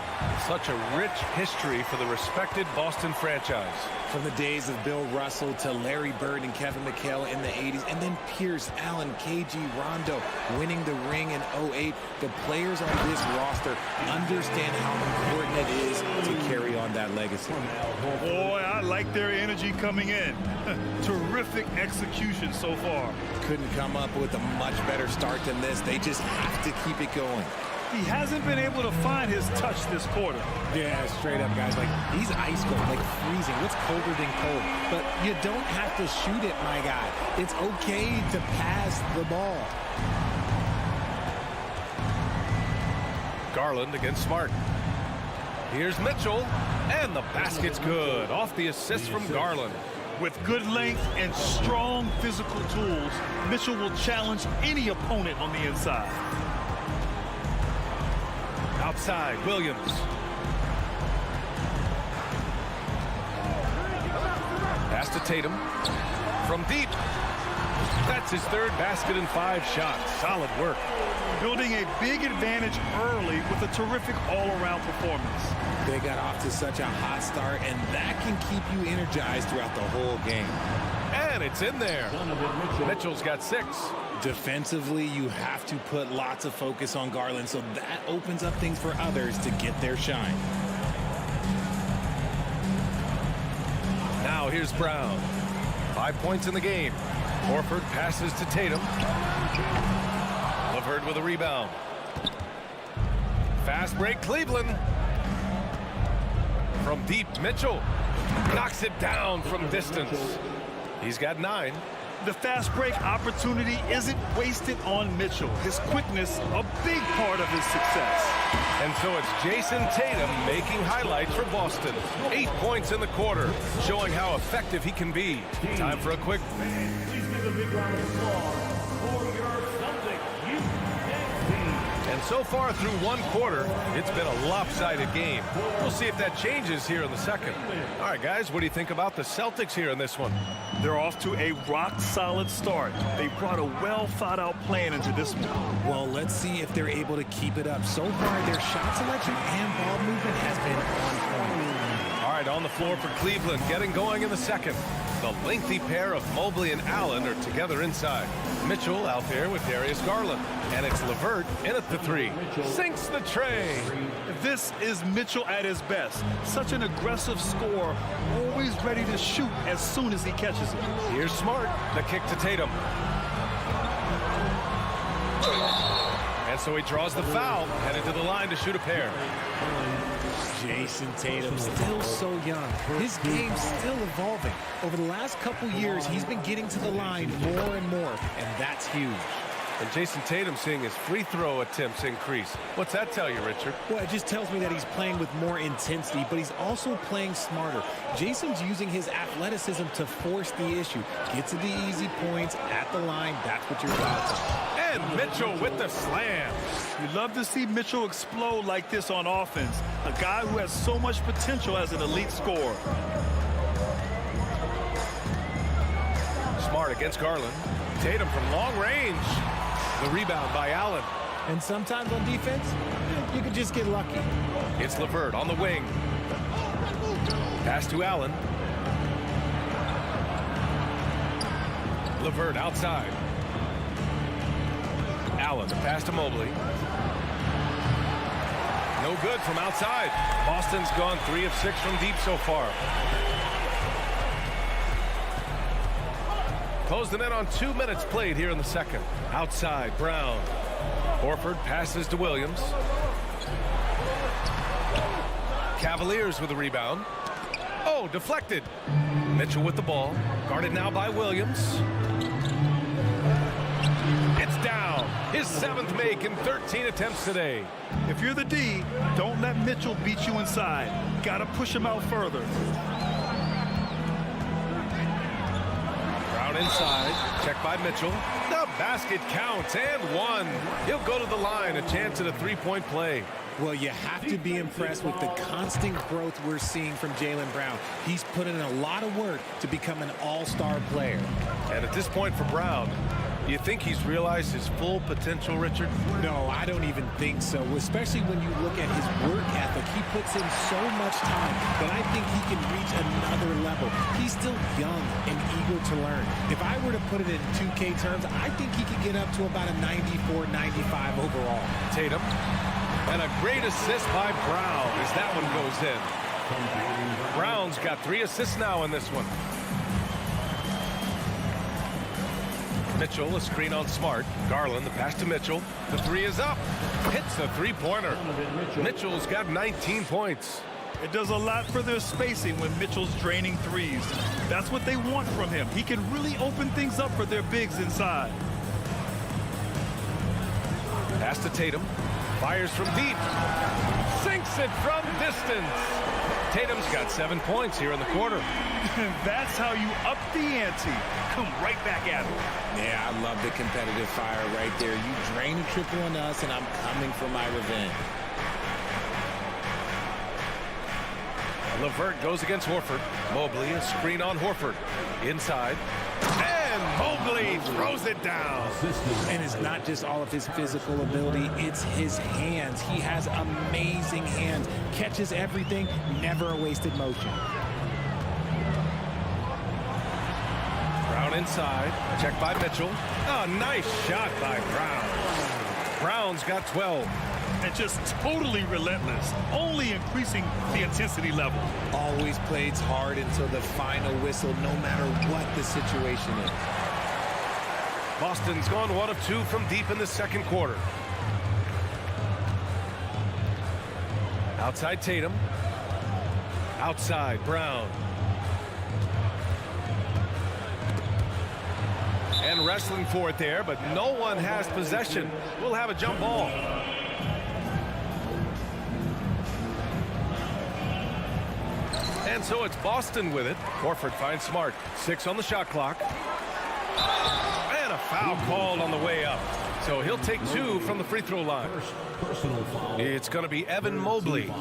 Such a rich history for the respected Boston franchise. From the days of Bill Russell to Larry Bird and Kevin McHale in the 80s, and then Pierce, Allen, KG, Rondo winning the ring in 08. The players on this roster understand how important it is to carry on that legacy. Boy, I like their energy coming in. Terrific execution so far. Couldn't come up with a much better start than this. They just have to keep it going. He hasn't been able to find his touch this quarter. Yeah, straight up, guys. Like, he's ice cold, like freezing. What's colder than cold? But you don't have to shoot it, my guy. It's okay to pass the ball. Garland against Smart. Here's Mitchell. And the basket's good. Off the assist from Garland. With good length and strong physical tools, Mitchell will challenge any opponent on the inside. Outside, Williams. Pass to Tatum. From deep. That's his third basket in 5 shots. Solid work. Building a big advantage early with a terrific all-around performance. They got off to such a hot start, and that can keep you energized throughout the whole game. And it's in there. Mitchell's got 6. Defensively, you have to put lots of focus on Garland, so that opens up things for others to get their shine. Now here's Brown. 5 points in the game. Horford passes to Tatum. LeVert with a rebound. Fast break, Cleveland. From deep, Mitchell knocks it down from distance. He's got 9. The fast break opportunity isn't wasted on Mitchell. His quickness, a big part of his success. And so it's Jason Tatum making highlights for Boston. 8 points in the quarter, showing how effective he can be. Time for a quick. Please give a big round of applause for your Celtics USA. And so far through 1 quarter, it's been a lopsided game. We'll see if that changes here in the second. All right, guys, what do you think about the Celtics here in this one? They're off to a rock-solid start. They brought a well-thought-out plan into this one. Well, let's see if they're able to keep it up. So far, their shot selection and ball movement has been on point. All right, on the floor for Cleveland, getting going in the second. The lengthy pair of Mobley and Allen are together inside. Mitchell out there with Darius Garland. And it's LeVert in at the three. Sinks the tray. This is Mitchell at his best. Such an aggressive scorer, always ready to shoot as soon as he catches it. Here's Smart, the kick to Tatum. And so he draws the foul, headed to the line to shoot a pair. Jason Tatum, still so young. His game's still evolving. Over the last couple years, he's been getting to the line more and more, and that's huge. And Jason Tatum seeing his free throw attempts increase. What's that tell you, Richard? Well, it just tells me that he's playing with more intensity, but he's also playing smarter. Jason's using his athleticism to force the issue. Get to the easy points at the line. That's what you're about. And Mitchell with the slam. You love to see Mitchell explode like this on offense. A guy who has so much potential as an elite scorer. Smart against Garland. Tatum from long range. The rebound by Allen. And sometimes on defense, you can just get lucky. It's LeVert on the wing. Pass to Allen. LeVert outside. Allen, the pass to Mobley. No good from outside. Boston's gone 3 of 6 from deep so far. Closing in on 2 minutes played here in the second. Outside, Brown. Horford passes to Williams. Cavaliers with a rebound. Oh, deflected. Mitchell with the ball. Guarded now by Williams. It's down. His 7th make in 13 attempts today. If you're the D, don't let Mitchell beat you inside. Gotta push him out further. Brown inside. Check by Mitchell. The basket counts and one. He'll go to the line. A chance at a three-point play. Well, you have to be impressed with the constant growth we're seeing from Jaylen Brown. He's put in a lot of work to become an all-star player. And at this point for Brown, do you think he's realized his full potential, Richard? No, I don't even think so, especially when you look at his work ethic. He puts in so much time that I think he can reach another level. He's still young and eager to learn. If I were to put it in 2K terms, I think he could get up to about a 94, 95 overall. Tatum. And a great assist by Brown as that one goes in. Brown's got 3 assists now in this one. Mitchell, a screen on Smart. Garland, the pass to Mitchell. The 3 is up. Hits the three-pointer. Mitchell's got 19 points. It does a lot for their spacing when Mitchell's draining threes. That's what they want from him. He can really open things up for their bigs inside. Pass to Tatum. Fires from deep. Sinks it from distance. Tatum's got 7 points here in the quarter. That's how you up the ante. Come right back at him. Yeah, I love the competitive fire right there. You drain a triple on us, and I'm coming for my revenge. LeVert goes against Horford. Mobley, a screen on Horford. Inside. And Mobley throws it down. And it's not just all of his physical ability, it's his hands. He has amazing hands. Catches everything, never a wasted motion. Brown inside. Check by Mitchell. Oh, nice shot by Brown. Brown's got 12. And just totally relentless, only increasing the intensity level. Always plays hard until the final whistle, no matter what the situation is. Boston's gone 1 of 2 from deep in the second quarter. Outside Tatum. Outside Brown. And wrestling for it there, but no one has possession. We'll have a jump ball. And so it's Boston with it. Horford finds Smart. 6 on the shot clock. And a foul called on the way up. So he'll take 2 from the free throw line. It's going to be Evan Mobley.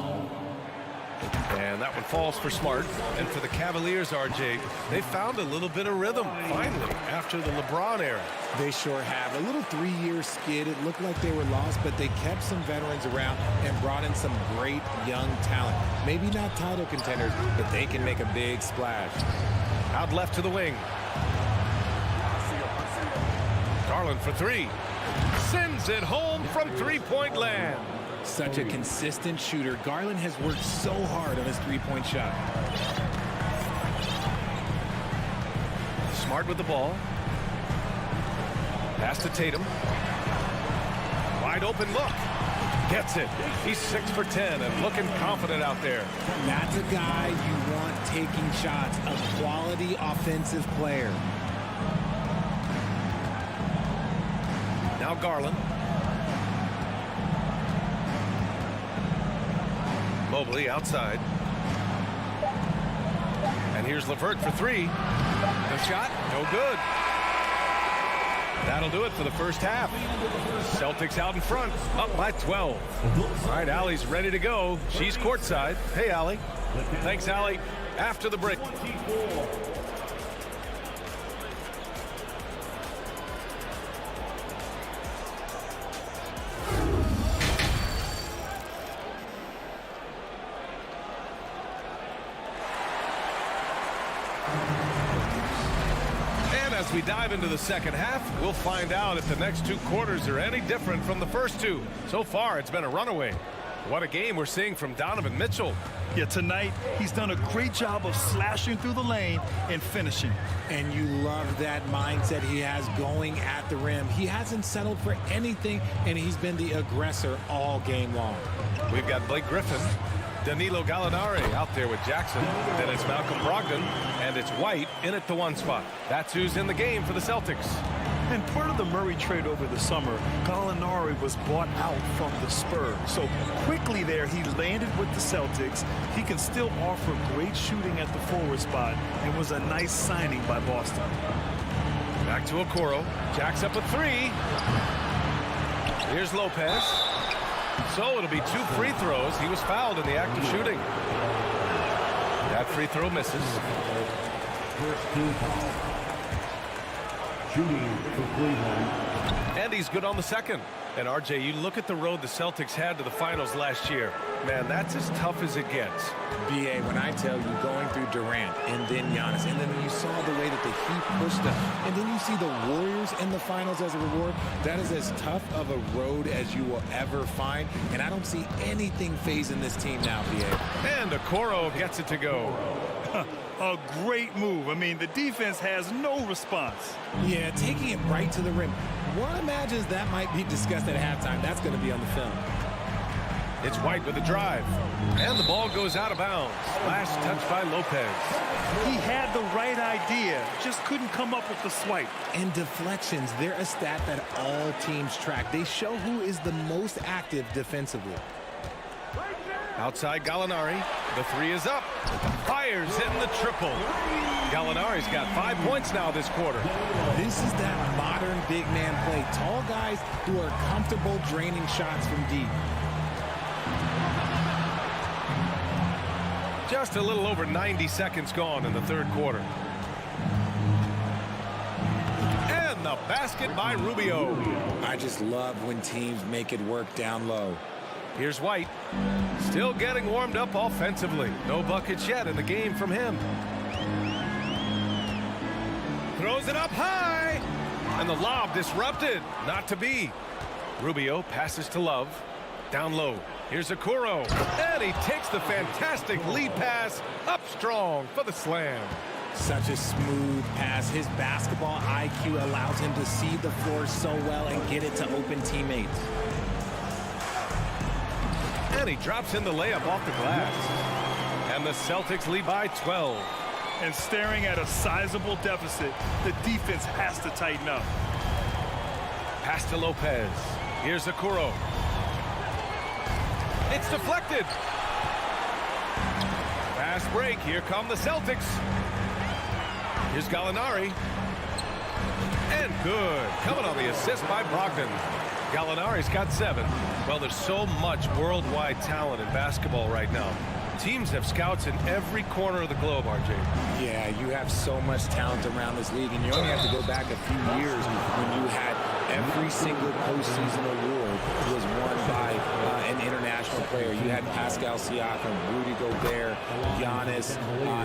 And that one falls for Smart. And for the Cavaliers, RJ, they found a little bit of rhythm, finally, after the LeBron era. They sure have. A little 3-year skid. It looked like they were lost, but they kept some veterans around and brought in some great young talent. Maybe not title contenders, but they can make a big splash. Out left to the wing. Garland for three. Sends it home from three-point land. Such a consistent shooter. Garland has worked so hard on his three-point shot. Smart with the ball. Pass to Tatum. Wide open look. Gets it. He's 6 for 10 and looking confident out there. That's a guy you want taking shots. A quality offensive player. Now Garland. Mobley outside. And here's LeVert for three. The shot, no good. That'll do it for the first half. Celtics out in front, up by 12. All right, Allie's ready to go. She's courtside. Hey, Allie. Thanks, Allie. After the break. As we dive into the second half, we'll find out if the next two quarters are any different from the first two. So far, it's been a runaway. What a game we're seeing from Donovan Mitchell. Yeah, tonight, he's done a great job of slashing through the lane and finishing. And you love that mindset he has going at the rim. He hasn't settled for anything, and he's been the aggressor all game long. We've got Blake Griffin, Danilo Gallinari out there with Jackson. Then it's Malcolm Brogdon, and it's White in at the one spot. That's who's in the game for the Celtics. And part of the Murray trade over the summer, Gallinari was bought out from the Spurs. So quickly there, he landed with the Celtics. He can still offer great shooting at the forward spot and was a nice signing by Boston. Back to Okoro. Jacks up a three. Here's Lopez. So it'll be 2 free throws. He was fouled in the act of shooting. That free throw misses. First team foul. Shooting for Cleveland. And he's good on the second. And RJ, you look at the road the Celtics had to the finals last year. Man, that's as tough as it gets. BA, when I tell you, going through Durant and then Giannis, and then you saw the way that the Heat pushed them, and then you see the Warriors in the finals as a reward, that is as tough of a road as you will ever find. And I don't see anything phasing this team now, BA. And Okoro gets it to go. A great move. I mean, the defense has no response. Yeah, taking it right to the rim. One imagines that might be discussed at halftime. That's going to be on the film. It's White with a drive. And the ball goes out of bounds. Last touch by Lopez. He had the right idea, just couldn't come up with the swipe. And deflections, they're a stat that all teams track. They show who is the most active defensively. Outside Gallinari. The three is up. Fires in the triple. Gallinari's got 5 points now this quarter. This is that modern big man play. Tall guys who are comfortable draining shots from deep. Just a little over 90 seconds gone in the third quarter. And the basket by Rubio. I just love when teams make it work down low. Here's White. Still getting warmed up offensively. No buckets yet in the game from him. Throws it up high. And the lob disrupted. Not to be. Rubio passes to Love. Down low. Here's Okoro. And he takes the fantastic lead pass up strong for the slam. Such a smooth pass. His basketball IQ allows him to see the floor so well and get it to open teammates. And he drops in the layup off the glass. And the Celtics lead by 12. And staring at a sizable deficit, the defense has to tighten up. Pass to Lopez. Here's Okoro. It's deflected. Fast break. Here come the Celtics. Here's Gallinari. And good. Coming on the assist by Brogdon. Gallinari's got 7. Well, there's so much worldwide talent in basketball right now. Teams have scouts in every corner of the globe, RJ. Yeah, you have so much talent around this league, and you only have to go back a few years when you had every single postseason award was won by an international player. You had Pascal Siakam, Rudy Gobert, Giannis,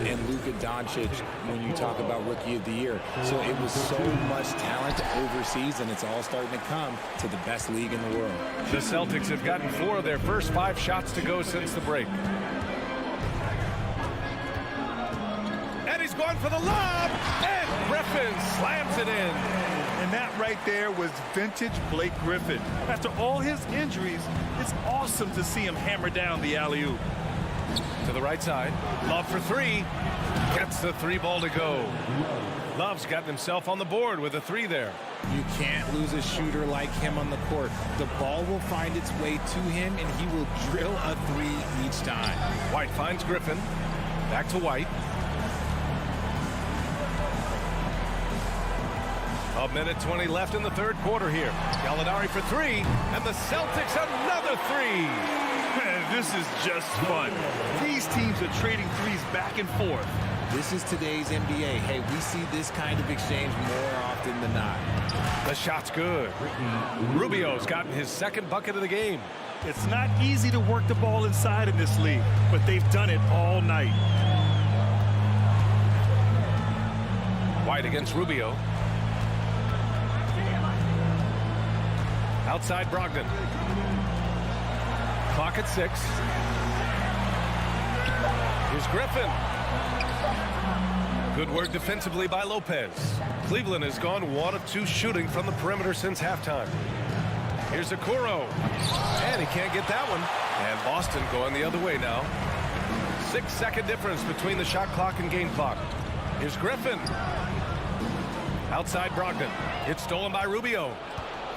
and Luka Doncic when you talk about Rookie of the Year. So it was so much talent overseas, and it's all starting to come to the best league in the world. The Celtics have gotten 4 of their first 5 shots to go since the break. And he's going for the lob, and Griffin slams it in. And that right there was vintage Blake Griffin. After all his injuries, it's awesome to see him hammer down the alley-oop. To the right side, Love for 3. Gets the 3 ball to go. Love's gotten himself on the board with a 3 there. You can't lose a shooter like him on the court. The ball will find its way to him, and he will drill a 3 each time. White finds Griffin. Back to White. A minute 20 left in the third quarter here. Gallinari for 3, and the Celtics another 3. Man, this is just fun. These teams are trading threes back and forth. This is today's NBA. Hey, we see this kind of exchange more often than not. The shot's good. Rubio's gotten his 2nd bucket of the game. It's not easy to work the ball inside in this league, but they've done it all night. White against Rubio. Outside Brogdon. Clock at 6. Here's Griffin. Good work defensively by Lopez. Cleveland has gone 1 of 2 shooting from the perimeter since halftime. Here's Okoro. And he can't get that one. And Boston going the other way now. 6-second difference between the shot clock and game clock. Here's Griffin. Outside Brogdon. It's stolen by Rubio.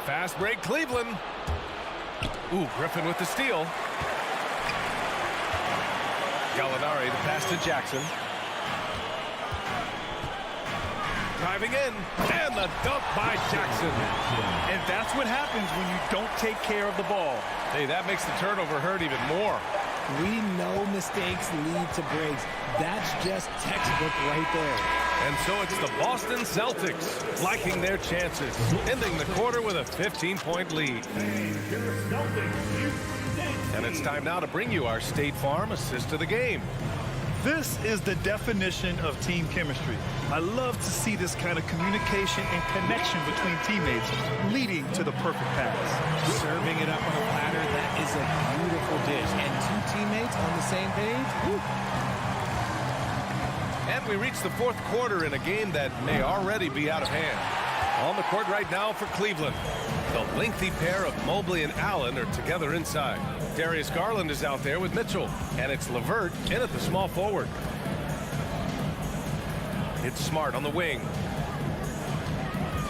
Fast break, Cleveland. Ooh, Griffin with the steal. Gallinari to pass to Jackson. Driving in, and the dunk by Jackson. And that's what happens when you don't take care of the ball. Hey, that makes the turnover hurt even more. We know mistakes lead to breaks. That's just textbook right there. And so it's the Boston Celtics liking their chances, ending the quarter with a 15-point lead. And it's time now to bring you our State Farm assist of the game. This is the definition of team chemistry. I love to see this kind of communication and connection between teammates leading to the perfect pass. Serving it up on a platter, that is a beautiful dish. And 2 teammates on the same page. Woo. And we reach the 4th quarter in a game that may already be out of hand. On the court right now for Cleveland. The lengthy pair of Mobley and Allen are together inside. Darius Garland is out there with Mitchell. And it's LeVert in at the small forward. It's Smart on the wing.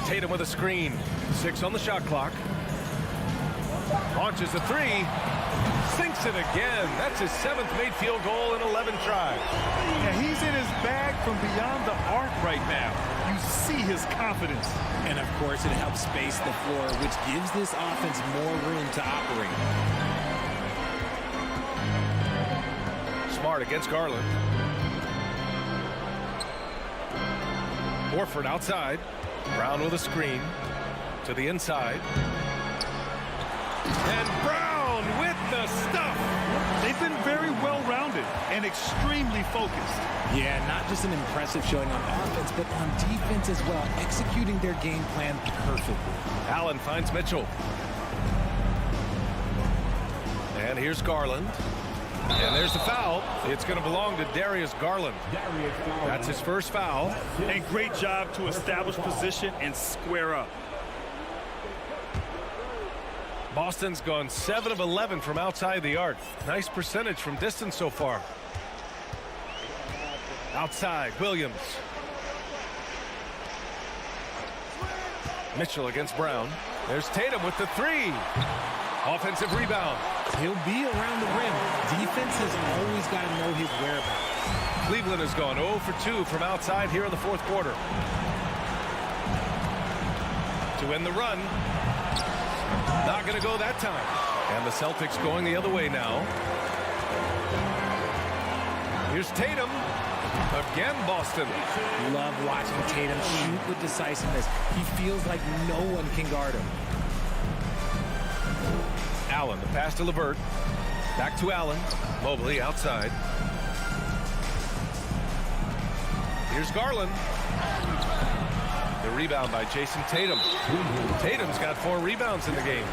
Tatum with a screen. 6 on the shot clock. Launches a 3. Sinks it again. That's his 7th made field goal in 11 tries. Yeah, he's in his bag from beyond the arc right now. You see his confidence. And, of course, it helps space the floor, which gives this offense more room to operate. Smart against Garland. Horford outside. Brown with a screen. To the inside. And Brown with the stuff. They've been very well-rounded and extremely focused. Yeah, not just an impressive showing on offense, but on defense as well, executing their game plan perfectly. Allen finds Mitchell. And here's Garland. And there's the foul. It's going to belong to Darius Garland. That's his first foul. And great job to establish position and square up. Boston's gone 7 of 11 from outside the arc. Nice percentage from distance so far. Outside, Williams. Mitchell against Brown. There's Tatum with the 3. Offensive rebound. He'll be around the rim. Defense has always got to know his whereabouts. Cleveland has gone 0 for 2 from outside here in the 4th quarter. To end the run. Not going to go that time. And the Celtics going the other way now. Here's Tatum. Again, Boston. Love watching Tatum shoot with decisiveness. He feels like no one can guard him. Allen, the pass to LeVert. Back to Allen. Mobley outside. Here's Garland. The rebound by Jason Tatum. Tatum's got 4 rebounds in the game.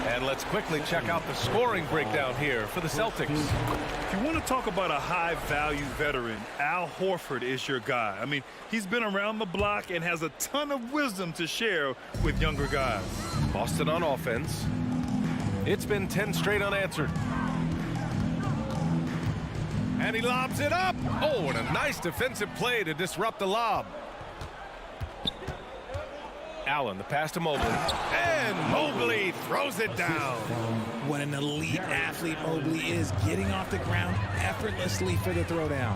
And let's quickly check out the scoring breakdown here for the Celtics. If you want to talk about a high-value veteran, Al Horford is your guy. I mean, he's been around the block and has a ton of wisdom to share with younger guys. Boston on offense. It's been 10 straight unanswered. And he lobs it up. Oh, and a nice defensive play to disrupt the lob. Allen, the pass to Mobley. And Mobley throws it down. What an elite athlete Mobley is, getting off the ground effortlessly for the throwdown.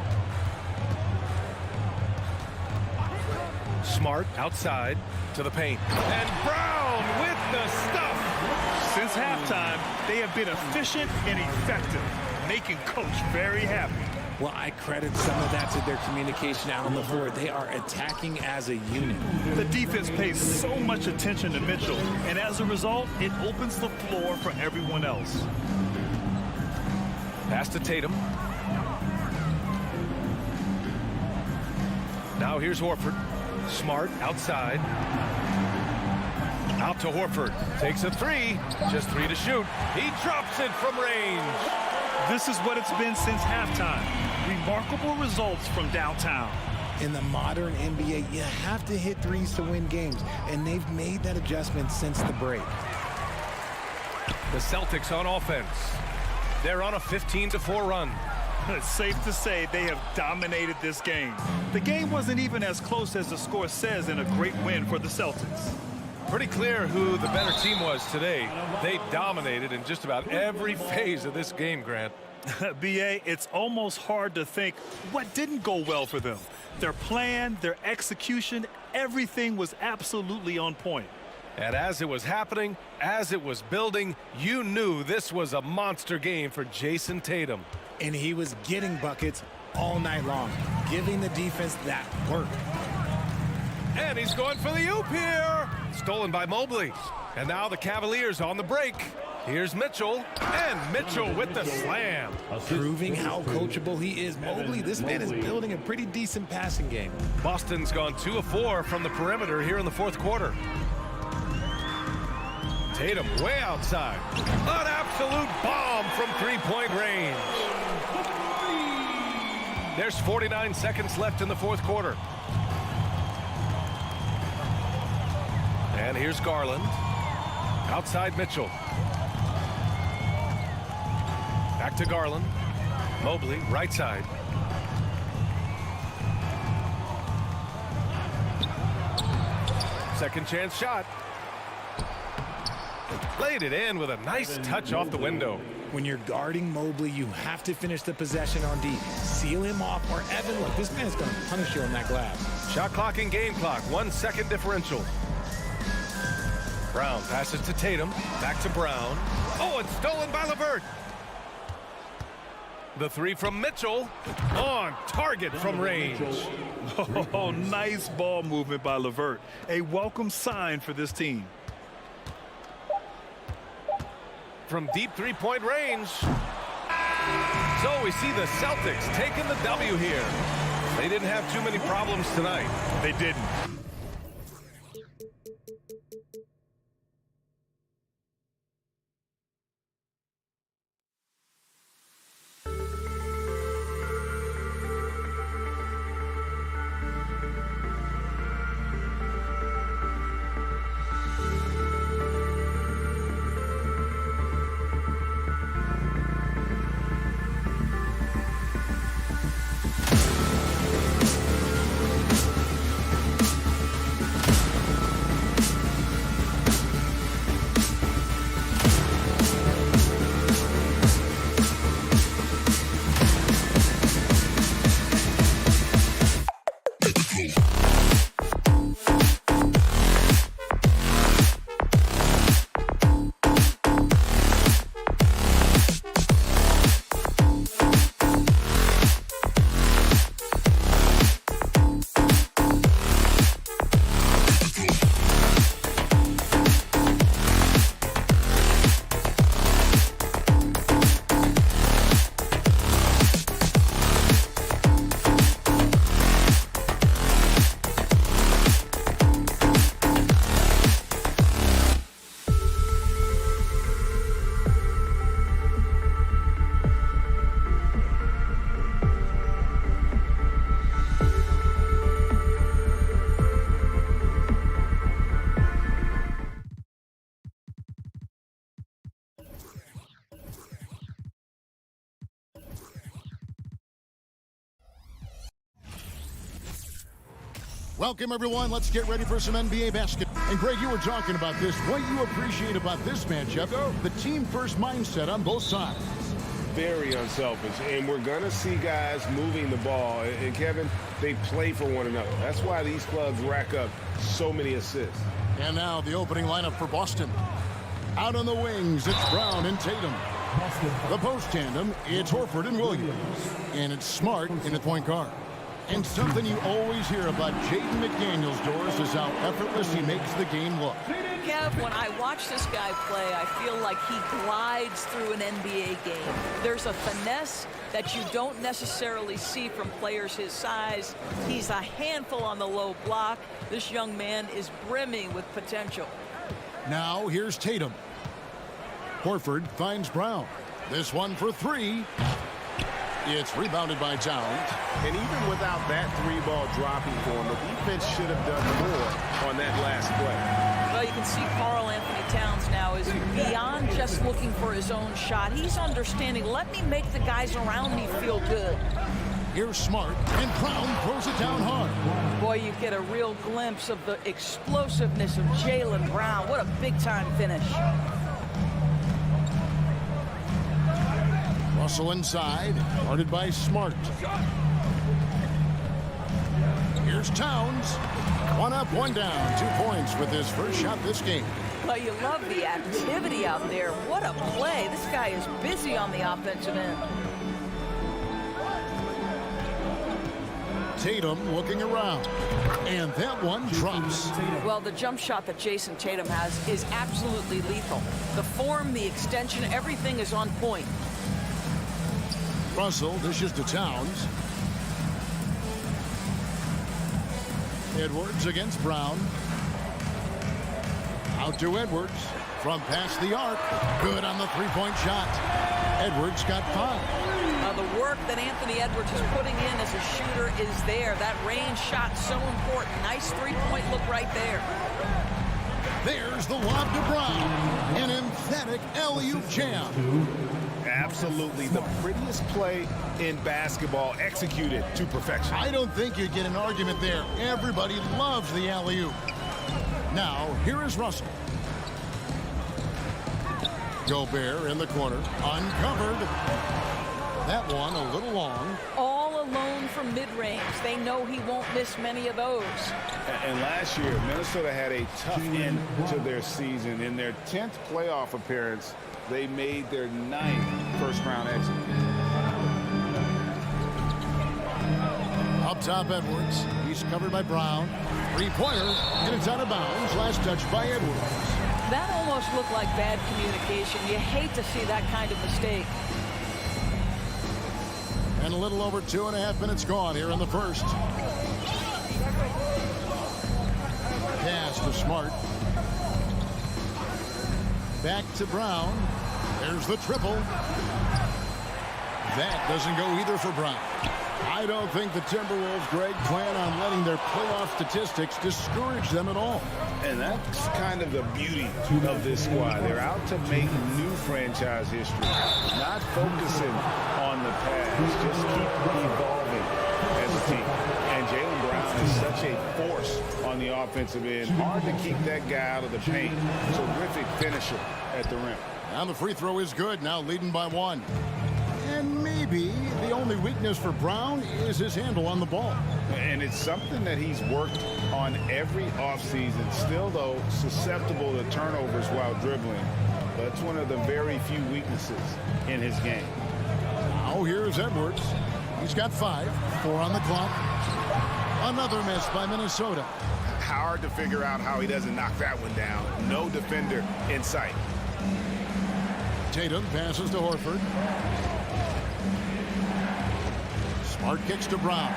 Smart outside to the paint. And Brown with the stuff. Since halftime, they have been efficient and effective, making Coach very happy. Well, I credit some of that to their communication out on the floor. They are attacking as a unit. The defense pays so much attention to Mitchell, and as a result, it opens the floor for everyone else. Pass to Tatum. Now here's Horford. Smart outside. Out to Horford. Takes a 3. Just 3 to shoot. He drops it from range. This is what it's been since halftime. Remarkable results from downtown. In the modern NBA, you have to hit threes to win games, and they've made that adjustment since the break. The Celtics on offense. They're on a 15-4 run. It's safe to say they have dominated this game. The game wasn't even as close as the score says in a great win for the Celtics. Pretty clear who the better team was today. They dominated in just about every phase of this game, Grant. B.A., it's almost hard to think what didn't go well for them. Their plan, their execution, everything was absolutely on point. And as it was happening, as it was building, you knew this was a monster game for Jason Tatum. And he was getting buckets all night long, giving the defense that work. And he's going for the oop here. Stolen by Mobley. And now the Cavaliers on the break. Here's Mitchell. And Mitchell with the slam. Proving how coachable he is. Mobley, this man is building a pretty decent passing game. Boston's gone 2 of 4 from the perimeter here in the fourth quarter. Tatum way outside. An absolute bomb from three-point range. There's 49 seconds left in the fourth quarter. And here's Garland. Outside Mitchell. Back to Garland. Mobley, right side. Second chance shot. Laid it in with a nice touch off the window. When you're guarding Mobley, you have to finish the possession on D. Seal him off, or Evan, look, this man's going to punish you on that glass. Shot clock and game clock, 1 second differential. Brown passes to Tatum. Back to Brown. Oh, it's stolen by LeVert. The 3 from Mitchell. On target from range. Oh, nice ball movement by LeVert. A welcome sign for this team. From deep three-point range. So we see the Celtics taking the W here. They didn't have too many problems tonight. They didn't. Welcome, everyone. Let's get ready for some NBA basketball. And, Greg, you were talking about this. What you appreciate about this matchup, the team-first mindset on both sides. Very unselfish, and we're going to see guys moving the ball. And, Kevin, they play for one another. That's why these clubs rack up so many assists. And now the opening lineup for Boston. Out on the wings, it's Brown and Tatum. The post tandem, it's Horford and Williams. And it's Smart in the point guard. And something you always hear about Jaden McDaniels, Doris, is how effortless he makes the game look. Kev, when I watch this guy play, I feel like he glides through an NBA game. There's a finesse that you don't necessarily see from players his size. He's a handful on the low block. This young man is brimming with potential. Now here's Tatum. Horford finds Brown. This one for three. It's rebounded by Towns. And even without that three-ball dropping for him, the defense should have done more on that last play. Well, you can see Karl Anthony Towns now is beyond just looking for his own shot. He's understanding, let me make the guys around me feel good. Here's Smart, and Brown throws it down hard. Boy, you get a real glimpse of the explosiveness of Jaylen Brown. What a big-time finish. Russell inside, guarded by Smart. Here's Towns. One up, one down. 2 points with his first shot this game. Well, you love the activity out there. What a play. This guy is busy on the offensive end. Tatum looking around. And that one drops. Well, the jump shot that Jason Tatum has is absolutely lethal. The form, the extension, everything is on point. Russell dishes to Towns. Edwards against Brown. Out to Edwards. From past the arc. Good on the three-point shot. Edwards got 5. The work that Anthony Edwards is putting in as a shooter is there. That range shot so important. Nice three-point look right there. There's the lob to Brown. An emphatic alley-oop jam. Absolutely the prettiest play in basketball, executed to perfection. I don't think you'd get an argument there. Everybody loves the alley-oop. Now, here is Russell. Gobert in the corner, uncovered. That one a little long. All alone from mid-range. They know he won't miss many of those. And last year, Minnesota had a tough end to their season. In their 10th playoff appearance, they made their 9th first-round exit. Up top, Edwards. He's covered by Brown. Three-pointer, and it's out of bounds. Last touch by Edwards. That almost looked like bad communication. You hate to see that kind of mistake. And a little over 2.5 minutes gone here in the first. Pass to Smart. Back to Brown. There's the triple. That doesn't go either for Brown. I don't think the Timberwolves, Greg, plan on letting their playoff statistics discourage them at all. And that's kind of the beauty of this squad. They're out to make new franchise history, not focusing on the past, just keep evolving as a team. And Jaylen Brown is such a force on the offensive end. Hard to keep that guy out of the paint. Terrific finisher at the rim. And the free throw is good, now leading by 1. And maybe the only weakness for Brown is his handle on the ball. And it's something that he's worked on every offseason. Still, though, susceptible to turnovers while dribbling. That's one of the very few weaknesses in his game. Now here's Edwards. He's got 5, 4 on the clock. Another miss by Minnesota. Hard to figure out how he doesn't knock that one down. No defender in sight. Tatum passes to Horford. Smart kicks to Brown.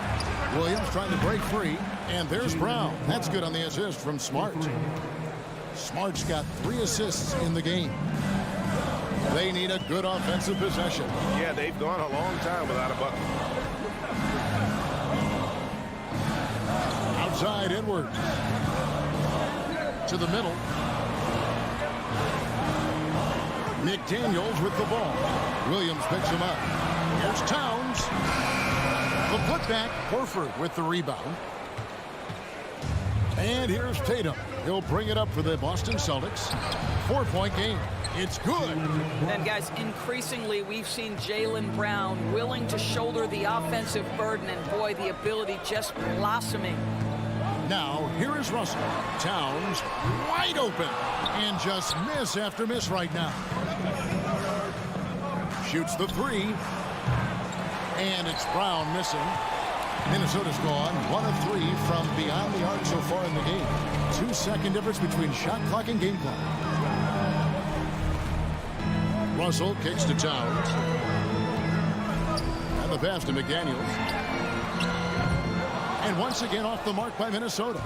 Williams trying to break free. And there's Brown. That's good on the assist from Smart. Smart's got 3 assists in the game. They need a good offensive possession. Yeah, they've gone a long time without a bucket. Outside Edwards. To the middle. McDaniels with the ball. Williams picks him up. Here's Towns. The putback. Horford with the rebound. And here's Tatum. He'll bring it up for the Boston Celtics. 4-point game. It's good. And guys, increasingly we've seen Jaylen Brown willing to shoulder the offensive burden, and boy, the ability just blossoming. Now, here is Russell. Towns wide open and just miss after miss right now. Shoots the three. And it's Brown missing. Minnesota's gone 1 of 3 from beyond the arc so far in the game. 2-second difference between shot clock and game clock. Russell kicks to Towns. And the pass to McDaniels. And once again off the mark by Minnesota.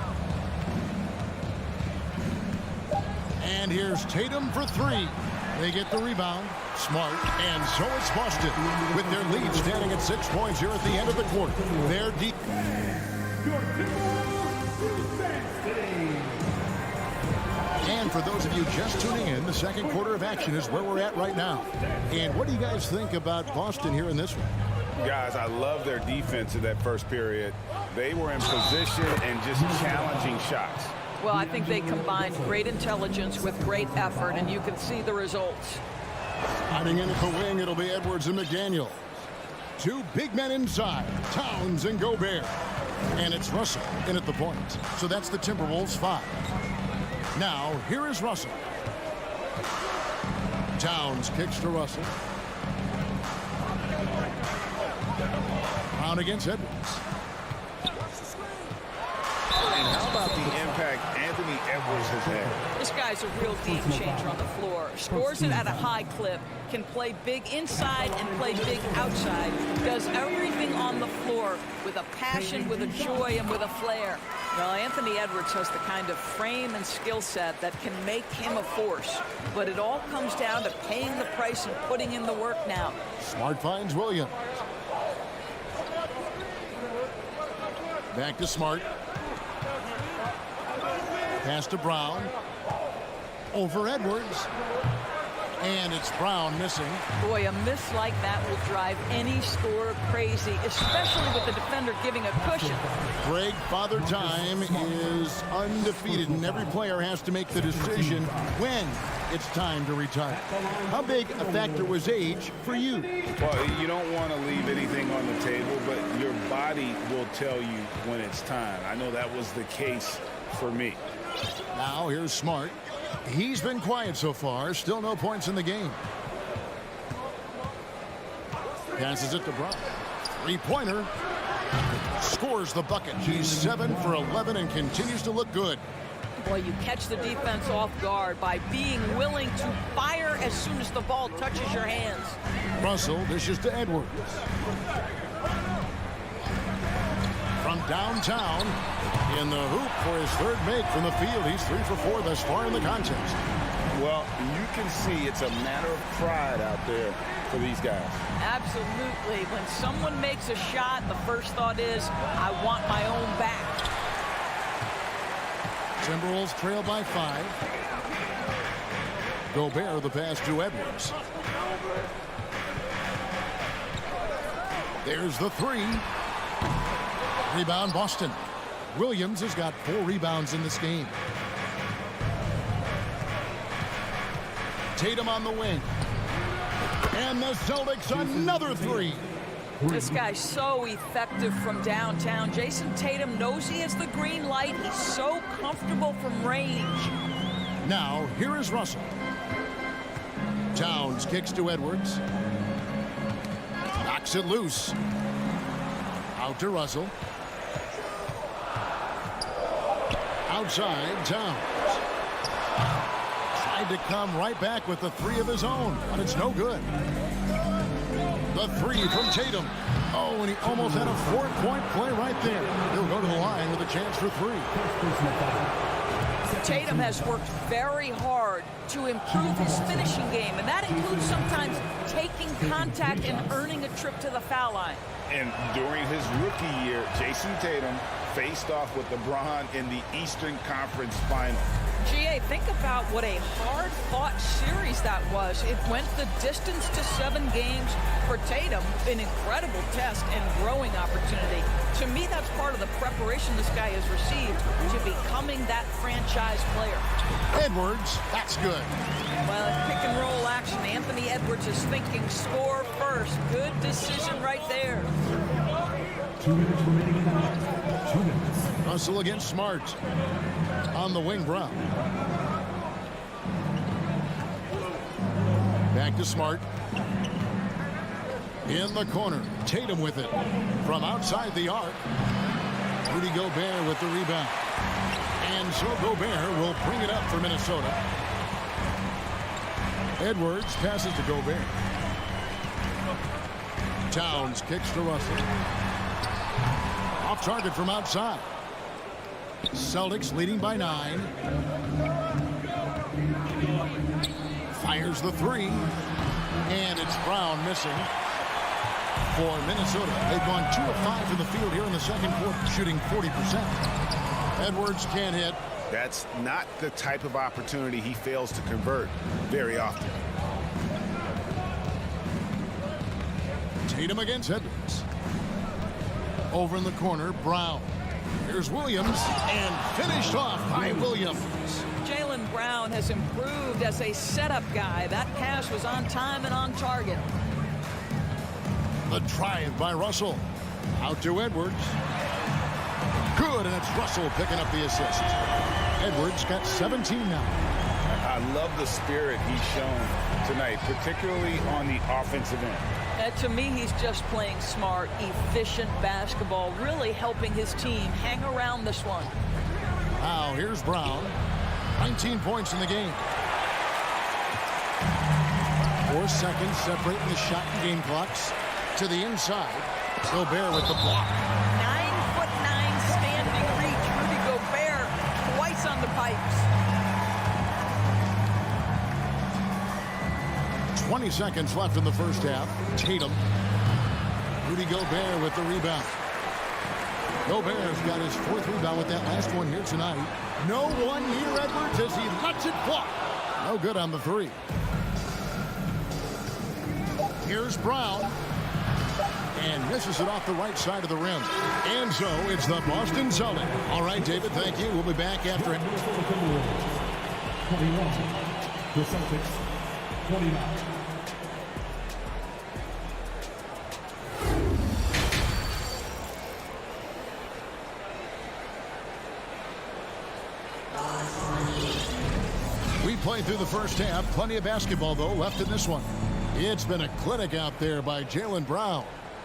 And here's Tatum for 3. They get the rebound. Smart. And so it's Boston with their lead standing at 6 points here at the end of the quarter. They're deep. And for those of you just tuning in, the second quarter of action is where we're at right now. And what do you guys think about Boston here in this one? Guys, I love their defense in that first period. They were in position and just challenging shots. Well, I think they combined great intelligence with great effort, and you can see the results. Hiding in at the wing, it'll be Edwards and McDaniel. 2 big men inside, Towns and Gobert. And it's Russell in at the point. So that's the Timberwolves 5. Now, here is Russell. Towns kicks to Russell. Brown against Edwards. And how about the impact Anthony Edwards has had? This guy's a real game changer on the floor. Scores it at a high clip, can play big inside and play big outside. Does everything on the floor with a passion, with a joy, and with a flair. Well, Anthony Edwards has the kind of frame and skill set that can make him a force. But it all comes down to paying the price and putting in the work now. Smart finds Williams. Back to Smart. Pass to Brown. Over Edwards. And it's Brown missing. Boy, a miss like that will drive any scorer crazy, especially with the defender giving a cushion. Greg, Father Time is undefeated, and every player has to make the decision when it's time to retire. How big a factor was age for you? Well, you don't want to leave anything on the table, but your body will tell you when it's time. I know that was the case for me. Now here's Smart. He's been quiet so far. Still no points in the game. Passes it to Brown. Three-pointer. Scores the bucket. He's 7 for 11 and continues to look good. Boy, you catch the defense off guard by being willing to fire as soon as the ball touches your hands. Russell dishes to Edwards. From downtown, in the hoop for his third make from the field. He's 3 for 4 thus far in the contest. Well, you can see it's a matter of pride out there for these guys. Absolutely. When someone makes a shot, the first thought is, I want my own back. Timberwolves trail by 5. Gobert the pass to Edwards. There's the 3. Rebound Boston. Williams has got 4 rebounds in this game. Tatum on the wing. And the Celtics another 3. This guy's so effective from downtown. Jason Tatum knows he has the green light. He's so comfortable from range. Now, here is Russell. Towns kicks to Edwards. Knocks it loose. Out to Russell. Outside, Towns. Tried to come right back with the 3 of his own, but it's no good. The 3 from Tatum. Oh, and he almost had a 4-point play right there. He'll go to the line with a chance for 3. Tatum has worked very hard to improve his finishing game, and that includes sometimes taking contact and earning a trip to the foul line. And during his rookie year, Jason Tatum faced off with LeBron in the Eastern Conference Final. GA, think about what a hard-fought series that was. It went the distance to 7 games for Tatum, an incredible test and growing opportunity. To me, that's part of the preparation this guy has received to becoming that franchise player. Edwards, that's good. Well, pick-and-roll action. Anthony Edwards is thinking score first. Good decision right there. 2 minutes remaining in the half. 2 minutes. Russell against Smart. On the wing, Brown. Back to Smart. In the corner. Tatum with it. From outside the arc. Rudy Gobert with the rebound. And so Gobert will bring it up for Minnesota. Edwards passes to Gobert. Towns kicks to Russell. Off target from outside. Celtics leading by 9. Fires the 3. And it's Brown missing for Minnesota. They've gone 2 of 5 from the field here in the second quarter, shooting 40%. Edwards can't hit. That's not the type of opportunity he fails to convert very often. Tatum against Edwards. Over in the corner, Brown. Here's Williams, and finished off by Williams. Jaylen Brown has improved as a setup guy. That pass was on time and on target. The drive by Russell. Out to Edwards. Good, and it's Russell picking up the assist. Edwards got 17 now. I love the spirit he's shown tonight, particularly on the offensive end. To me, he's just playing smart, efficient basketball, really helping his team hang around this one. Now, here's Brown. 19 points in the game. 4 seconds separating the shot and game clocks. To the inside. Gobert with the block. 9'9" standing reach. Rudy Gobert twice on the pipes. 20 seconds left in the first half. Tatum. Rudy Gobert with the rebound. Gobert's got his 4th rebound with that last one here tonight. No one near Edwards as he lets it fly. No good on the 3. Here's Brown. And misses it off the right side of the rim. And so it's the Boston Celtics. All right, David, thank you. We'll be back after it. 21. The Celtics, 29. We played through the first half. Plenty of basketball, though, left in this one. It's been a clinic out there by Jaylen Brown.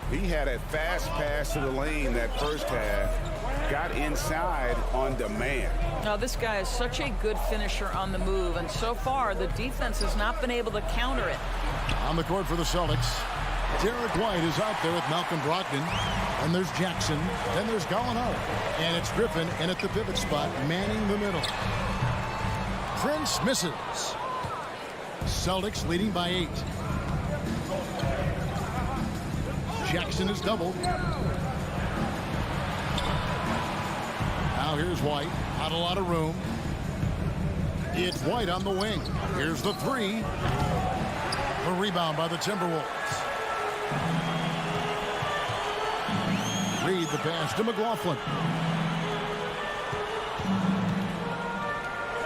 He had a fast pass to the lane that first half. Got inside on demand. Now, this guy is such a good finisher on the move, and so far, the defense has not been able to counter it. On the court for the Celtics, Derek White is out there with Malcolm Brogdon. And there's Jackson. Then there's Gallinari. And it's Griffin in at the pivot spot, manning the middle. Prince misses. Celtics leading by 8. Jackson is doubled. Now here's White. Not a lot of room. It's White on the wing. Here's the 3. The rebound by the Timberwolves. Reed the pass to McLaughlin.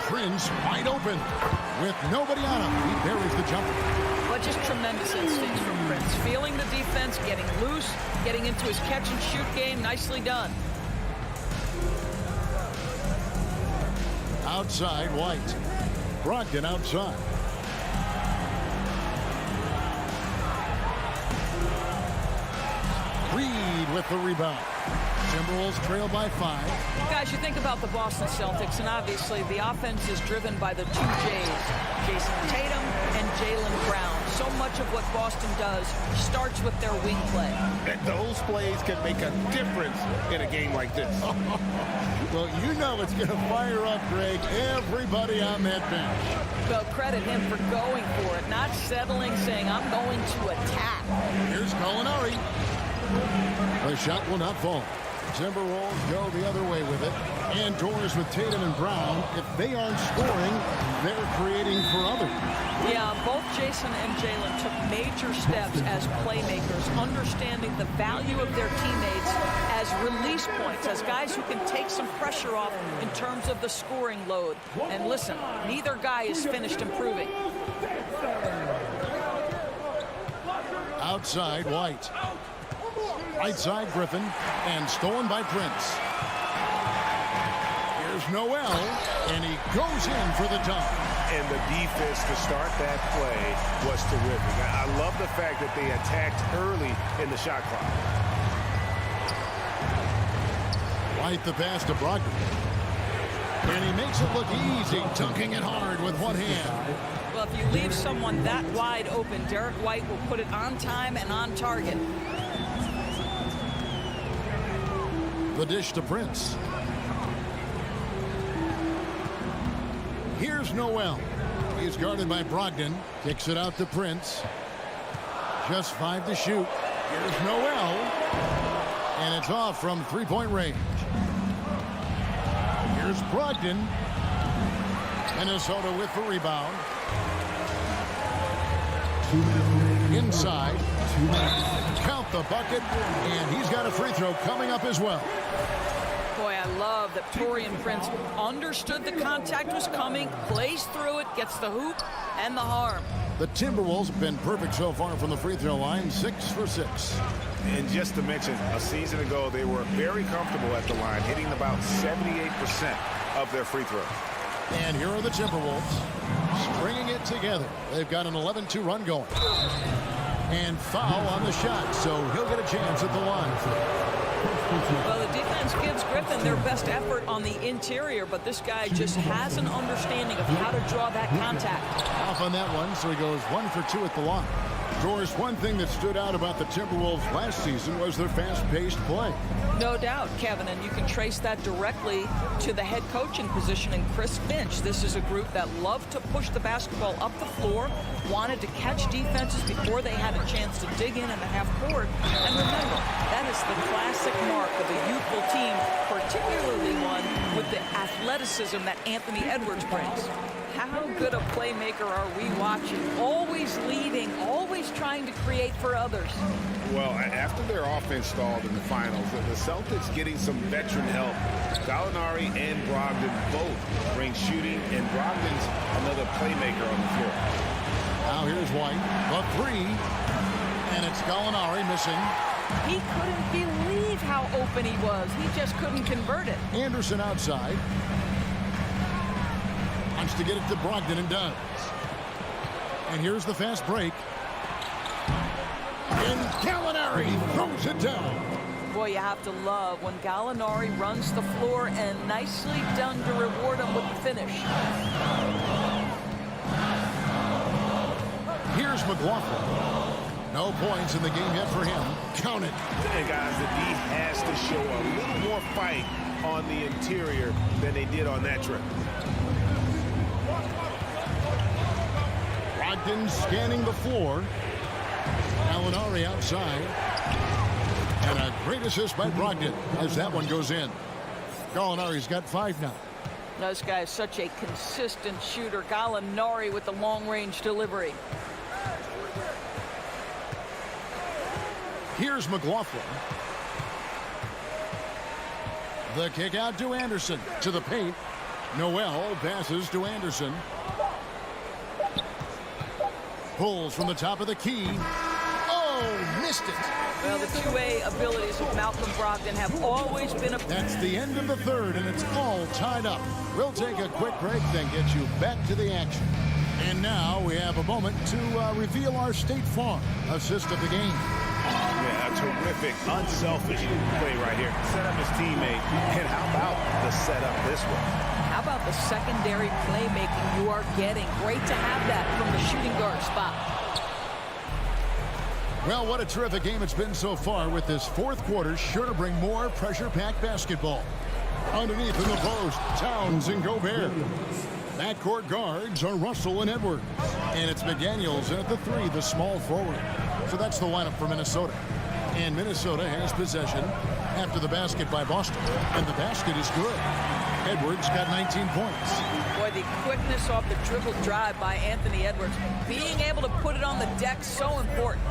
Prince wide open with nobody on him. He buries the jumper. But just tremendous instincts from Prince. Feeling the defense, getting loose, getting into his catch-and-shoot game. Nicely done. Outside, White. Brogdon outside. Reed with the rebound. Timberwolves trail by 5. Guys, you think about the Boston Celtics, and obviously the offense is driven by the 2 J's, Jason Tatum and Jaylen Brown. So much of what Boston does starts with their wing play. And those plays can make a difference in a game like this. Well, you know it's going to fire up, Greg, everybody on that bench. Well, credit him for going for it, not settling, saying, I'm going to attack. Here's Gallinari. The shot will not fall. Timberwolves go the other way with it. And Doris with Tatum and Brown, if they aren't scoring, they're creating for others. Yeah, both Jason and Jalen took major steps as playmakers, understanding the value of their teammates as release points, as guys who can take some pressure off in terms of the scoring load. And listen, neither guy is finished improving. Outside, White. Right side, Griffin, and stolen by Prince. Here's Noel, and he goes in for the dunk. And the defense to start that play was terrific. I love the fact that they attacked early in the shot clock. White the pass to Brogdon. And he makes it look easy, dunking it hard with one hand. Well, if you leave someone that wide open, Derek White will put it on time and on target. The dish to Prince. Here's Noel. He's guarded by Brogdon. Kicks it out to Prince. Just 5 to shoot. Here's Noel. And it's off from three-point range. Here's Brogdon. Minnesota with the rebound. Inside. Count the bucket. And he's got a free throw coming up as well. Boy, I love that Taurean Prince understood the contact was coming, plays through it, gets the hoop and the harm. The Timberwolves have been perfect so far from the free throw line, 6 for 6. And just to mention, a season ago, they were very comfortable at the line, hitting about 78% of their free throws. And here are the Timberwolves stringing it together. They've got an 11-2 run going. And foul on the shot, so he'll get a chance at the line. Well, the defense gives Griffin their best effort on the interior, but this guy just has an understanding of how to draw that contact. Off on that one, so he goes 1 for 2 at the line. Doris, one thing that stood out about the Timberwolves last season was their fast-paced play. No doubt, Kevin, and you can trace that directly to the head coaching position in Chris Finch. This is a group that loved to push the basketball up the floor, wanted to catch defenses before they had a chance to dig in the half court. And remember, that is the classic mark of a youthful team, particularly one with the athleticism that Anthony Edwards brings. How good a playmaker are we watching? Always leading, always trying to create for others. Well, after their offense stalled in the finals, the Celtics getting some veteran help. Gallinari and Brogdon both bring shooting, and Brogdon's another playmaker on the floor. Now here's White, the 3, and it's Gallinari missing. He couldn't believe how open he was. He just couldn't convert it. Anderson outside. Wants to get it to Brogdon and does. And here's the fast break. And Gallinari throws it down. Boy, you have to love when Gallinari runs the floor, and nicely done to reward him with the finish. Here's McLaughlin. No points in the game yet for him. Count it. And guys, the D has to show a little more fight on the interior than they did on that trip. Brogdon scanning the floor. Gallinari outside. And a great assist by Brogdon as that one goes in. Gallinari's got 5 now. This guy is such a consistent shooter. Gallinari with the long-range delivery. Here's McLaughlin. The kick out to Anderson. To the paint. Noel passes to Anderson. Pulls from the top of the key. Oh, missed it. Well, the two-way abilities of Malcolm Brogdon have always been a... That's the end of the third, and it's all tied up. We'll take a quick break, then get you back to the action. And now we have a moment to reveal our State Farm assist of the game. Yeah, a terrific, unselfish play right here. Set up his teammate, and how about the setup this way? How about the secondary playmaking you are getting? Great to have that from the shooting guard spot. Well, what a terrific game it's been so far, with this fourth quarter sure to bring more pressure-packed basketball. Underneath in the post, Towns and Gobert. Backcourt guards are Russell and Edwards. And it's McDaniels in at the 3, the small forward. So that's the lineup for Minnesota. And Minnesota has possession after the basket by Boston. And the basket is good. Edwards got 19 points. Boy, the quickness off the dribble drive by Anthony Edwards. Being able to put it on the deck, so important.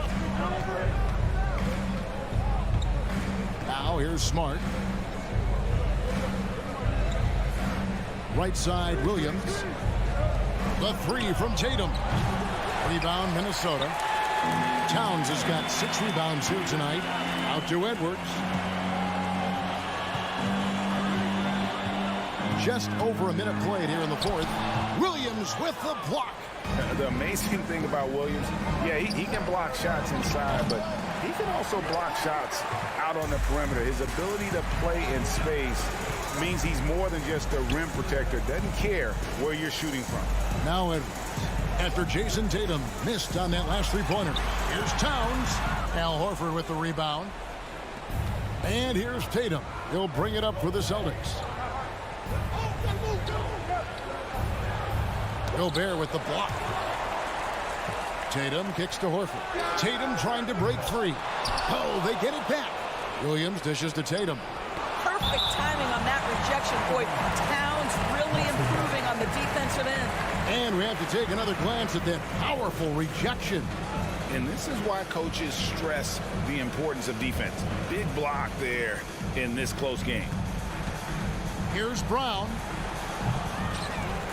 Now here's Smart. Right side, Williams. The three from Tatum. Rebound, Minnesota. Towns has got 6 rebounds here tonight. Out to Edwards. Just over a minute played here in the fourth. Williams with the block. The amazing thing about Williams, yeah, he can block shots inside, but he can also block shots out on the perimeter. His ability to play in space means he's more than just a rim protector. Doesn't care where you're shooting from. Now Edwards. After Jason Tatum missed on that last three-pointer. Here's Towns. Al Horford with the rebound. And here's Tatum. He'll bring it up for the Celtics. Gobert with the block. Tatum kicks to Horford. Tatum trying to break free. Oh, they get it back. Williams dishes to Tatum. Perfect timing on that rejection. Boy, Towns really improving on the defensive end. And we have to take another glance at that powerful rejection. And this is why coaches stress the importance of defense. Big block there in this close game. Here's Brown.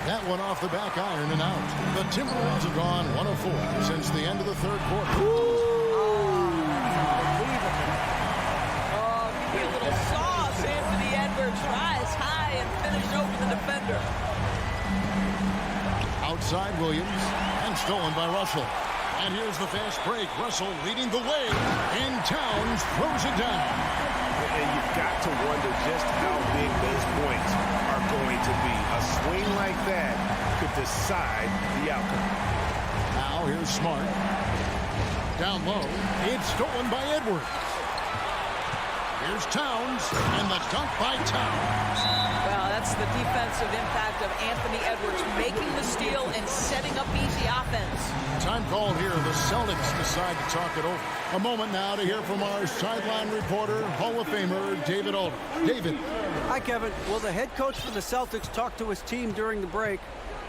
That one off the back iron and out. The Timberwolves have gone 1 of 4 since the end of the third quarter. Oh, give me a little sauce. Anthony Edwards rise high and finish over the defender. Outside Williams and stolen by Russell. And here's the fast break. Russell leading the way. And Towns throws it down. And you've got to wonder just how big those points are going to be. A swing like that could decide the outcome. Now here's Smart. Down low. It's stolen by Edwards. Here's Towns. And the dunk by Towns. Well, that's the defensive impact of Anthony Edwards making the steal and setting up easy offense. Time called here. The Celtics decide to talk it over. A moment now to hear from our sideline reporter, Hall of Famer David Alder. David. Hi, Kevin. Well, the head coach for the Celtics talked to his team during the break.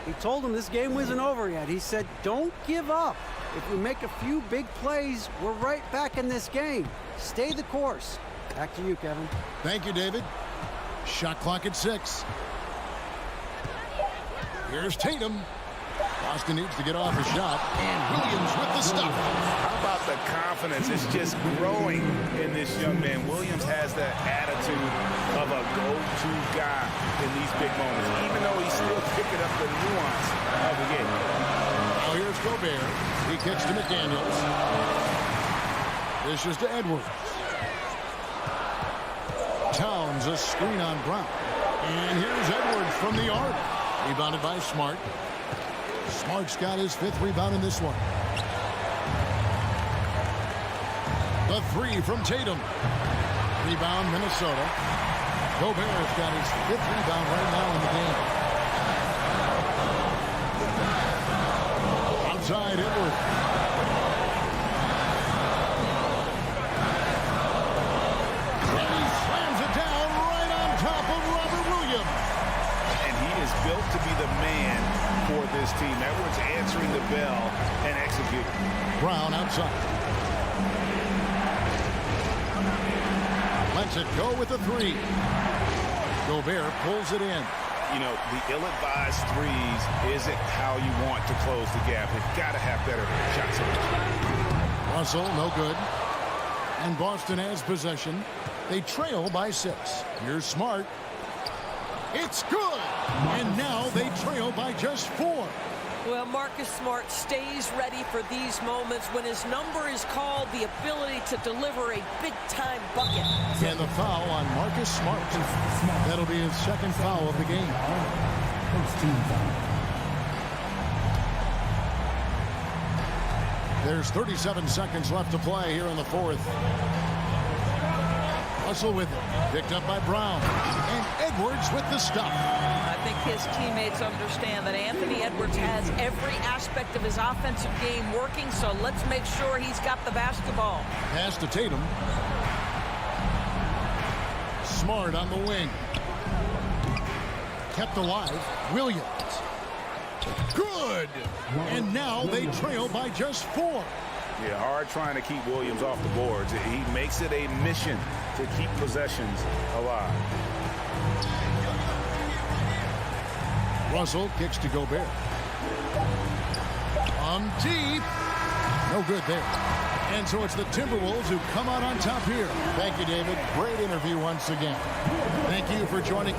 He told them this game wasn't over yet. He said, don't give up. If we make a few big plays, we're right back in this game. Stay the course. Back to you, Kevin. Thank you, David. Shot clock at 6. Here's Tatum. Boston needs to get off a shot. And Williams with the stuff. How about the confidence? It's just growing in this young man. Williams has that attitude of a go-to guy in these big moments, even though he's still picking up the nuance of the game. Now here's Gobert. He kicks to McDaniels. This is to Edwards. Towns, a screen on Brown. And here's Edwards from the arc. Rebounded by Smart. Smart's got his 5th rebound in this one. The 3 from Tatum. Rebound, Minnesota. Gobert's got his 5th rebound right now in the game. Outside Edwards. Built to be the man for this team. Edwards answering the bell and executing. Brown outside. Lets it go with the 3. Gobert pulls it in. You know, the ill-advised threes isn't how you want to close the gap. They've got to have better shot selection. Russell, no good. And Boston has possession. They trail by 6. Here's Smart. It's good. And now they trail by just 4. Well, Marcus Smart stays ready for these moments when his number is called, the ability to deliver a big-time bucket. And the foul on Marcus Smart. That'll be his 2nd foul of the game. There's 37 seconds left to play here in the 4th. Russell with it. Picked up by Brown. And Edwards with the stuff. I think his teammates understand that Anthony Edwards has every aspect of his offensive game working, so let's make sure he's got the basketball. Pass to Tatum. Smart on the wing. kept alive. Williams. Good! And now they trail by just 4. Yeah, hard trying to keep Williams off the boards. He makes it a mission to keep possessions alive. Russell kicks to Gobert. Deep. No good there. And so it's the Timberwolves who come out on top here. Thank you, David. Great interview once again. Thank you for joining.